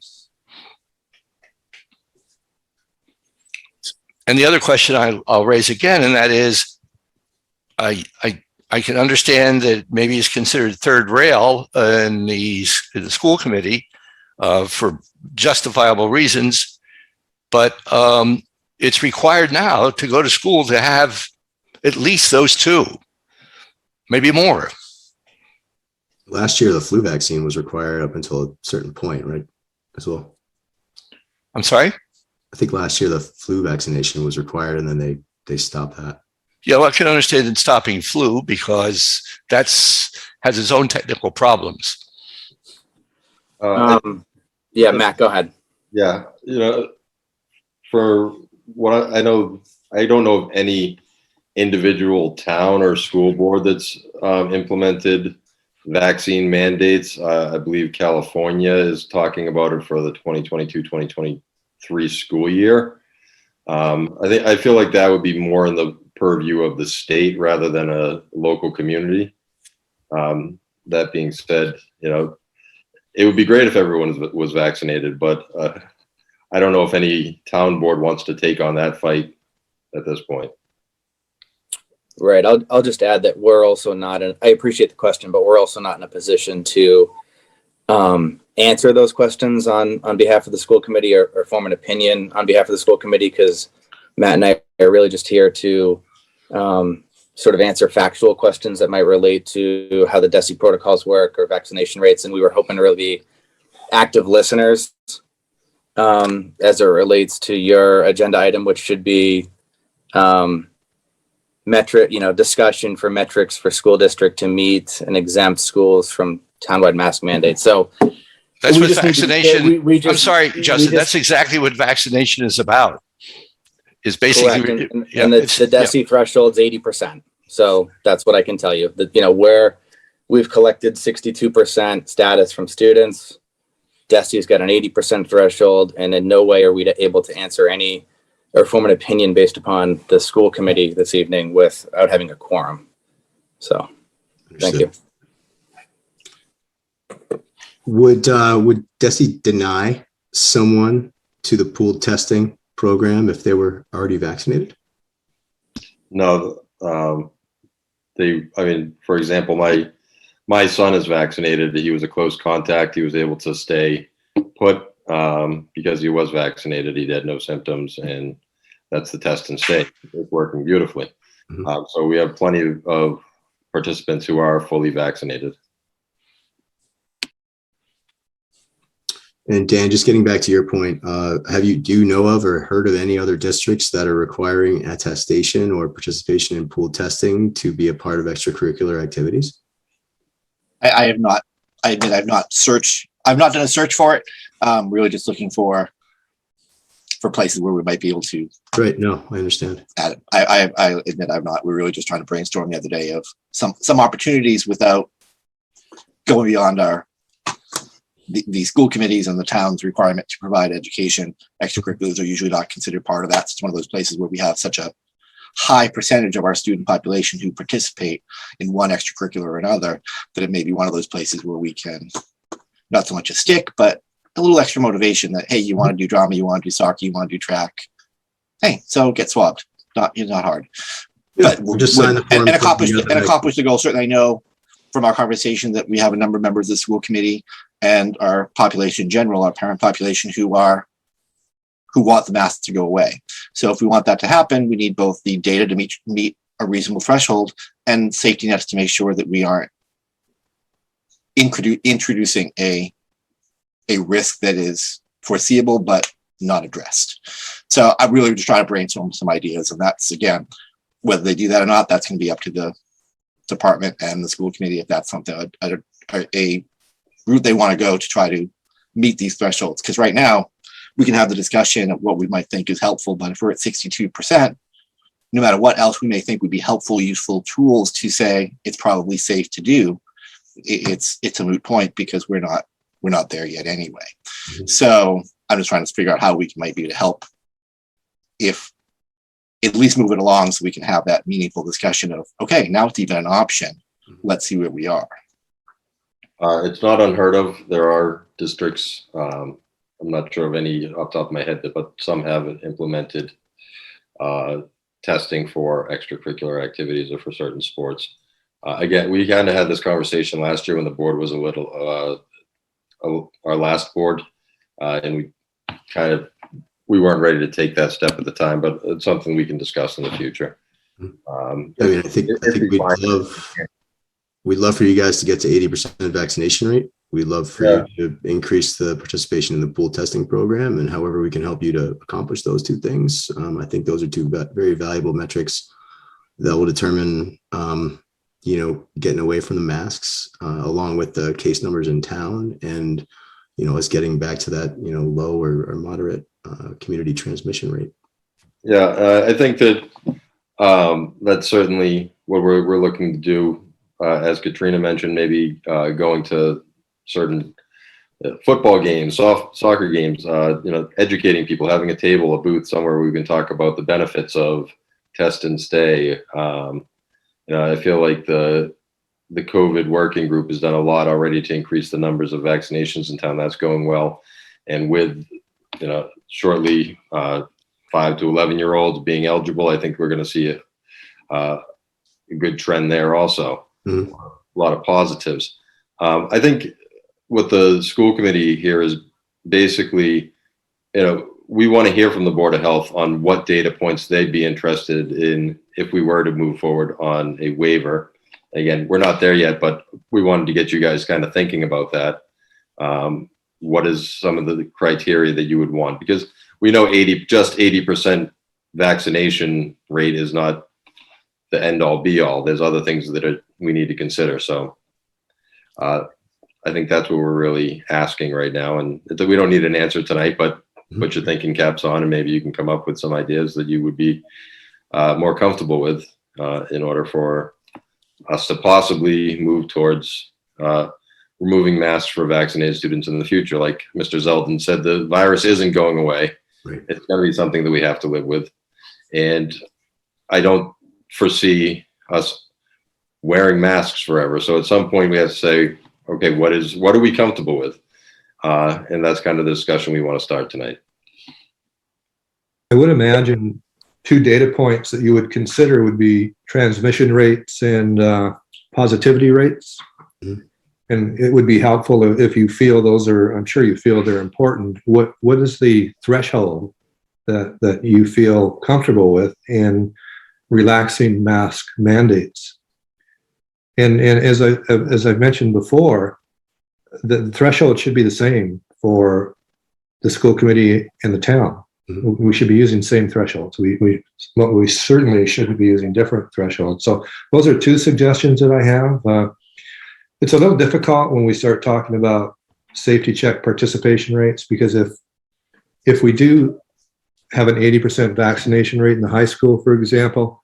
And the other question I'll raise again, and that is, I can understand that maybe it's considered third rail in the school committee for justifiable reasons, but it's required now to go to school to have at least those two, maybe more. Last year, the flu vaccine was required up until a certain point, right? As well. I'm sorry? I think last year the flu vaccination was required, and then they stopped that. Yeah, well, I can understand in stopping flu because has its own technical problems. Yeah, Matt, go ahead. Yeah, for what I know, I don't know of any individual town or school board that's implemented vaccine mandates. I believe California is talking about it for the 2022-2023 school year. I feel like that would be more in the purview of the state rather than a local community. That being said, it would be great if everyone was vaccinated, but I don't know if any town board wants to take on that fight at this point. Right. I'll just add that we're also not I appreciate the question, but we're also not in a position to answer those questions on behalf of the school committee or form an opinion on behalf of the school committee, because Matt and I are really just here to sort of answer factual questions that might relate to how the DESI protocols work or vaccination rates. And we were hoping to really be active listeners as it relates to your agenda item, which should be discussion for metrics for school district to meet and exempt schools from townwide mask mandates. So that's what vaccination. I'm sorry, Justin. That's exactly what vaccination is about. Is basically, and the DESI threshold's 80%. So that's what I can tell you. That where we've collected 62% status from students, DESI's got an 80% threshold, and in no way are we able to answer any or form an opinion based upon the school committee this evening without having a quorum. So, thank you. Would DESI deny someone to the pooled testing program if they were already vaccinated? No, for example, my son is vaccinated. He was a close contact. He was able to stay put because he was vaccinated. He had no symptoms, and that's the test and stay. It's working beautifully. Mm-hmm. So we have plenty of participants who are fully vaccinated. And Dan, just getting back to your point, do you know of or heard of any other districts that are requiring attestation or participation in pooled testing to be a part of extracurricular activities? I have not. I admit I've not done a search for it. Really just looking for places where we might be able to. Right. No, I understand. Add it. I admit I've not. We're really just trying to brainstorm the other day of some opportunities without going beyond the school committees and the town's requirement to provide education. Extracurriculars are usually not considered part of that. It's one of those places where we have such a high percentage of our student population who participate in one extracurricular or another that it may be one of those places where we can, not so much a stick, but a little extra motivation that, hey, you want to do drama, you want to do soccer, you want to do track. Hey, so get swabbed. Not hard. Yeah, but just sign the form and accomplish the goal. Certainly I know from our conversation that we have a number of members of the school committee and our population in general, our parent population who want the masks to go away. So if we want that to happen, we need both the data to meet a reasonable threshold and safety nets to make sure that we aren't introducing a risk that is foreseeable but not addressed. So I'm really just trying to brainstorm some ideas, and that's, again, whether they do that or not, that's going to be up to the department and the school committee if that's something a route they want to go to try to meet these thresholds. Because right now we can have the discussion of what we might think is helpful, but if we're at 62%, no matter what else we may think would be helpful, useful tools to say it's probably safe to do, it's a moot point because we're not there yet anyway. So I'm just trying to figure out how we might be able to help, if at least move it along so we can have that meaningful discussion of, okay, now it's even an option. Let's see where we are. It's not unheard of. There are districts, I'm not sure of any off the top of my head, but some have implemented testing for extracurricular activities or for certain sports. Again, we kind of had this conversation last year when the board was a little, our last board, and we weren't ready to take that step at the time, but it's something we can discuss in the future. I mean, I think we'd love for you guys to get to 80% vaccination rate. We'd love for you to increase the participation in the pool testing program, and however we can help you to accomplish those two things. I think those are two very valuable metrics that will determine, getting away from the masks, along with the case numbers in town, and, us getting back to that, low or moderate community transmission rate. Yeah, I think that that's certainly what we're looking to do. As Katrina mentioned, maybe going to certain football games, soccer games, educating people, having a table, a booth somewhere we can talk about the benefits of test and stay. I feel like the COVID working group has done a lot already to increase the numbers of vaccinations in town. That's going well. And with, shortly 5 to 11-year-olds being eligible, I think we're going to see a good trend there also. Mm-hmm. A lot of positives. I think what the school committee here is basically, we want to hear from the Board of Health on what data points they'd be interested in if we were to move forward on a waiver. Again, we're not there yet, but we wanted to get you guys kind of thinking about that. What is some of the criteria that you would want? Because we know 80% vaccination rate is not the end all be all. There's other things that we need to consider. So I think that's what we're really asking right now. And we don't need an answer tonight, but put your thinking caps on and maybe you can come up with some ideas that you would be more comfortable with in order for us to possibly move towards removing masks for vaccinated students in the future. Like Mr. Zeldin said, the virus isn't going away. Right. It's going to be something that we have to live with. And I don't foresee us wearing masks forever. So at some point we have to say, okay, what are we comfortable with? And that's kind of the discussion we want to start tonight. I would imagine 2 data points that you would consider would be transmission rates and positivity rates. Mm-hmm. And it would be helpful if you feel those are, I'm sure you feel they're important. What is the threshold that you feel comfortable with in relaxing mask mandates? And as I've mentioned before, the threshold should be the same for the school committee and the town. Mm-hmm. We should be using the same thresholds. We certainly shouldn't be using different thresholds. So those are 2 suggestions that I have. It's a little difficult when we start talking about safety check participation rates, because if we do have an 80% vaccination rate in the high school, for example,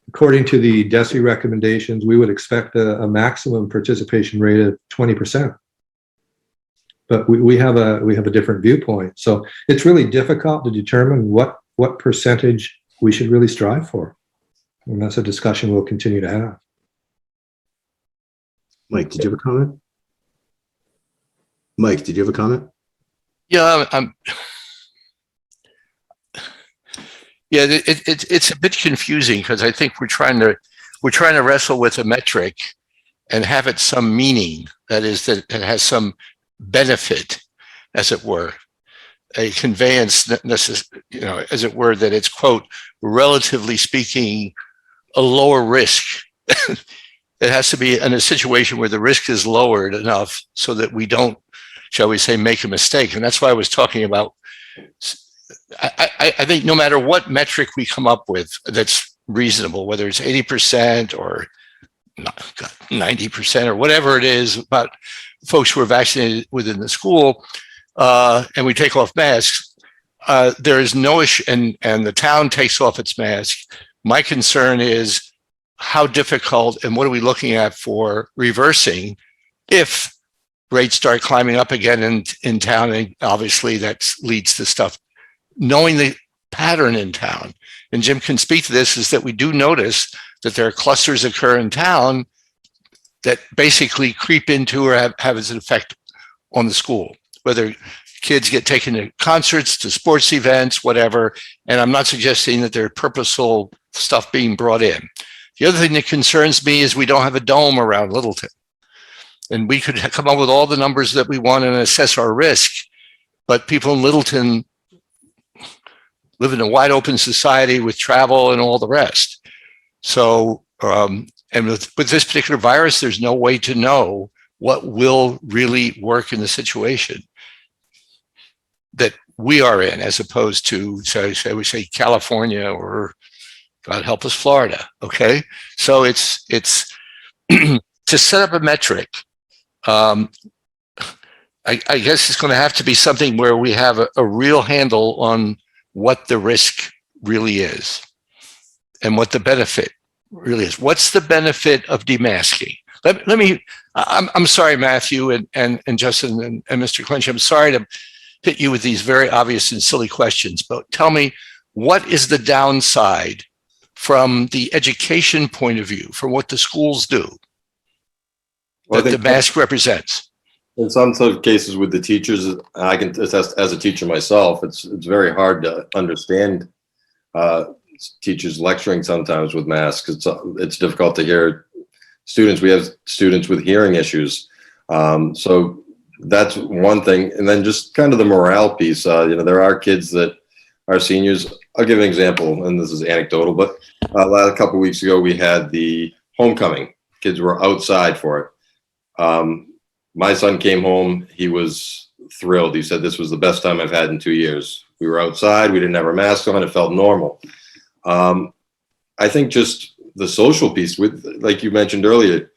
according to the DESI recommendations, we would expect a maximum participation rate of 20%. But we have a different viewpoint. So it's really difficult to determine what percentage we should really strive for. And that's a discussion we'll continue to have. Mike, did you have a comment? Mike, did you have a comment? Yeah, it's a bit confusing because I think we're trying to wrestle with a metric and have it some meaning, that is, that it has some benefit, as it were, a conveyance, as it were, that it's, quote, relatively speaking, a lower risk. It has to be in a situation where the risk is lowered enough so that we don't, shall we say, make a mistake. And that's why I was talking about, I think no matter what metric we come up with that's reasonable, whether it's 80% or 90% or whatever it is about folks who are vaccinated within the school, and we take off masks, there is no issue, and the town takes off its mask, My concern is how difficult and what are we looking at for reversing if rates start climbing up again in town, and obviously that leads to stuff. Knowing the pattern in town, and Jim can speak to this, is that we do notice that there are clusters occur in town that basically creep into or have an effect on the school, whether kids get taken to concerts, to sports events, whatever. And I'm not suggesting that there's purposeful stuff being brought in. The other thing that concerns me is we don't have a dome around Littleton. And we could come up with all the numbers that we want and assess our risk, but people in Littleton live in a wide open society with travel and all the rest. So, and with this particular virus, there's no way to know what will really work in the situation that we are in, as opposed to, say California or, God help us, Florida. Okay, so it's to set up a metric. I guess it's going to have to be something where we have a real handle on what the risk really is and what the benefit really is. What's the benefit of demasking? Let me, I'm sorry, Matthew and Justin and Mr. Clinch, I'm sorry to hit you with these very obvious and silly questions, but tell me, what is the downside from the education point of view, from what the schools do, that the mask represents? In some sort of cases with the teachers, I can attest as a teacher myself, it's very hard to understand teachers lecturing sometimes with masks. It's difficult to hear students. We have students with hearing issues. So that's one thing. And then just kind of the morale piece, there are kids that are seniors. I'll give an example, and this is anecdotal, but a couple of weeks ago, we had the homecoming. Kids were outside for it. My son came home. He was thrilled. He said, this was the best time I've had in 2 years. We were outside. We didn't have our masks on. It felt normal. I think just the social piece, with, like you mentioned earlier,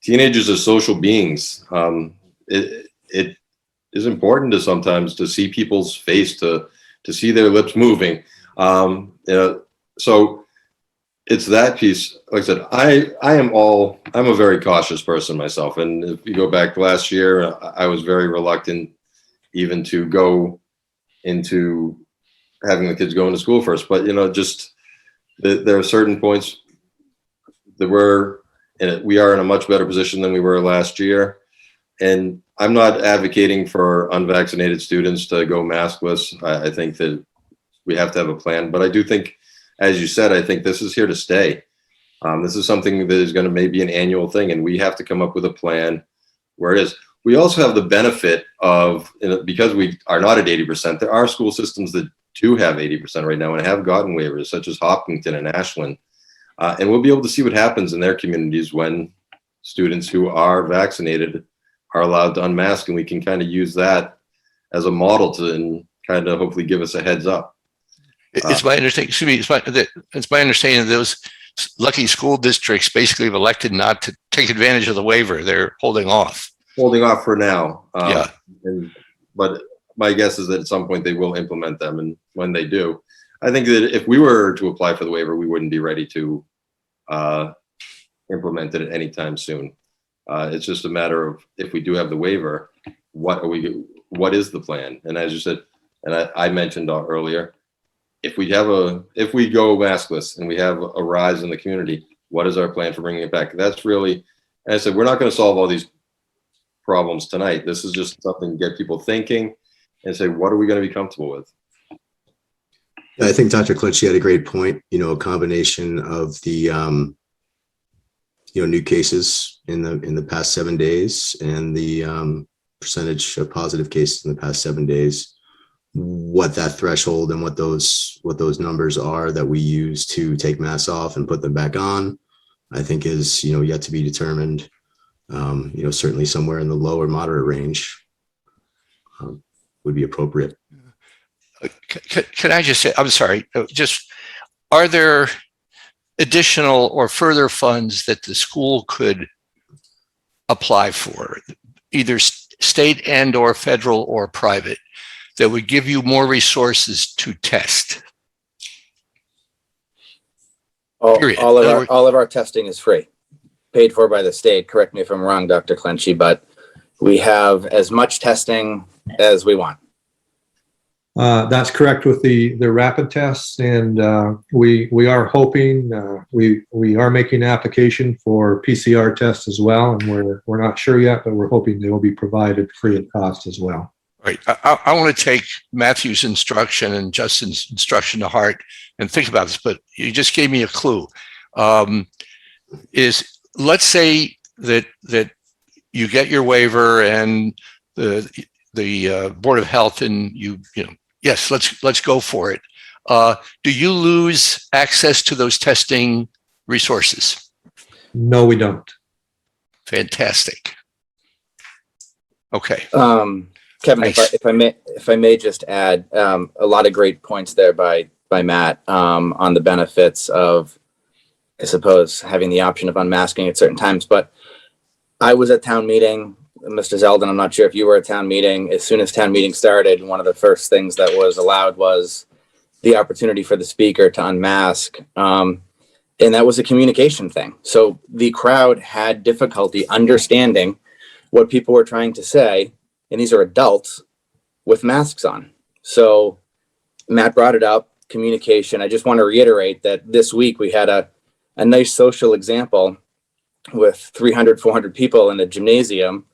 teenagers are social beings. It is important to sometimes to see people's face, to see their lips moving. So it's that piece. Like I said, I'm a very cautious person myself. And if you go back last year, I was very reluctant even to go into having the kids go into school first. But, just there are certain points that we are in a much better position than we were last year. And I'm not advocating for unvaccinated students to go maskless. I think that we have to have a plan. But I do think, as you said, I think this is here to stay. This is something that is going to maybe an annual thing, and we have to come up with a plan where it is. We also have the benefit of, because we are not at 80%, there are school systems that do have 80% right now and have gotten waivers, such as Hopkinton and Ashland. And we'll be able to see what happens in their communities when students who are vaccinated are allowed to unmask, and we can kind of use that as a model to kind of hopefully give us a heads up. It's my understanding. It's my understanding that those lucky school districts basically have elected not to take advantage of the waiver. They're holding off. Holding off for now. Yeah. But my guess is that at some point they will implement them, and when they do, I think that if we were to apply for the waiver, we wouldn't be ready to implement it anytime soon. It's just a matter of, if we do have the waiver, what is the plan? And as you said, and I mentioned earlier, if we go maskless and we have a rise in the community, what is our plan for bringing it back? That's really, as I said, we're not going to solve all these problems tonight. This is just something to get people thinking and say, what are we going to be comfortable with? I think Dr. Klitsch had a great point. A combination of the new cases in the past 7 days and the percentage of positive cases in the past 7 days, what that threshold and what those numbers are that we use to take masks off and put them back on, I think is yet to be determined. Certainly somewhere in the low or moderate range would be appropriate. Can I just say, I'm sorry, are there additional or further funds that the school could apply for, either state and or federal or private, that would give you more resources to test? Period. In other words- All of our testing is free, paid for by the state. Correct me if I'm wrong, Dr. Clenchey, but we have as much testing as we want. That's correct with the rapid tests, and we are hoping, we are making an application for PCR tests as well, and we're not sure yet, but we're hoping they will be provided free of cost as well. Right. I want to take Matthew's instruction and Justin's instruction to heart and think about this, but you just gave me a clue. Let's say that you get your waiver and the Board of Health and yes, let's go for it. Do you lose access to those testing resources? No, we don't. Fantastic. Okay. Kevin, Nice. if I may just add, a lot of great points there by Matt on the benefits of, I suppose, having the option of unmasking at certain times. But I was at town meeting, Mr. Zeldin, I'm not sure if you were at town meeting. As soon as town meeting started, one of the first things that was allowed was the opportunity for the speaker to unmask. And that was a communication thing. So the crowd had difficulty understanding what people were trying to say. And these are adults with masks on. So Matt brought it up, communication. I just want to reiterate that this week we had a nice social example with 300, 400 people in a gymnasium,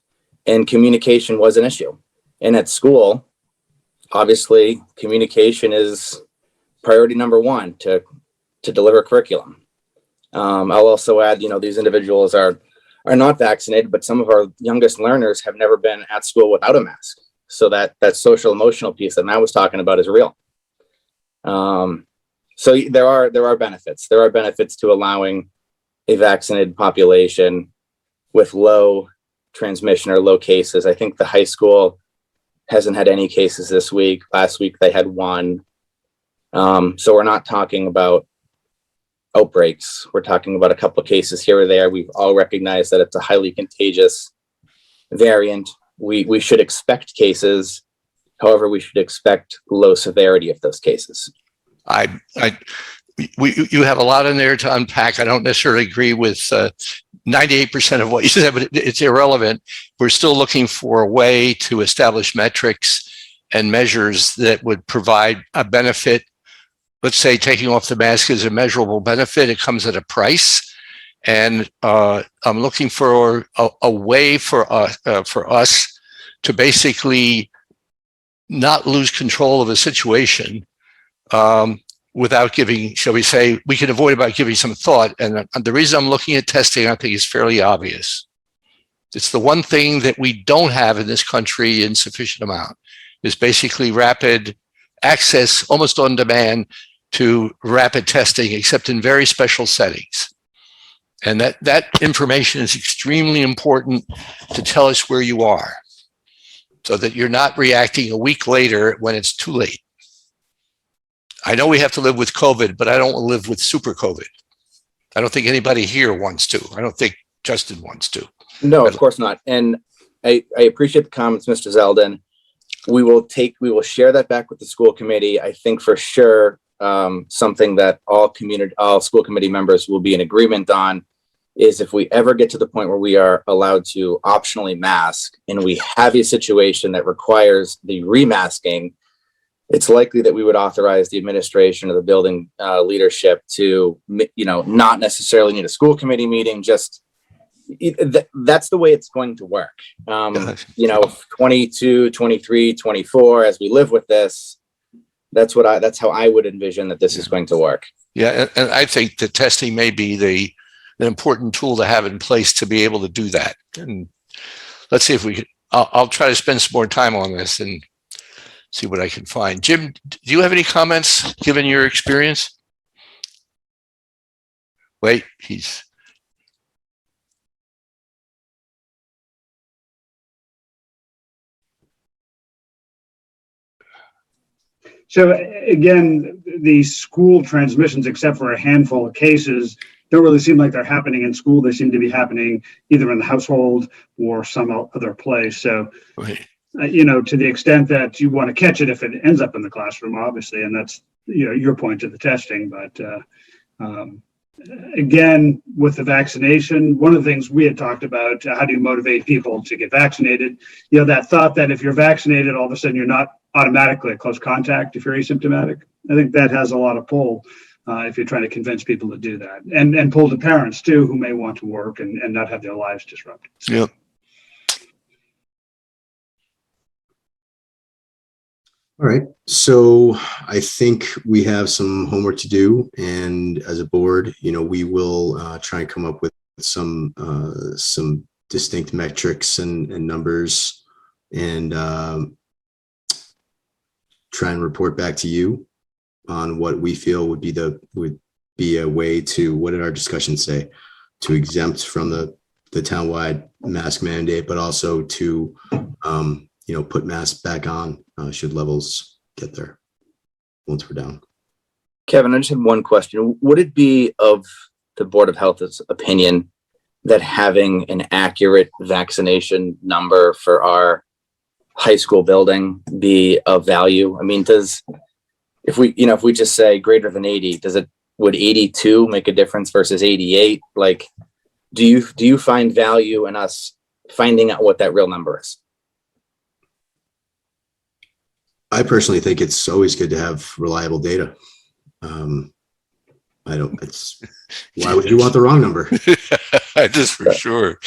and communication was an issue. And at school, obviously, communication is priority number one to deliver curriculum. I'll also add, these individuals are not vaccinated, but some of our youngest learners have never been at school without a mask. So that social emotional piece that Matt was talking about is real. So there are benefits. There are benefits to allowing a vaccinated population with low transmission or low cases. I think the high school hasn't had any cases this week. Last week they had one. So we're not talking about outbreaks. We're talking about a couple of cases here or there. We've all recognized that it's a highly contagious variant. We should expect cases. However, we should expect low severity of those cases. You have a lot in there to unpack. I don't necessarily agree with 98% of what you said, but it's irrelevant. We're still looking for a way to establish metrics and measures that would provide a benefit. Let's say taking off the mask is a measurable benefit. It comes at a price. And I'm looking for a way for us to basically not lose control of a situation without giving, shall we say, we can avoid by giving some thought. And the reason I'm looking at testing, I think, is fairly obvious. It's the one thing that we don't have in this country in sufficient amount, is basically rapid access, almost on demand, to rapid testing, except in very special settings. And that information is extremely important to tell us where you are, so that you're not reacting a week later when it's too late. I know we have to live with COVID, but I don't want to live with super COVID. I don't think anybody here wants to. I don't think Justin wants to. No, of course not. And I appreciate the comments, Mr. Zeldin. We will share that back with the school committee. I think for sure something that all school committee members will be in agreement on is if we ever get to the point where we are allowed to optionally mask and we have a situation that requires the remasking, it's likely that we would authorize the administration or the building leadership to, not necessarily need a school committee meeting, just that's the way it's going to work. 22, 23, 24, as we live with this, that's how I would envision that this is going to work. Yeah, and I think the testing may be an important tool to have in place to be able to do that. And let's see if we can, I'll try to spend some more time on this and see what I can find. Jim, do you have any comments given your experience? Wait, So again, the school transmissions, except for a handful of cases, don't really seem like they're happening in school. They seem to be happening either in the household or some other place. So, right. To the extent that you want to catch it if it ends up in the classroom, obviously, and that's, your point to the testing. But again, with the vaccination, one of the things we had talked about, how do you motivate people to get vaccinated? You know, that thought that if you're vaccinated, all of a sudden you're not automatically a close contact if you're asymptomatic. I think that has a lot of pull if you're trying to convince people to do that, and pull to parents too, who may want to work and not have their lives disrupted. Yep. All right, so I think we have some homework to do, and as a board, you know, we will try and come up with some distinct metrics and numbers, and try and report back to you on what we feel would be a way to, what did our discussions say, to exempt from the townwide mask mandate, but also to you know, put masks back on should levels get there once we're down. Kevin, I just have one question. Would it be of the Board of Health's opinion that having an accurate vaccination number for our high school building be of value? I mean, if we just say greater than 80, would 82 make a difference versus 88? Like, do you find value in us finding out what that real number is? I personally think it's always good to have reliable data. Why would you want the wrong number? Just for sure.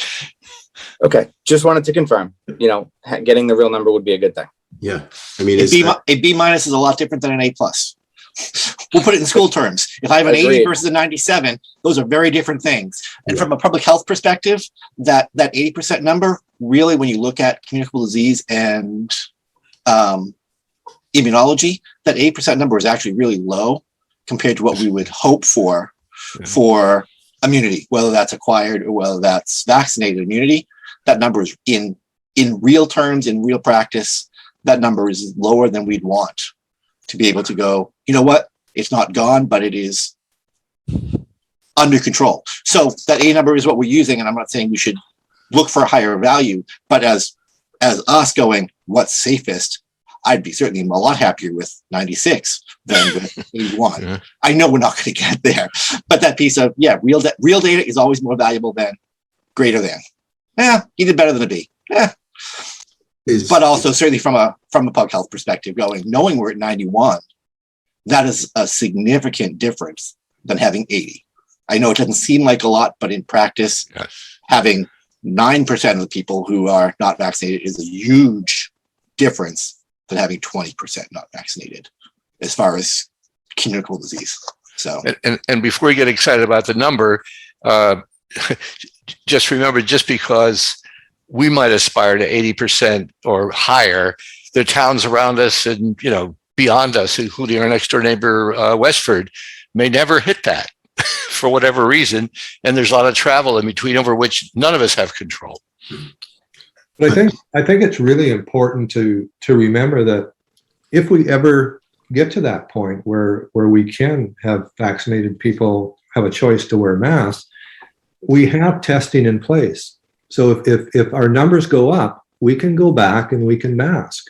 Okay, just wanted to confirm, you know, getting the real number would be a good thing. Yeah, I mean, A B minus is a lot different than an A plus. We'll put it in school terms. If I have an 80 versus a 97, those are very different things. And from a public health perspective, that 80% number, really, when you look at communicable disease and immunology, that 8% number is actually really low compared to what we would hope for immunity, whether that's acquired or whether that's vaccinated immunity. That number is in real terms, in real practice, that number is lower than we'd want to be able to go, you know what, it's not gone, but it is under control. So that A number is what we're using, and I'm not saying we should look for a higher value, but as us going, what's safest, I'd be certainly a lot happier with 96 than with 81. Yeah. I know we're not going to get there, but that piece of, real data is always more valuable than greater than. Yeah, you did better than a B. Yeah. But also certainly from a public health perspective, knowing we're at 91, that is a significant difference than having 80. I know it doesn't seem like a lot, but in practice, having 9% of the people who are not vaccinated is a huge difference than having 20% not vaccinated as far as communicable disease. So, and before you get excited about the number, just remember, just because we might aspire to 80% or higher, the towns around us and, you know, beyond us, including our next door neighbor, Westford, may never hit that for whatever reason. And there's a lot of travel in between over which none of us have control. But I think it's really important to remember that if we ever get to that point where we can have vaccinated people have a choice to wear masks, we have testing in place. So if our numbers go up, we can go back and we can mask.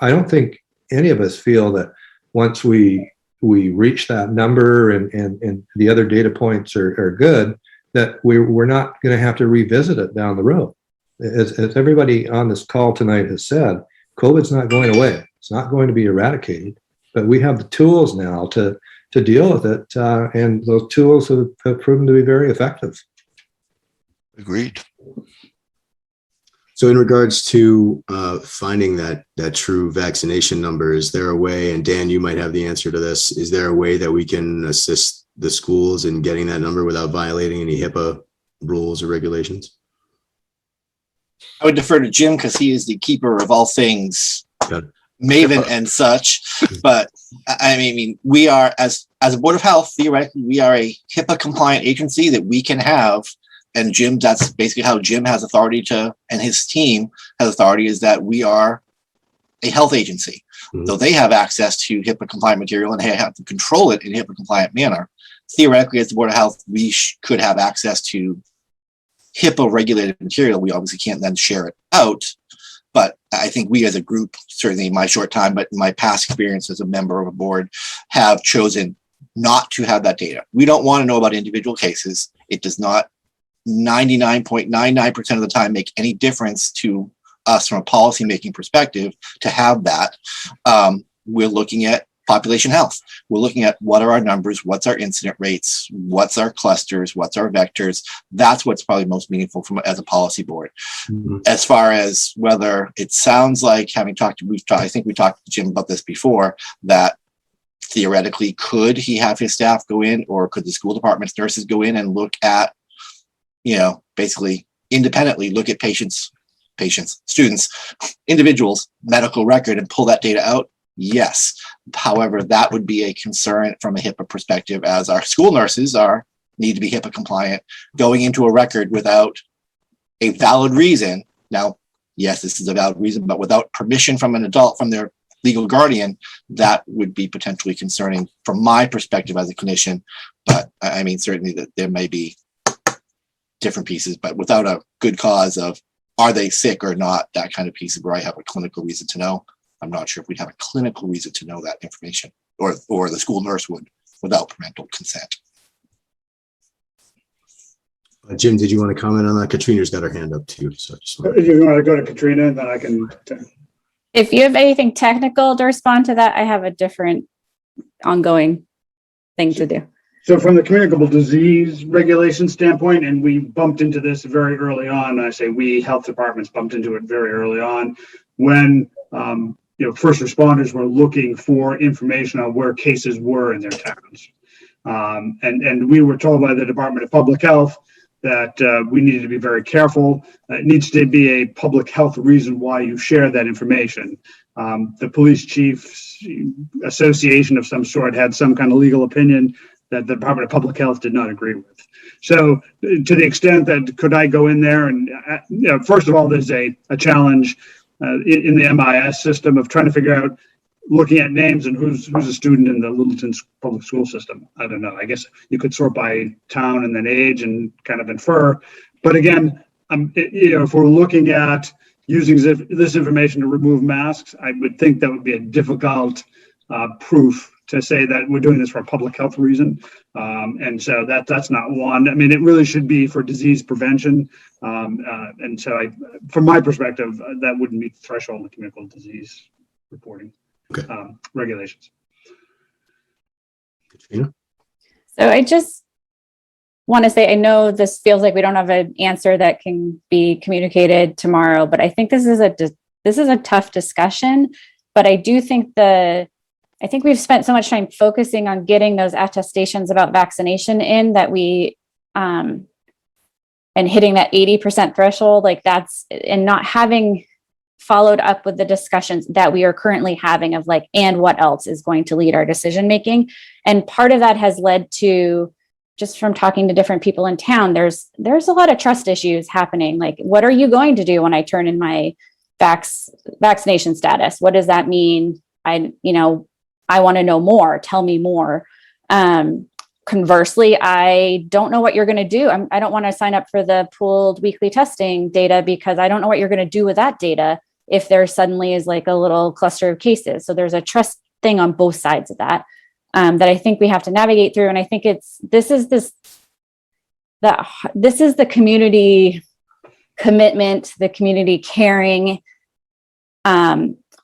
I don't think any of us feel that once we reach that number and the other data points are good, that we're not going to have to revisit it down the road. As everybody on this call tonight has said, COVID's not going away. It's not going to be eradicated, but we have the tools now to deal with it. And those tools have proven to be very effective. Agreed. So in regards to finding that true vaccination number, is there a way, and Dan, you might have the answer to this, is there a way that we can assist the schools in getting that number without violating any HIPAA rules or regulations? I would defer to Jim because he is the keeper of all things Maven and such. But I mean, we are, as a Board of Health, theoretically, we are a HIPAA compliant agency that we can have. And Jim, that's basically how Jim has authority to, and his team has authority, is that we are a health agency. Mm-hmm. So they have access to HIPAA compliant material and they have to control it in a HIPAA compliant manner. Theoretically, as the Board of Health, we could have access to HIPAA regulated material. We obviously can't then share it out. But I think we as a group, certainly in my short time, but in my past experience as a member of a board, have chosen not to have that data. We don't want to know about individual cases. It does not 99.99% of the time make any difference to us from a policy-making perspective to have that. We're looking at population health. We're looking at what are our numbers, what's our incident rates, what's our clusters, what's our vectors. That's what's probably most meaningful from as a policy board. Mm-hmm. As far as whether it sounds like having talked to, I think we talked to Jim about this before, that theoretically could he have his staff go in, or could the school department's nurses go in and look at, basically independently look at students, individuals, medical record and pull that data out? Yes. However, that would be a concern from a HIPAA perspective, as our school nurses need to be HIPAA compliant. Going into a record without a valid reason. Now, yes, this is a valid reason, but without permission from an adult, from their legal guardian, that would be potentially concerning from my perspective as a clinician. But I mean, certainly that there may be different pieces, but without a good cause of are they sick or not, that kind of piece of where I have a clinical reason to know. I'm not sure if we'd have a clinical reason to know that information, or the school nurse would without parental consent. Jim, did you want to comment on that? Katrina's got her hand up too. So just you want to go to Katrina, and then I can. If you have anything technical to respond to that, I have a different ongoing thing to do. So from the communicable disease regulation standpoint, and we bumped into this very early on, I say we, health departments, bumped into it very early on when first responders were looking for information on where cases were in their towns. And we were told by the Department of Public Health that we needed to be very careful. It needs to be a public health reason why you share that information. The police chiefs association of some sort had some kind of legal opinion that the Department of Public Health did not agree with. So to the extent that could I go in there and, first of all, there's a challenge in the MIS system of trying to figure out, looking at names and who's a student in the Littleton public school system. I don't know. I guess you could sort by town and then age and kind of infer. But again, if we're looking at using this information to remove masks, I would think that would be a difficult proof to say that we're doing this for a public health reason. And so that's not one. I mean, it really should be for disease prevention. And so from my perspective, that wouldn't meet the threshold of communicable disease reporting regulations. Katrina? So I just want to say, I know this feels like we don't have an answer that can be communicated tomorrow, but I think this is a tough discussion. But I do think I think we've spent so much time focusing on getting those attestations about vaccination in that we, and hitting that 80% threshold, and not having followed up with the discussions that we are currently having of and what else is going to lead our decision making. And part of that has led to, just from talking to different people in town, there's a lot of trust issues happening. What are you going to do when I turn in my vaccination status? What does that mean? I want to know more. Tell me more. Conversely, I don't know what you're going to do. I don't want to sign up for the pooled weekly testing data because I don't know what you're going to do with that data if there suddenly is a little cluster of cases. So there's a trust thing on both sides of that that I think we have to navigate through. And I think this is the community commitment, the community caring,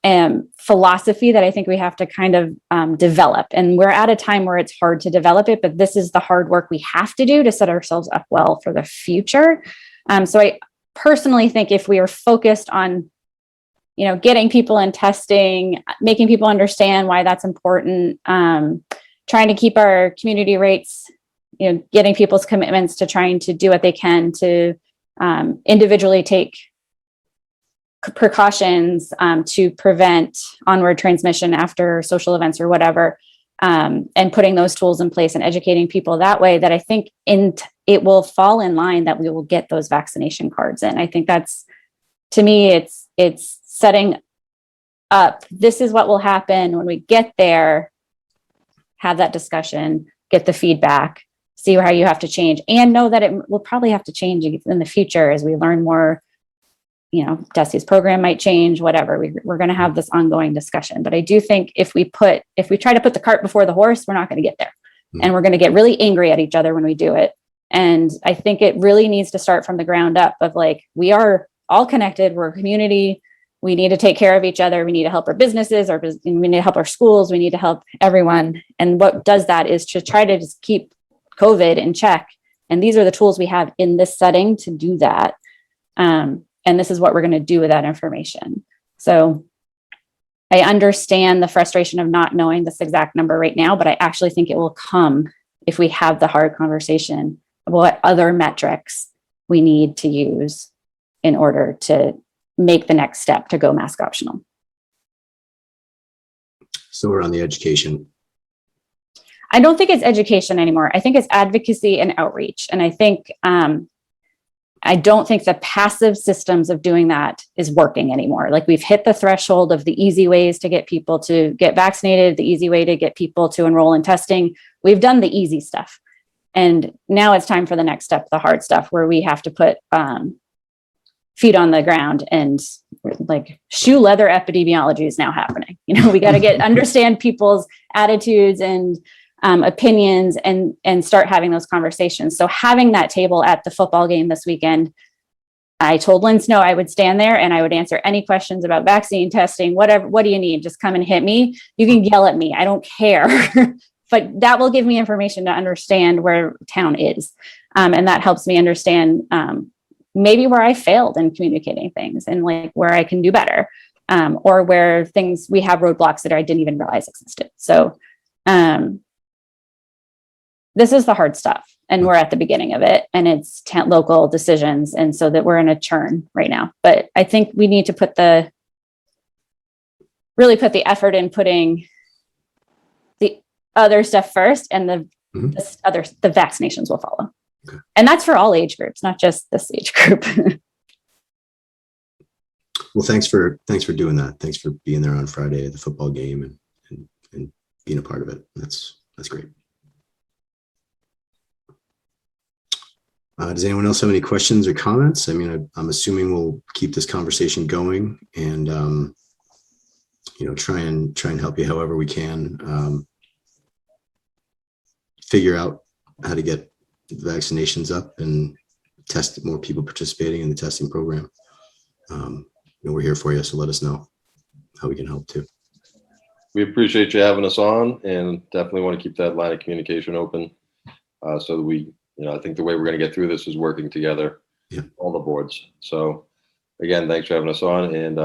and philosophy that I think we have to kind of develop. And we're at a time where it's hard to develop it, but this is the hard work we have to do to set ourselves up well for the future. So I personally think if we are focused on, getting people in testing, making people understand why that's important, trying to keep our community rates, getting people's commitments to trying to do what they can to individually take precautions to prevent onward transmission after social events or whatever, and putting those tools in place and educating people that way, that I think it will fall in line that we will get those vaccination cards in. I think that's, to me, it's setting up, this is what will happen when we get there, have that discussion, get the feedback, see how you have to change, and know that it will probably have to change in the future as we learn more. DESI's program might change, whatever. We're going to have this ongoing discussion. But I do think if we try to put the cart before the horse, we're not going to get there. and we're going to get really angry at each other when we do it. And I think it really needs to start from the ground up of like, we are all connected. We're a community. We need to take care of each other. We need to help our businesses, we need to help our schools. We need to help everyone. And what does that is to try to just keep COVID in check. And these are the tools we have in this setting to do that. And this is what we're going to do with that information. So I understand the frustration of not knowing this exact number right now, but I actually think it will come if we have the hard conversation of what other metrics we need to use in order to make the next step to go mask optional. So we're on the education. I don't think it's education anymore. I think it's advocacy and outreach. And I think, I don't think the passive systems of doing that is working anymore. Like we've hit the threshold of the easy ways to get people to get vaccinated, the easy way to get people to enroll in testing. We've done the easy stuff. And now it's time for the next step, the hard stuff, where we have to put feet on the ground, and like shoe leather epidemiology is now happening. You know, we got to understand people's attitudes and opinions and start having those conversations. So having that table at the football game this weekend, I told Lynn Snow I would stand there and I would answer any questions about vaccine testing, whatever. What do you need? Just come and hit me. You can yell at me. I don't care. But that will give me information to understand where town is. And that helps me understand maybe where I failed in communicating things and like where I can do better, or where things, we have roadblocks that I didn't even realize existed. So this is the hard stuff, and we're at the beginning of it, and it's local decisions. And so that we're in a churn right now, but I think we need to really put the effort in putting the other stuff first, and the vaccinations will follow. Okay. And that's for all age groups, not just this age group. Well, thanks for doing that. Thanks for being there on Friday at the football game and being a part of it. That's great. Does anyone else have any questions or comments? I mean, I'm assuming we'll keep this conversation going and, try and help you however we can, figure out how to get vaccinations up and test more people participating in the testing program. We're here for you, so let us know how we can help too. We appreciate you having us on, and definitely want to keep that line of communication open, so that we, I think the way we're going to get through this is working together, all the boards. So again, thanks for having us on, and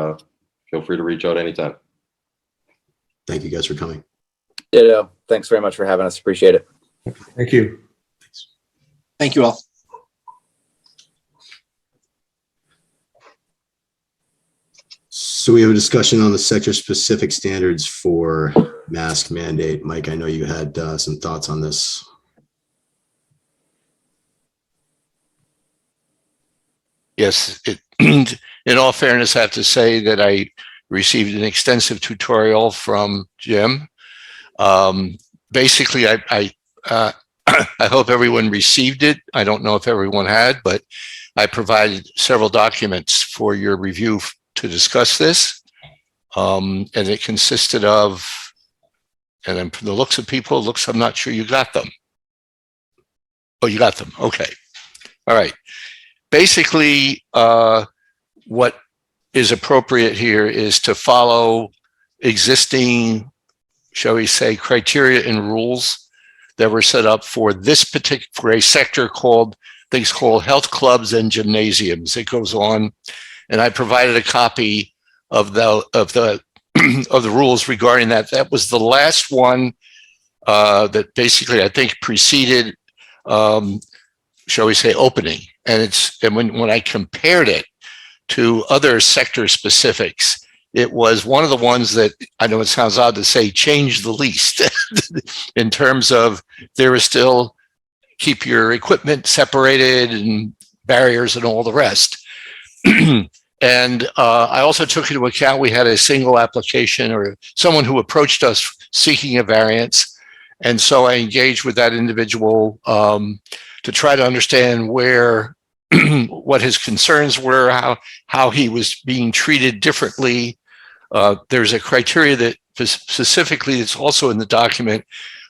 feel free to reach out anytime. Thank you guys for coming. Ditto. Thanks very much for having us. Appreciate it. Thank you. Thanks. Thank you all. So we have a discussion on the sector-specific standards for mask mandate. Mike, I know you had some thoughts on this. Yes, in all fairness, I have to say that I received an extensive tutorial from Jim. Basically, I hope everyone received it. I don't know if everyone had, but I provided several documents for your review to discuss this. And it consisted of, and then from the looks of people, I'm not sure you got them. Oh, you got them. Okay. All right. Basically, what is appropriate here is to follow existing, shall we say, criteria and rules that were set up for this particular, for a sector called things called health clubs and gymnasiums. It goes on, and I provided a copy of the rules regarding that. That was the last one that basically I think preceded, shall we say, opening. And when I compared it to other sector specifics, it was one of the ones that, I know it sounds odd to say, changed the least in terms of there is still keep your equipment separated and barriers and all the rest. And I also took into account we had a single application or someone who approached us seeking a variance. And so I engaged with that individual to try to understand what his concerns were, how he was being treated differently. There's a criteria that specifically, it's also in the document.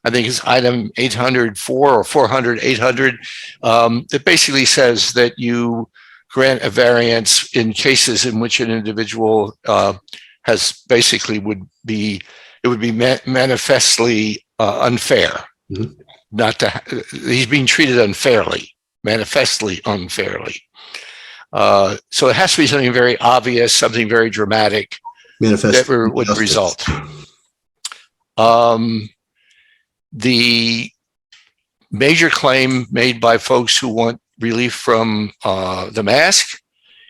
I think it's item 804 or 400, 800. That basically says that you grant a variance in cases in which an individual has basically it would be manifestly unfair. Mhm. He's being treated unfairly, manifestly unfairly. So it has to be something very obvious, something very dramatic Manifest that would injustice. result. The major claim made by folks who want relief from the mask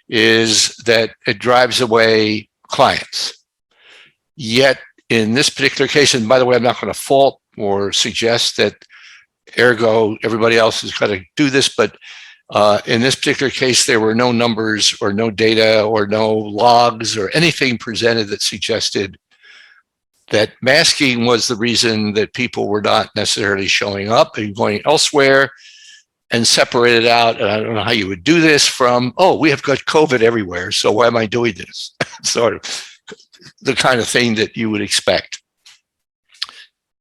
is that it drives away clients. Yet in this particular case, and by the way, I'm not going to fault or suggest that ergo everybody else has got to do this, but in this particular case, there were no numbers or no data or no logs or anything presented that suggested that masking was the reason that people were not necessarily showing up and going elsewhere, and separated out. And I don't know how you would do this from, oh, we have got COVID everywhere, so why am I doing this? Sort of the kind of thing that you would expect.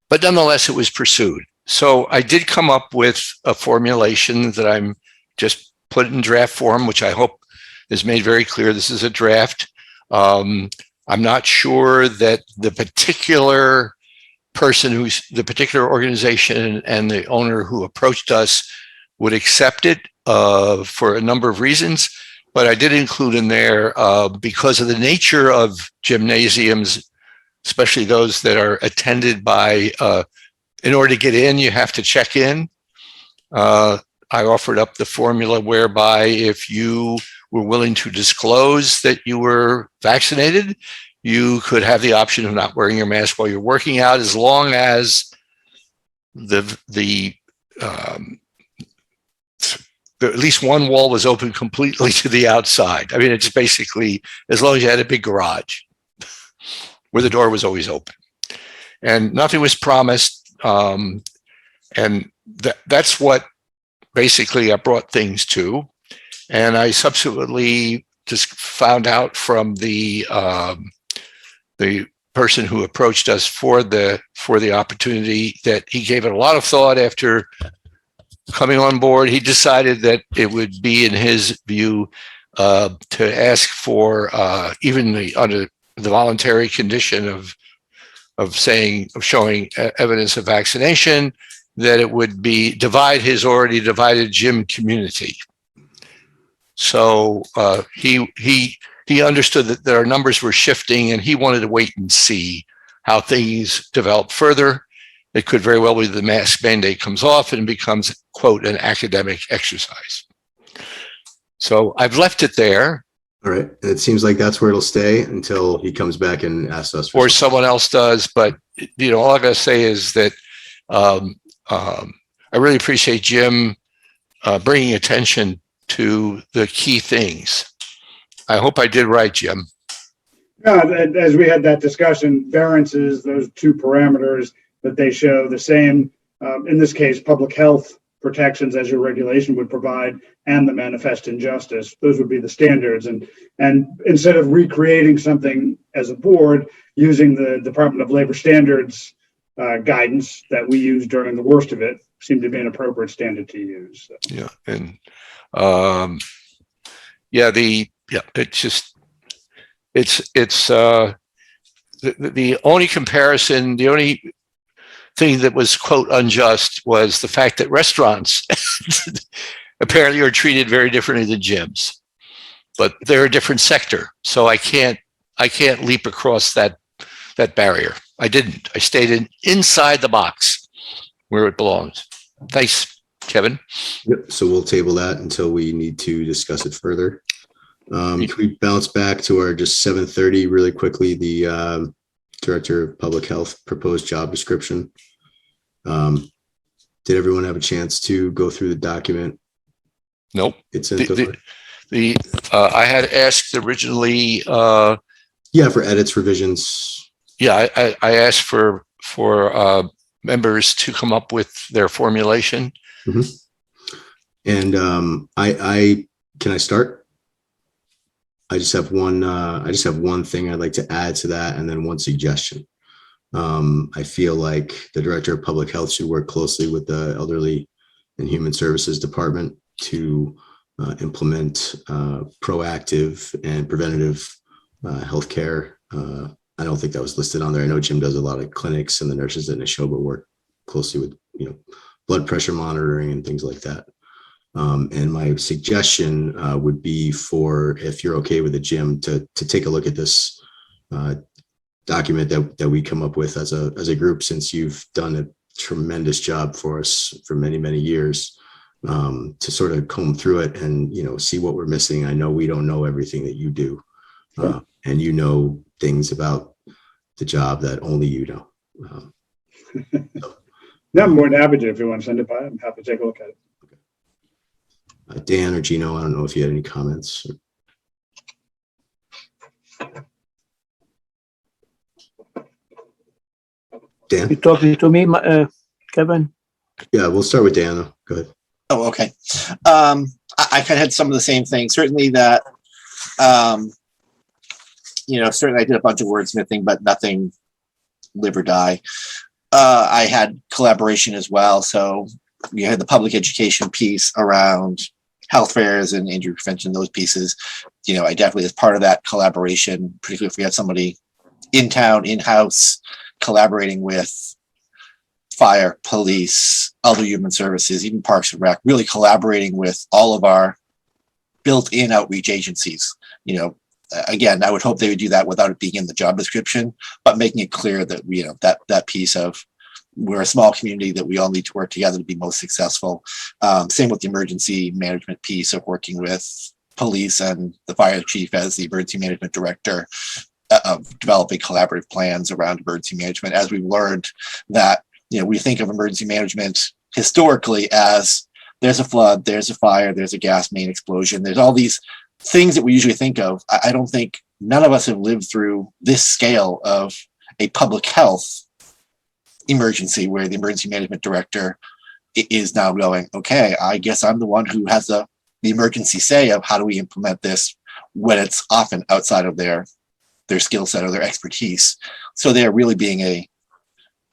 But nonetheless, it was pursued. So I did come up with a formulation that I'm just put in draft form, which I hope is made very clear. This is a draft. I'm not sure that the particular person the particular organization and the owner who approached us would accept it for a number of reasons, but I did include in there because of the nature of gymnasiums, especially those that are attended by, in order to get in, you have to check in. I offered up the formula whereby if you were willing to disclose that you were vaccinated, you could have the option of not wearing your mask while you're working out, as long as at least one wall was open completely to the outside. I mean, it's basically as long as you had a big garage where the door was always open, and nothing was promised. And that's what basically I brought things to. And I subsequently just found out from the person who approached us for the opportunity that he gave it a lot of thought. After coming on board, he decided that it would be, in his view, to ask for even under the voluntary condition of showing evidence of vaccination, that it would be divide his already divided gym community. So he understood that our numbers were shifting, and he wanted to wait and see how things develop further. It could very well be the mask mandate comes off and becomes, quote, an academic exercise. So I've left it there. All right. And it seems like that's where it'll stay until he comes back and asks us. Or someone else does. But, all I got to say is that I really appreciate Jim bringing attention to the key things. I hope I did right, Jim. Yeah, as we had that discussion, variances, those two parameters that they show the same, in this case, public health protections as your regulation would provide, and the manifest injustice. Those would be the standards. And instead of recreating something as a board, using the Department of Labor standards guidance that we used during the worst of it, seemed to be an appropriate standard to use. So. Yeah. And the only comparison, the only thing that was, quote, unjust was the fact that restaurants apparently are treated very differently than gyms, but they're a different sector. So I can't leap across that barrier. I didn't. I stayed inside the box where it belongs. Thanks, Kevin. Yep. So we'll table that until we need to discuss it further. Can we bounce back to our just 7:30 really quickly? The Director of Public Health proposed job description. Did everyone have a chance to go through the document? Nope. It's in I had asked originally. For edits, revisions. Yeah, I asked for members to come up with their formulation. Mm-hmm. And I can I start? I just have one thing I'd like to add to that, and then one suggestion. I feel like the Director of Public Health should work closely with the Elderly and Human Services Department to implement proactive and preventative healthcare. I don't think that was listed on there. I know Jim does a lot of clinics and the nurses didn't show, but work closely with, blood pressure monitoring and things like that. And my suggestion would be for, if you're okay with it, Jim, to take a look at this document that we come up with as a group, since you've done a tremendous job for us for many, many years, to sort of comb through it and, see what we're missing. I know we don't know everything that you do, and you know things about the job that only you know. Yeah, I'm more than happy to. If you want to send it by, I'm happy to take a look at it. Dan or Gino, I don't know if you had any comments. Dan? You talking to me, Kevin? Yeah, we'll start with Dan. Go ahead. Oh, okay. I kind of had some of the same things. Certainly that, certainly I did a bunch of wordsmithing, but nothing live or die. I had collaboration as well. So we had the public education piece around health fairs and injury prevention, those pieces. I definitely, as part of that collaboration, particularly if we had somebody in town, in-house, collaborating with fire, police, other human services, even Parks and Rec, really collaborating with all of our built-in outreach agencies. Again, I would hope they would do that without it being in the job description, but making it clear that that piece of, we're a small community that we all need to work together to be most successful. Same with the emergency management piece of working with police and the fire chief as the emergency management director, of developing collaborative plans around emergency management. As we've learned that, we think of emergency management historically as there's a flood, there's a fire, there's a gas main explosion. There's all these things that we usually think of. I don't think, none of us have lived through this scale of a public health emergency where the emergency management director is now going, okay, I guess I'm the one who has the emergency say of how do we implement this when it's often outside of their skill set or their expertise. So they're really being a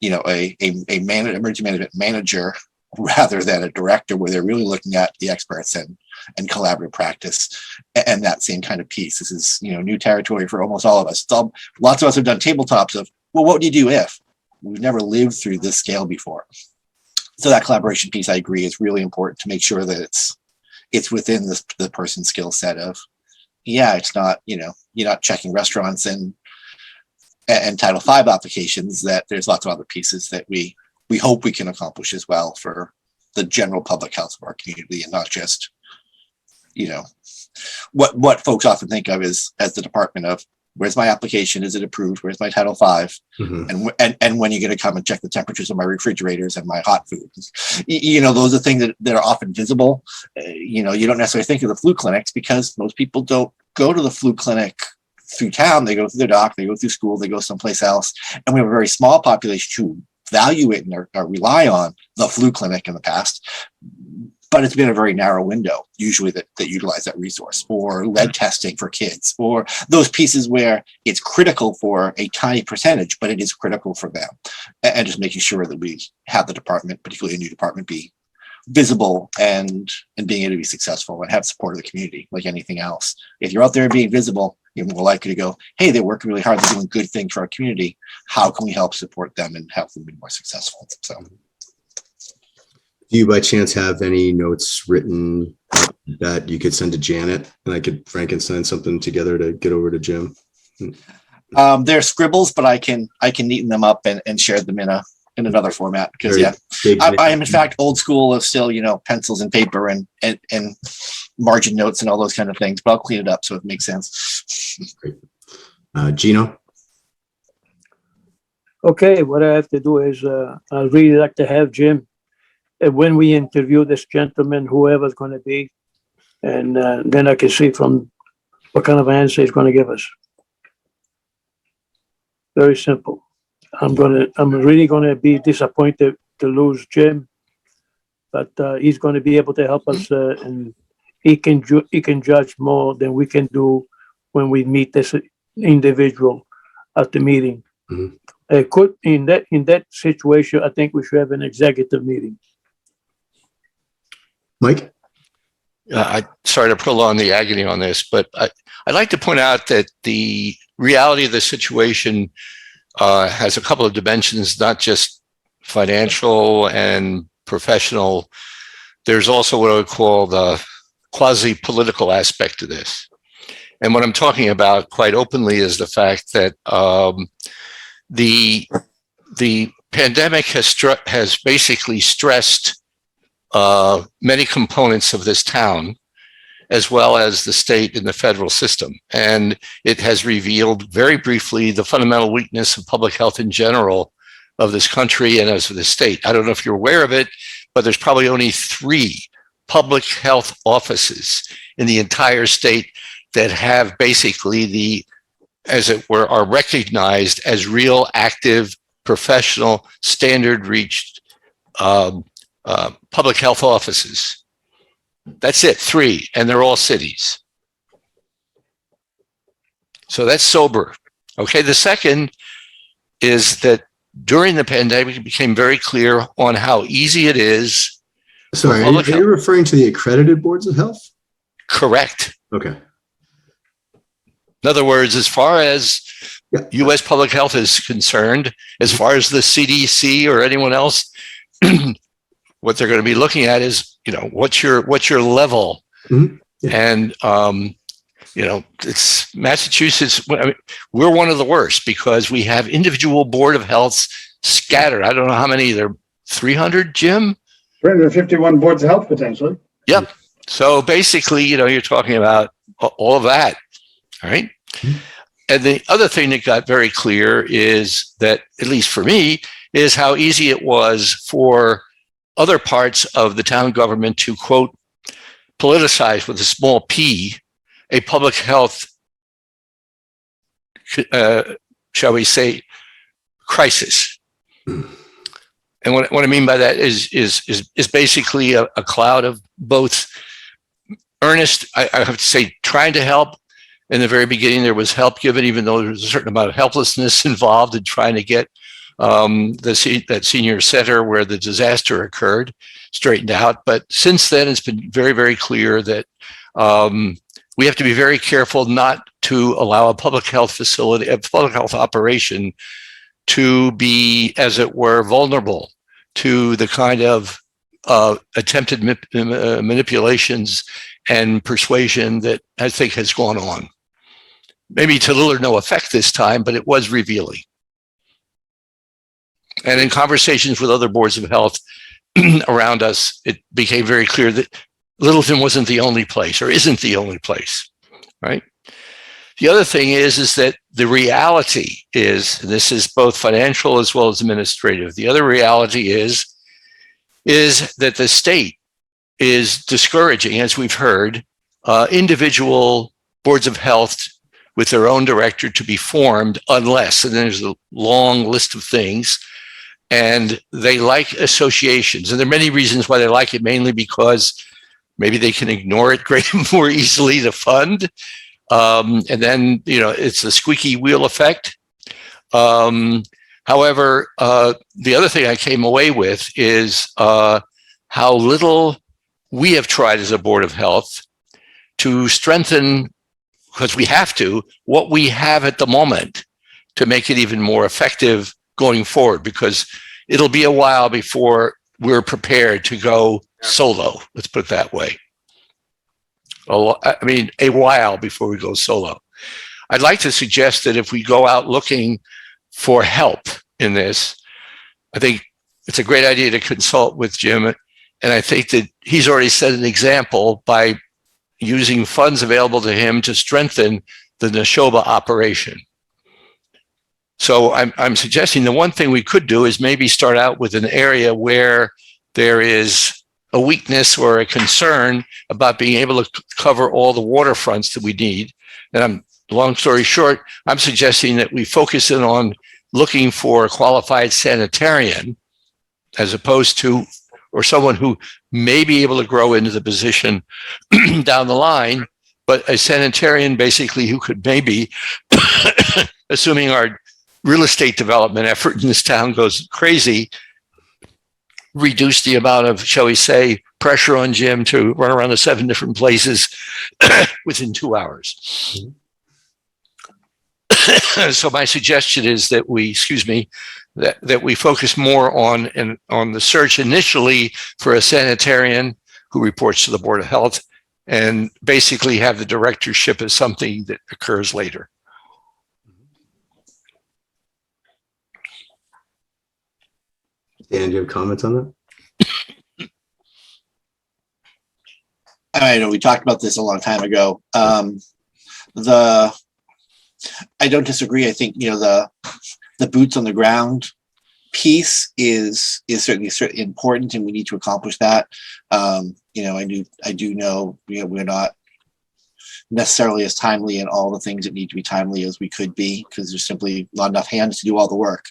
emergency management manager rather than a director, where they're really looking at the experts and collaborative practice and that same kind of piece. This is, new territory for almost all of us. Lots of us have done tabletops of, well, what would you do if? We've never lived through this scale before. So that collaboration piece, I agree, is really important to make sure that it's within the person's skill set of, it's not, you're not checking restaurants and Title V applications, that there's lots of other pieces that we hope we can accomplish as well for the general public health of our community, and not just, what folks often think of as the department of, where's my application? Is it approved? Where's my Title V? Mm-hmm. And when are you going to come and check the temperatures of my refrigerators and my hot food? Those are things that are often visible. You don't necessarily think of the flu clinics because most people don't go to the flu clinic through town. They go through their doc, they go through school, they go someplace else. And we have a very small population who value it and or rely on the flu clinic in the past. But it's been a very narrow window, usually that utilize that resource, or lead testing for kids, or those pieces where it's critical for a tiny percentage, but it is critical for them. And just making sure that we have the department, particularly a new department, be visible and being able to be successful and have support of the community, like anything else. If you're out there being visible, you're more likely to go, hey, they're working really hard, they're doing good things for our community. How can we help support them and help them be more successful? So. Do you by chance have any notes written that you could send to Janet, and I could Frankenstein something together to get over to Jim? They're scribbles, but I can neaten them up and share them in another format, because I am in fact old school of still, pencils and paper and margin notes and all those kind of things, but I'll clean it up so it makes sense. Great. Gino? Okay, what I have to do is I'd really like to have Jim, when we interview this gentleman, whoever's going to be, and then I can see from what kind of answer he's going to give us. Very simple. I'm really going to be disappointed to lose Jim, but he's going to be able to help us, and he can judge more than we can do when we meet this individual at the meeting. Mm-hmm. could, in that situation, I think we should have an executive meeting. Mike? I sorry to prolong the agony on this, but I'd like to point out that the reality of the situation has a couple of dimensions, not just financial and professional. There's also what I would call the quasi-political aspect of this. And what I'm talking about quite openly is the fact that the pandemic has basically stressed many components of this town, as well as the state and the federal system. And it has revealed very briefly the fundamental weakness of public health in general of this country and as of the state. I don't know if you're aware of it, but there's probably only 3 public health offices in the entire state that have basically as it were, are recognized as real, active, professional, standard reached public health offices. That's it, 3, and they're all cities. So that's sober. Okay, the second is that during the pandemic, it became very clear on how easy it is. Sorry, are you referring to the accredited boards of health? Correct. Okay. In other words, as far as U.S. public health is concerned, as far as the CDC or anyone else, what they're going to be looking at is, what's your level? Mm-hmm. And, it's Massachusetts. I mean, we're one of the worst because we have individual board of healths scattered. I don't know how many there, 300, Jim? 351 boards of health potentially. Yep. So basically, you're talking about all of that. All right. Mm-hmm. And the other thing that got very clear is that, at least for me, is how easy it was for other parts of the town government to, quote, politicize with a small p, a public health, shall we say, crisis. And what I mean by that is basically a cloud of both earnest, I have to say, trying to help. In the very beginning, there was help given, even though there was a certain amount of helplessness involved in trying to get that senior center where the disaster occurred straightened out. But since then, it's been very, very clear that we have to be very careful not to allow a public health facility, a public health operation to be, as it were, vulnerable to the kind of attempted manipulations and persuasion that I think has gone on. Maybe to little or no effect this time, but it was revealing. And in conversations with other boards of health around us, it became very clear that Littleton wasn't the only place, or isn't the only place, right? The other thing is that the reality is, and this is both financial as well as administrative, the other reality is that the state is discouraging, as we've heard, individual boards of health with their own director to be formed unless, and there's a long list of things, and they like associations. And there are many reasons why they like it, mainly because maybe they can ignore it more easily to fund. And then, it's the squeaky wheel effect. However, the other thing I came away with is how little we have tried as a Board of Health to strengthen, because we have to, what we have at the moment to make it even more effective going forward, because it'll be a while before we're prepared to go solo. Let's put it that way. A while before we go solo. I'd like to suggest that if we go out looking for help in this, I think it's a great idea to consult with Jim. And I think that he's already set an example by using funds available to him to strengthen the Neshoba operation. So I'm suggesting the one thing we could do is maybe start out with an area where there is a weakness or a concern about being able to cover all the waterfronts that we need. And long story short, I'm suggesting that we focus in on looking for a qualified sanitarian as opposed to, or someone who may be able to grow into the position down the line, but a sanitarian basically who could maybe, assuming our real estate development effort in this town goes crazy, reduce the amount of, shall we say, pressure on Jim to run around the 7 different places within 2 hours. So my suggestion is that we, that we focus more on the search initially for a sanitarian who reports to the Board of Health, and basically have the directorship as something that occurs later. Dan, do you have comments on that? I know we talked about this a long time ago. I don't disagree. I think, the boots on the ground piece is certainly important, and we need to accomplish that. I do know, we're not necessarily as timely in all the things that need to be timely as we could be, because there's simply not enough hands to do all the work.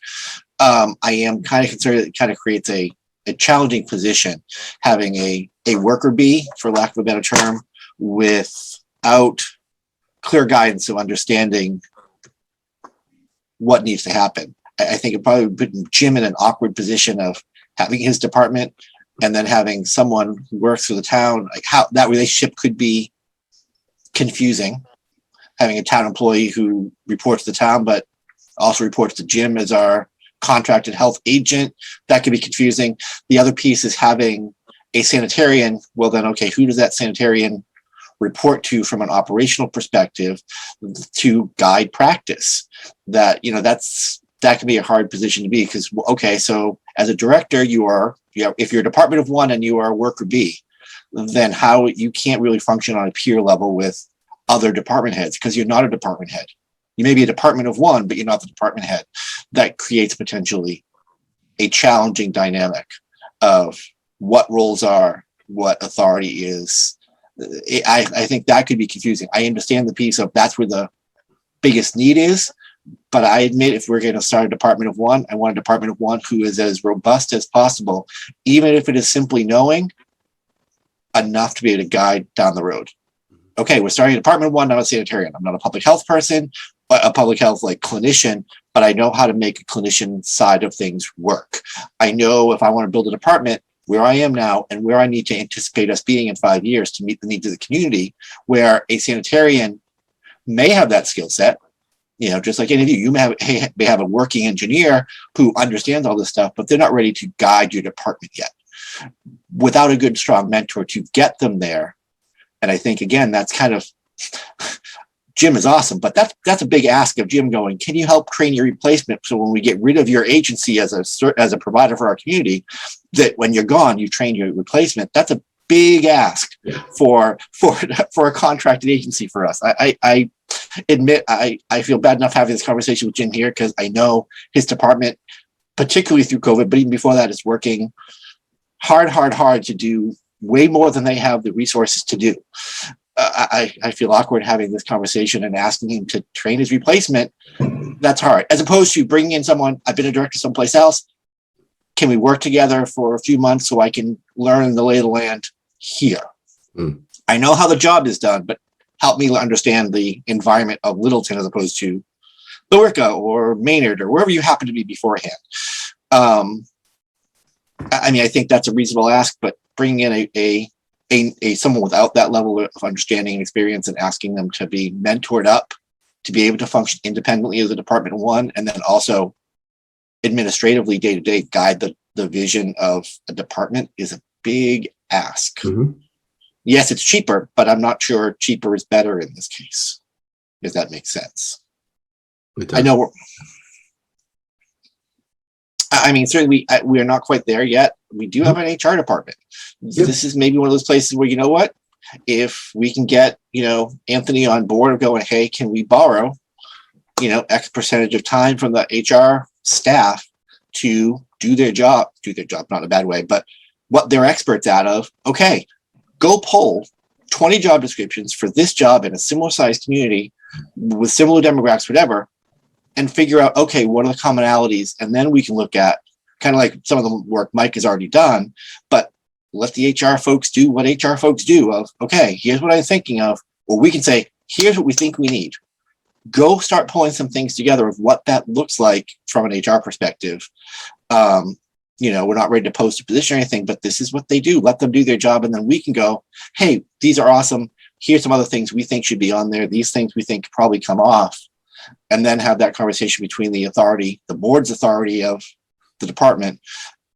I am kind of concerned that it kind of creates a challenging position, having a worker bee, for lack of a better term, without clear guidance of understanding what needs to happen. I think it probably would put Jim in an awkward position of having his department and then having someone who works for the town. Like, how that relationship could be confusing, having a town employee who reports to the town but also reports to Jim as our contracted health agent. That could be confusing. The other piece is having a sanitarian. Well, then, okay, who does that sanitarian report to from an operational perspective to guide practice? That can be a hard position to be, because, okay, so as a director, if you're a department of one and you are a worker B, then how you can't really function on a peer level with other department heads, because you're not a department head. You may be a department of one, but you're not the department head. That creates potentially a challenging dynamic of what roles are, what authority is. I think that could be confusing. I understand the piece of that's where the biggest need is, but I admit, if we're going to start a department of one, I want a department of one who is as robust as possible, even if it is simply knowing enough to be able to guide down the road. Okay, we're starting a department of one, not a sanitarian. I'm not a public health person, but a public health clinician, but I know how to make a clinician side of things work. I know if I want to build a department where I am now and where I need to anticipate us being in 5 years to meet the needs of the community, where a sanitarian may have that skill set. Just like any of you may have a working engineer who understands all this stuff, but they're not ready to guide your department yet. Without a good, strong mentor to get them there. And I think, again, that's kind of, Jim is awesome, but that's a big ask of Jim going, can you help train your replacement so when we get rid of your agency as a provider for our community, that when you're gone, you train your replacement? That's a big ask for a contracted agency for us. I admit I feel bad enough having this conversation with Jim here, because I know his department, particularly through COVID, but even before that, is working hard to do way more than they have the resources to do. I feel awkward having this conversation and asking him to train his replacement. That's hard, as opposed to bringing in someone. I've been a director someplace else. Can we work together for a few months so I can learn the lay of the land here? I know how the job is done, but help me understand the environment of Littleton as opposed to Billerica or Maynard or wherever you happen to be beforehand. I think that's a reasonable ask, but bringing in a someone without that level of understanding and experience and asking them to be mentored up to be able to function independently as a department one, and then also administratively day-to-day guide the vision of a department, is a big ask. Mm-hmm. Yes, it's cheaper, but I'm not sure cheaper is better in this case, if that makes sense. I know certainly we are not quite there yet. We do have an HR department. Yep. This is maybe one of those places where, if we can get, Anthony on board of going, hey, can we borrow, X percentage of time from the HR staff to do their job, not in a bad way, but what they're experts out of. Okay, go pull 20 job descriptions for this job in a similar sized community with similar demographics, whatever, and figure out, okay, what are the commonalities? And then we can look at kind of like some of the work Mike has already done, but let the HR folks do what HR folks do of, okay, here's what I'm thinking of. Well, we can say, here's what we think we need. go start pulling some things together of what that looks like from an HR perspective. We're not ready to post a position or anything, but this is what they do. Let them do their job. And then we can go, hey, these are awesome. Here's some other things we think should be on there. These things we think probably come off. And then have that conversation between the board's authority of the department,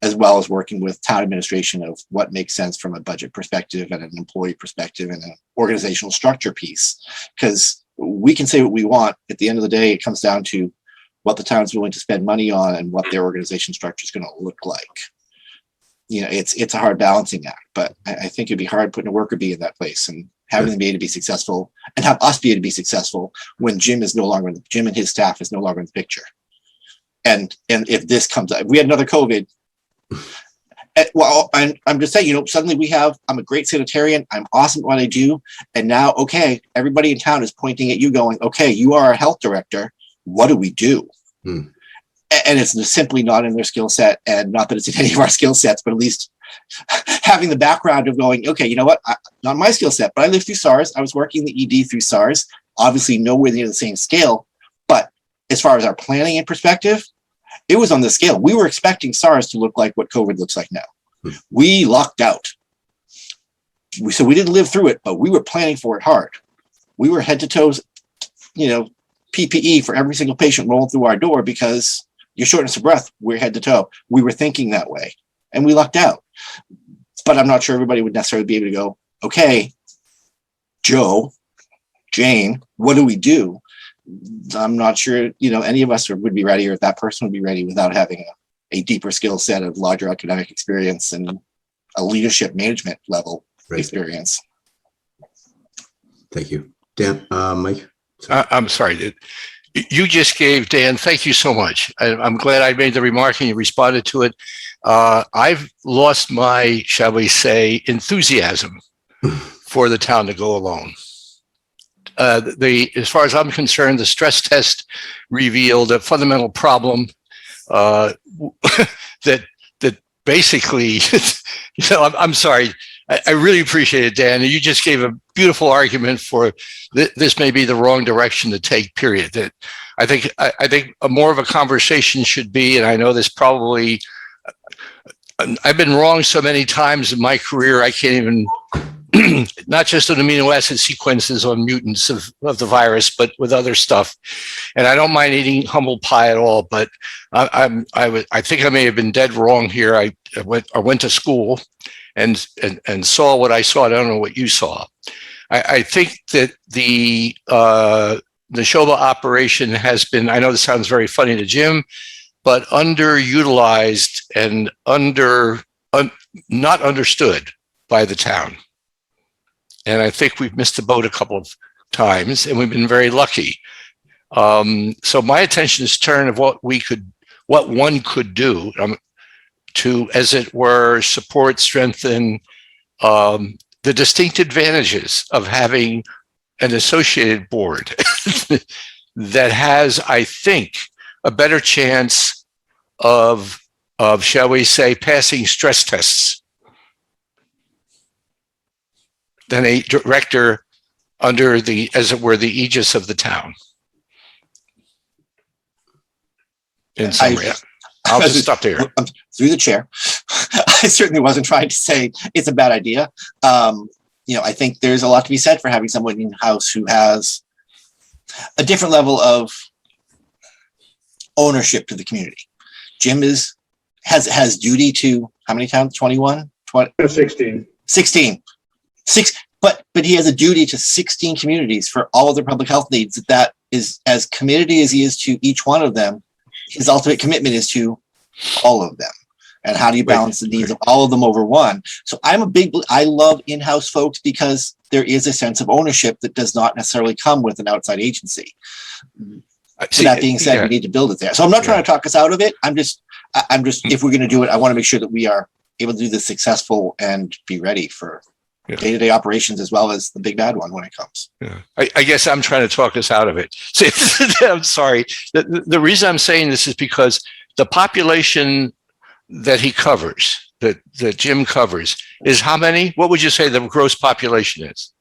as well as working with town administration of what makes sense from a budget perspective and an employee perspective and an organizational structure piece. Because we can say what we want. At the end of the day, it comes down to what the town's willing to spend money on and what their organization structure is going to look like. It's a hard balancing act, but I think it'd be hard putting a worker bee in that place and having them be able to be successful and have us be able to be successful when Jim and his staff is no longer in the picture. And if this comes up, if we had another COVID, I'm just saying, suddenly I'm a great sanitarian. I'm awesome at what I do. And now, okay, everybody in town is pointing at you going, okay, you are a health director. What do we do? And it's simply not in their skill set, and not that it's in any of our skill sets, but at least having the background of going, okay, you know what? Not my skill set, but I lived through SARS. I was working the ED through SARS, obviously nowhere near the same scale. But as far as our planning and perspective, it was on the scale. We were expecting SARS to look like what COVID looks like now. We lucked out. So we didn't live through it, but we were planning for it hard. We were head to toes, PPE for every single patient rolling through our door because you're shortness of breath. We're head to toe. We were thinking that way, and we lucked out. But I'm not sure everybody would necessarily be able to go, okay, Joe, Jane, what do we do? I'm not sure, any of us would be ready, or if that person would be ready without having a deeper skill set of larger academic experience and a leadership management level experience. Thank you. Dan, Mike? I'm sorry. You just gave, Dan, thank you so much. I'm glad I made the remark and you responded to it. I've lost my, shall we say, enthusiasm for the town to go alone. As far as I'm concerned, the stress test revealed a fundamental problem that basically, I'm sorry. I really appreciate it, Dan. You just gave a beautiful argument for this may be the wrong direction to take, period. That I think a more of a conversation should be, and I know this probably, I've been wrong so many times in my career, I can't even, not just on amino acid sequences on mutants of the virus, but with other stuff. And I don't mind eating humble pie at all, but I think I may have been dead wrong here. I went to school and saw what I saw. I don't know what you saw. I think that the Neshoba operation has been, I know this sounds very funny to Jim, but underutilized and not understood by the town. And I think we've missed the boat a couple of times, and we've been very lucky. So my attention is turned of what one could do to, as it were, support, strengthen the distinct advantages of having an associated board that has, I think, a better chance of shall we say, passing stress tests than a director under the, as it were, the aegis of the town. In summary, I'll just stop there. Through the chair, I certainly wasn't trying to say it's a bad idea. I think there's a lot to be said for having someone in-house who has a different level of ownership to the community. Jim has duty to how many towns? 21? 20? 16. 16. But he has a duty to 16 communities for all of their public health needs. That is as committed as he is to each one of them. His ultimate commitment is to all of them. And how do you balance the needs of all of them over one? So I love in-house folks because there is a sense of ownership that does not necessarily come with an outside agency. So that being said, we need to build it there. So I'm not trying to talk us out of it. I'm just, if we're going to do it, I want to make sure that we are able to do this successful and be ready for day-to-day operations as well as the big bad one when it comes. Yeah. I guess I'm trying to talk us out of it. I'm sorry. The reason I'm saying this is because the population that he covers, that Jim covers, is how many? What would you say the gross population is?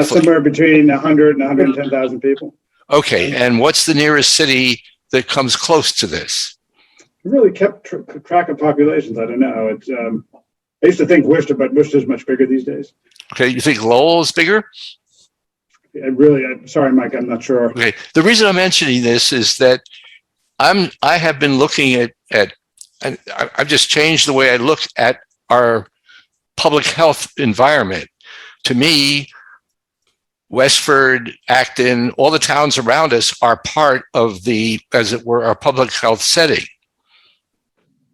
Somewhere between 100 and 110,000 people. Okay, and what's the nearest city that comes close to this? I really kept track of populations. I don't know. It's I used to think Worcester, but Worcester is much bigger these days. Okay, you think Lowell is bigger? I'm sorry, Mike, I'm not sure. Okay, the reason I'm mentioning this is that I have been looking at and I've just changed the way I look at our public health environment. To me, Westford, Acton, all the towns around us are part of the, as it were, our public health setting.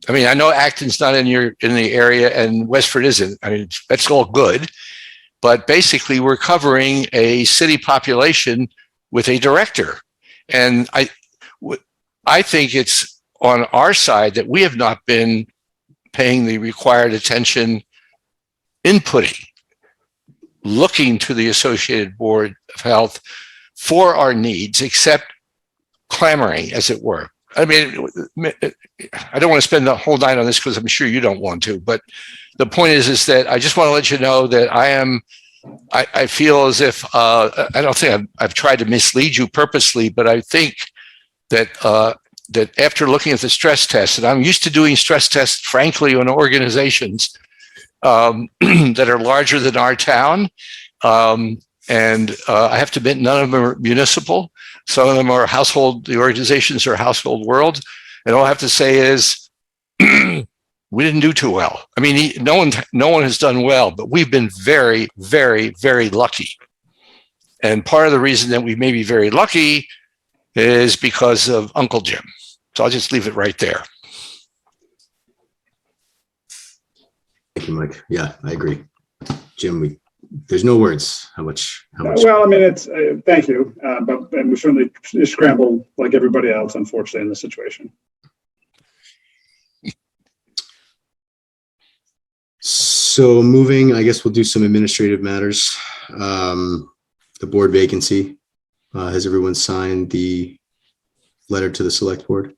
I mean, I know Acton's not in the area and Westford isn't. I mean, that's all good. But basically, we're covering a city population with a director. And I think it's on our side that we have not been paying the required attention, inputting, looking to the Associated Board of Health for our needs, except clamoring, as it were. I mean, I don't want to spend the whole night on this because I'm sure you don't want to, but the point is that I just want to let you know that I feel as if, I don't think I've tried to mislead you purposely, but I think that that after looking at the stress tests, and I'm used to doing stress tests, frankly, on organizations that are larger than our town. And I have to admit, none of them are municipal. Some of them are household, the organizations are household world. And all I have to say is, we didn't do too well. I mean, no one has done well, but we've been very, very, very lucky. And part of the reason that we may be very lucky is because of Uncle Jim. So I'll just leave it right there. Thank you, Mike. Yeah, I agree. Jim, there's no words how much. Well, I mean, it's thank you, but we certainly scrambled like everybody else, unfortunately, in this situation. So moving, I guess we'll do some administrative matters. The board vacancy. Has everyone signed the letter to the select board?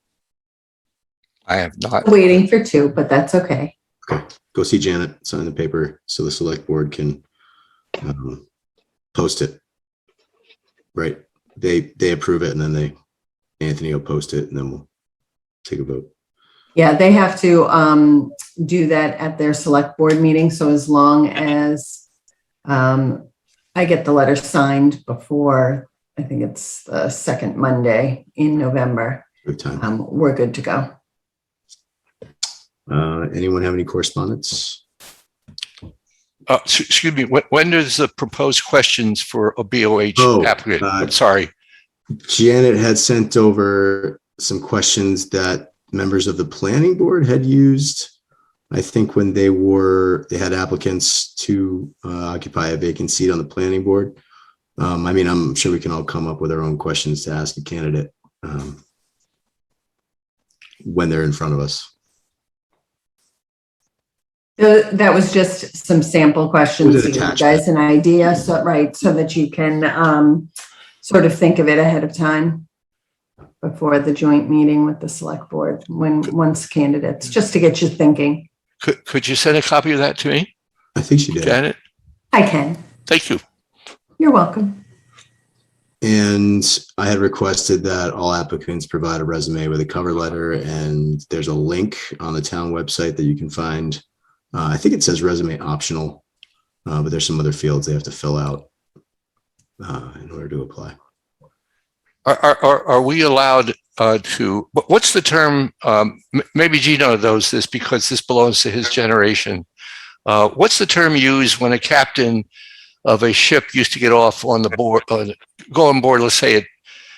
I have not. Waiting for 2, but that's okay. Okay, go see Janet, sign the paper so the select board can post it. Right, they approve it and then Anthony will post it and then we'll take a vote. Yeah, they have to do that at their select board meeting. So as long as I get the letter signed before, I think it's the second Monday in November, we're good to go. Anyone have any correspondence? Excuse me, when does the proposed questions for a BOH applicant? I'm sorry. Janet had sent over some questions that members of the planning board had used, I think, when they had applicants to occupy a vacant seat on the planning board. I mean, I'm sure we can all come up with our own questions to ask a candidate when they're in front of us. That was just some sample questions to give you guys an idea. So, right, so that you can sort of think of it ahead of time before the joint meeting with the select board once candidates, just to get you thinking. Could you send a copy of that to me? I think she did. Janet? I can. Thank you. You're welcome. And I had requested that all applicants provide a resume with a cover letter, and there's a link on the town website that you can find. I think it says resume optional, but there's some other fields they have to fill out in order to apply. Are we allowed to, what's the term, maybe Gino knows this because this belongs to his generation. What's the term used when a captain of a ship used to get off on the board, go on board, let's say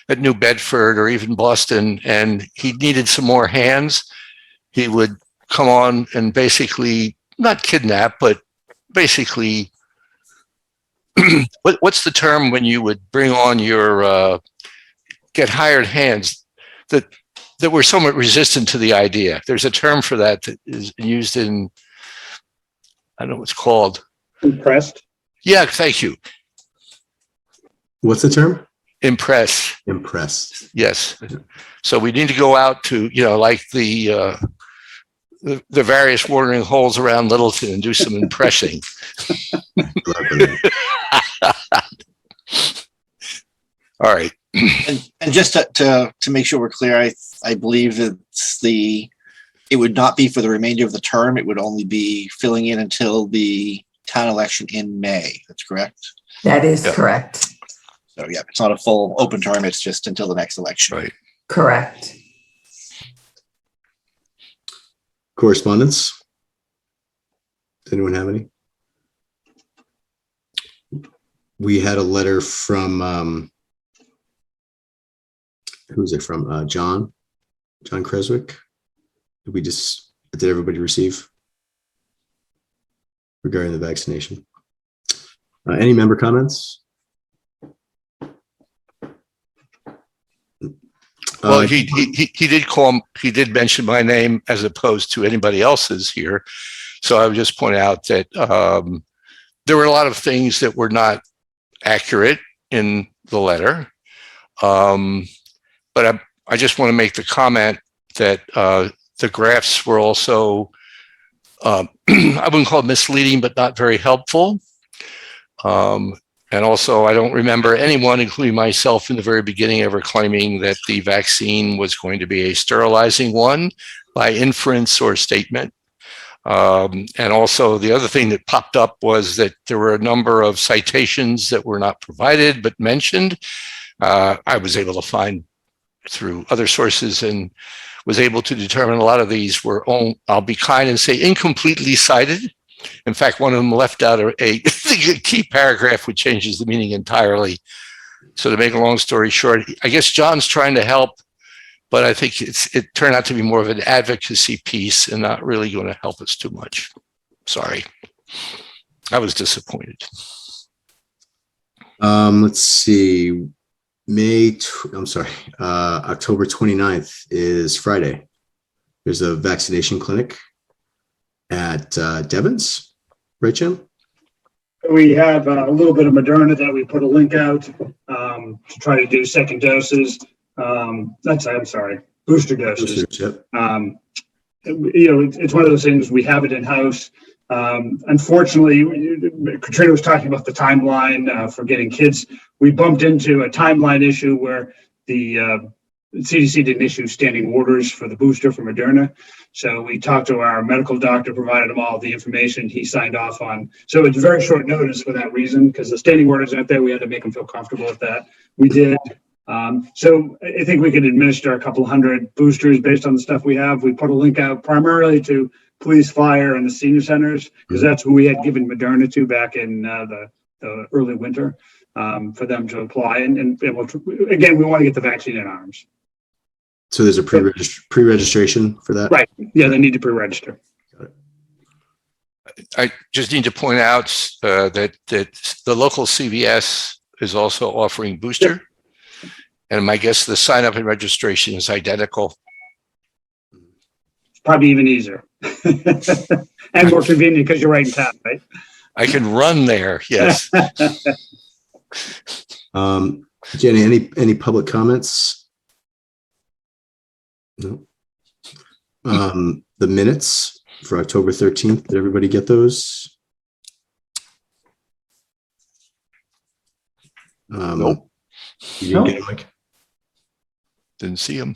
at New Bedford or even Boston, and he needed some more hands? He would come on and basically, not kidnap, but basically, what's the term when you would bring on your, get hired hands that were somewhat resistant to the idea? There's a term for that that is used in, I don't know what it's called. Impressed? Yeah, thank you. What's the term? Impress. Impressed. Yes. So we need to go out to, like the various watering holes around Littleton and do some impressing. All right. And just to make sure we're clear, I believe it would not be for the remainder of the term. It would only be filling in until the town election in May. That's correct. That is Yeah. correct. So yeah, it's not a full open term. It's just until the next election. Right. Correct. Correspondence? Does anyone have any? We had a letter from, who's it from? John Creswick. Did everybody receive regarding the vaccination? Any member comments? Well, he did call, he did mention my name as opposed to anybody else's here. So I would just point out that there were a lot of things that were not accurate in the letter. But I just want to make the comment that the graphs were also, I wouldn't call it misleading, but not very helpful. And also, I don't remember anyone, including myself in the very beginning, ever claiming that the vaccine was going to be a sterilizing one by inference or statement. And also, the other thing that popped up was that there were a number of citations that were not provided but mentioned. I was able to find through other sources and was able to determine a lot of these were, I'll be kind and say, incompletely cited. In fact, one of them left out a key paragraph which changes the meaning entirely. So to make a long story short, I guess John's trying to help, but I think it turned out to be more of an advocacy piece and not really going to help us too much. Sorry. I was disappointed. Let's see. October 29th is Friday. There's a vaccination clinic at Devon's, right, Jim? We have a little bit of Moderna that we put a link out to try to do second doses. Booster doses. Yep. It's one of those things, we have it in-house. Unfortunately, Katrina was talking about the timeline for getting kids. We bumped into a timeline issue where the CDC didn't issue standing orders for the booster for Moderna. So we talked to our medical doctor, provided him all the information he signed off on. So it's very short notice for that reason, because the standing orders aren't there. We had to make them feel comfortable with that. We did. So I think we could administer a couple hundred boosters based on the stuff we have. We put a link out primarily to police, fire, and the senior centers, because that's who we had given Moderna to back in the early winter for them to apply. And again, we want to get the vaccine in arms. So there's a pre-registration for that? Right. Yeah, they need to pre-register. I just need to point out that the local CVS is also offering booster. Yep. And my guess the sign up and registration is identical. Probably even easier and more convenient because you're right in town, right? I can run there. Yes. Jenny, any public comments? No. The minutes for October 13th, did everybody get those? Nope. You didn't get them, Mike? Didn't see them.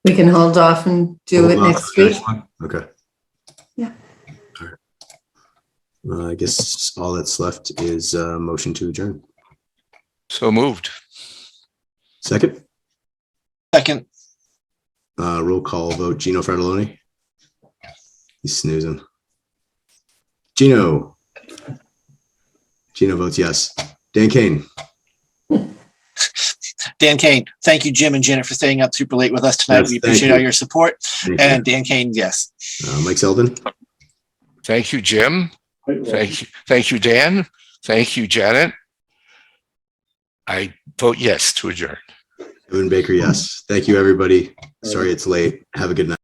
We can hold off and do it next week. Okay. Yeah. All right. I guess all that's left is a motion to adjourn. So moved. Second? Second. Roll call vote. Gino Fratelloni? He's snoozing. Gino votes yes. Dan Kane? Dan Kane, thank you, Jim and Janet, for staying up super late with us tonight. Yes, we appreciate all your support. And you. Dan Kane, yes. Mike Selden? Thank you, Jim. Thank you, Dan. Thank you, Janet. I vote yes to adjourn. Evan Baker, yes. Thank you, everybody. Sorry it's late. Have a good night.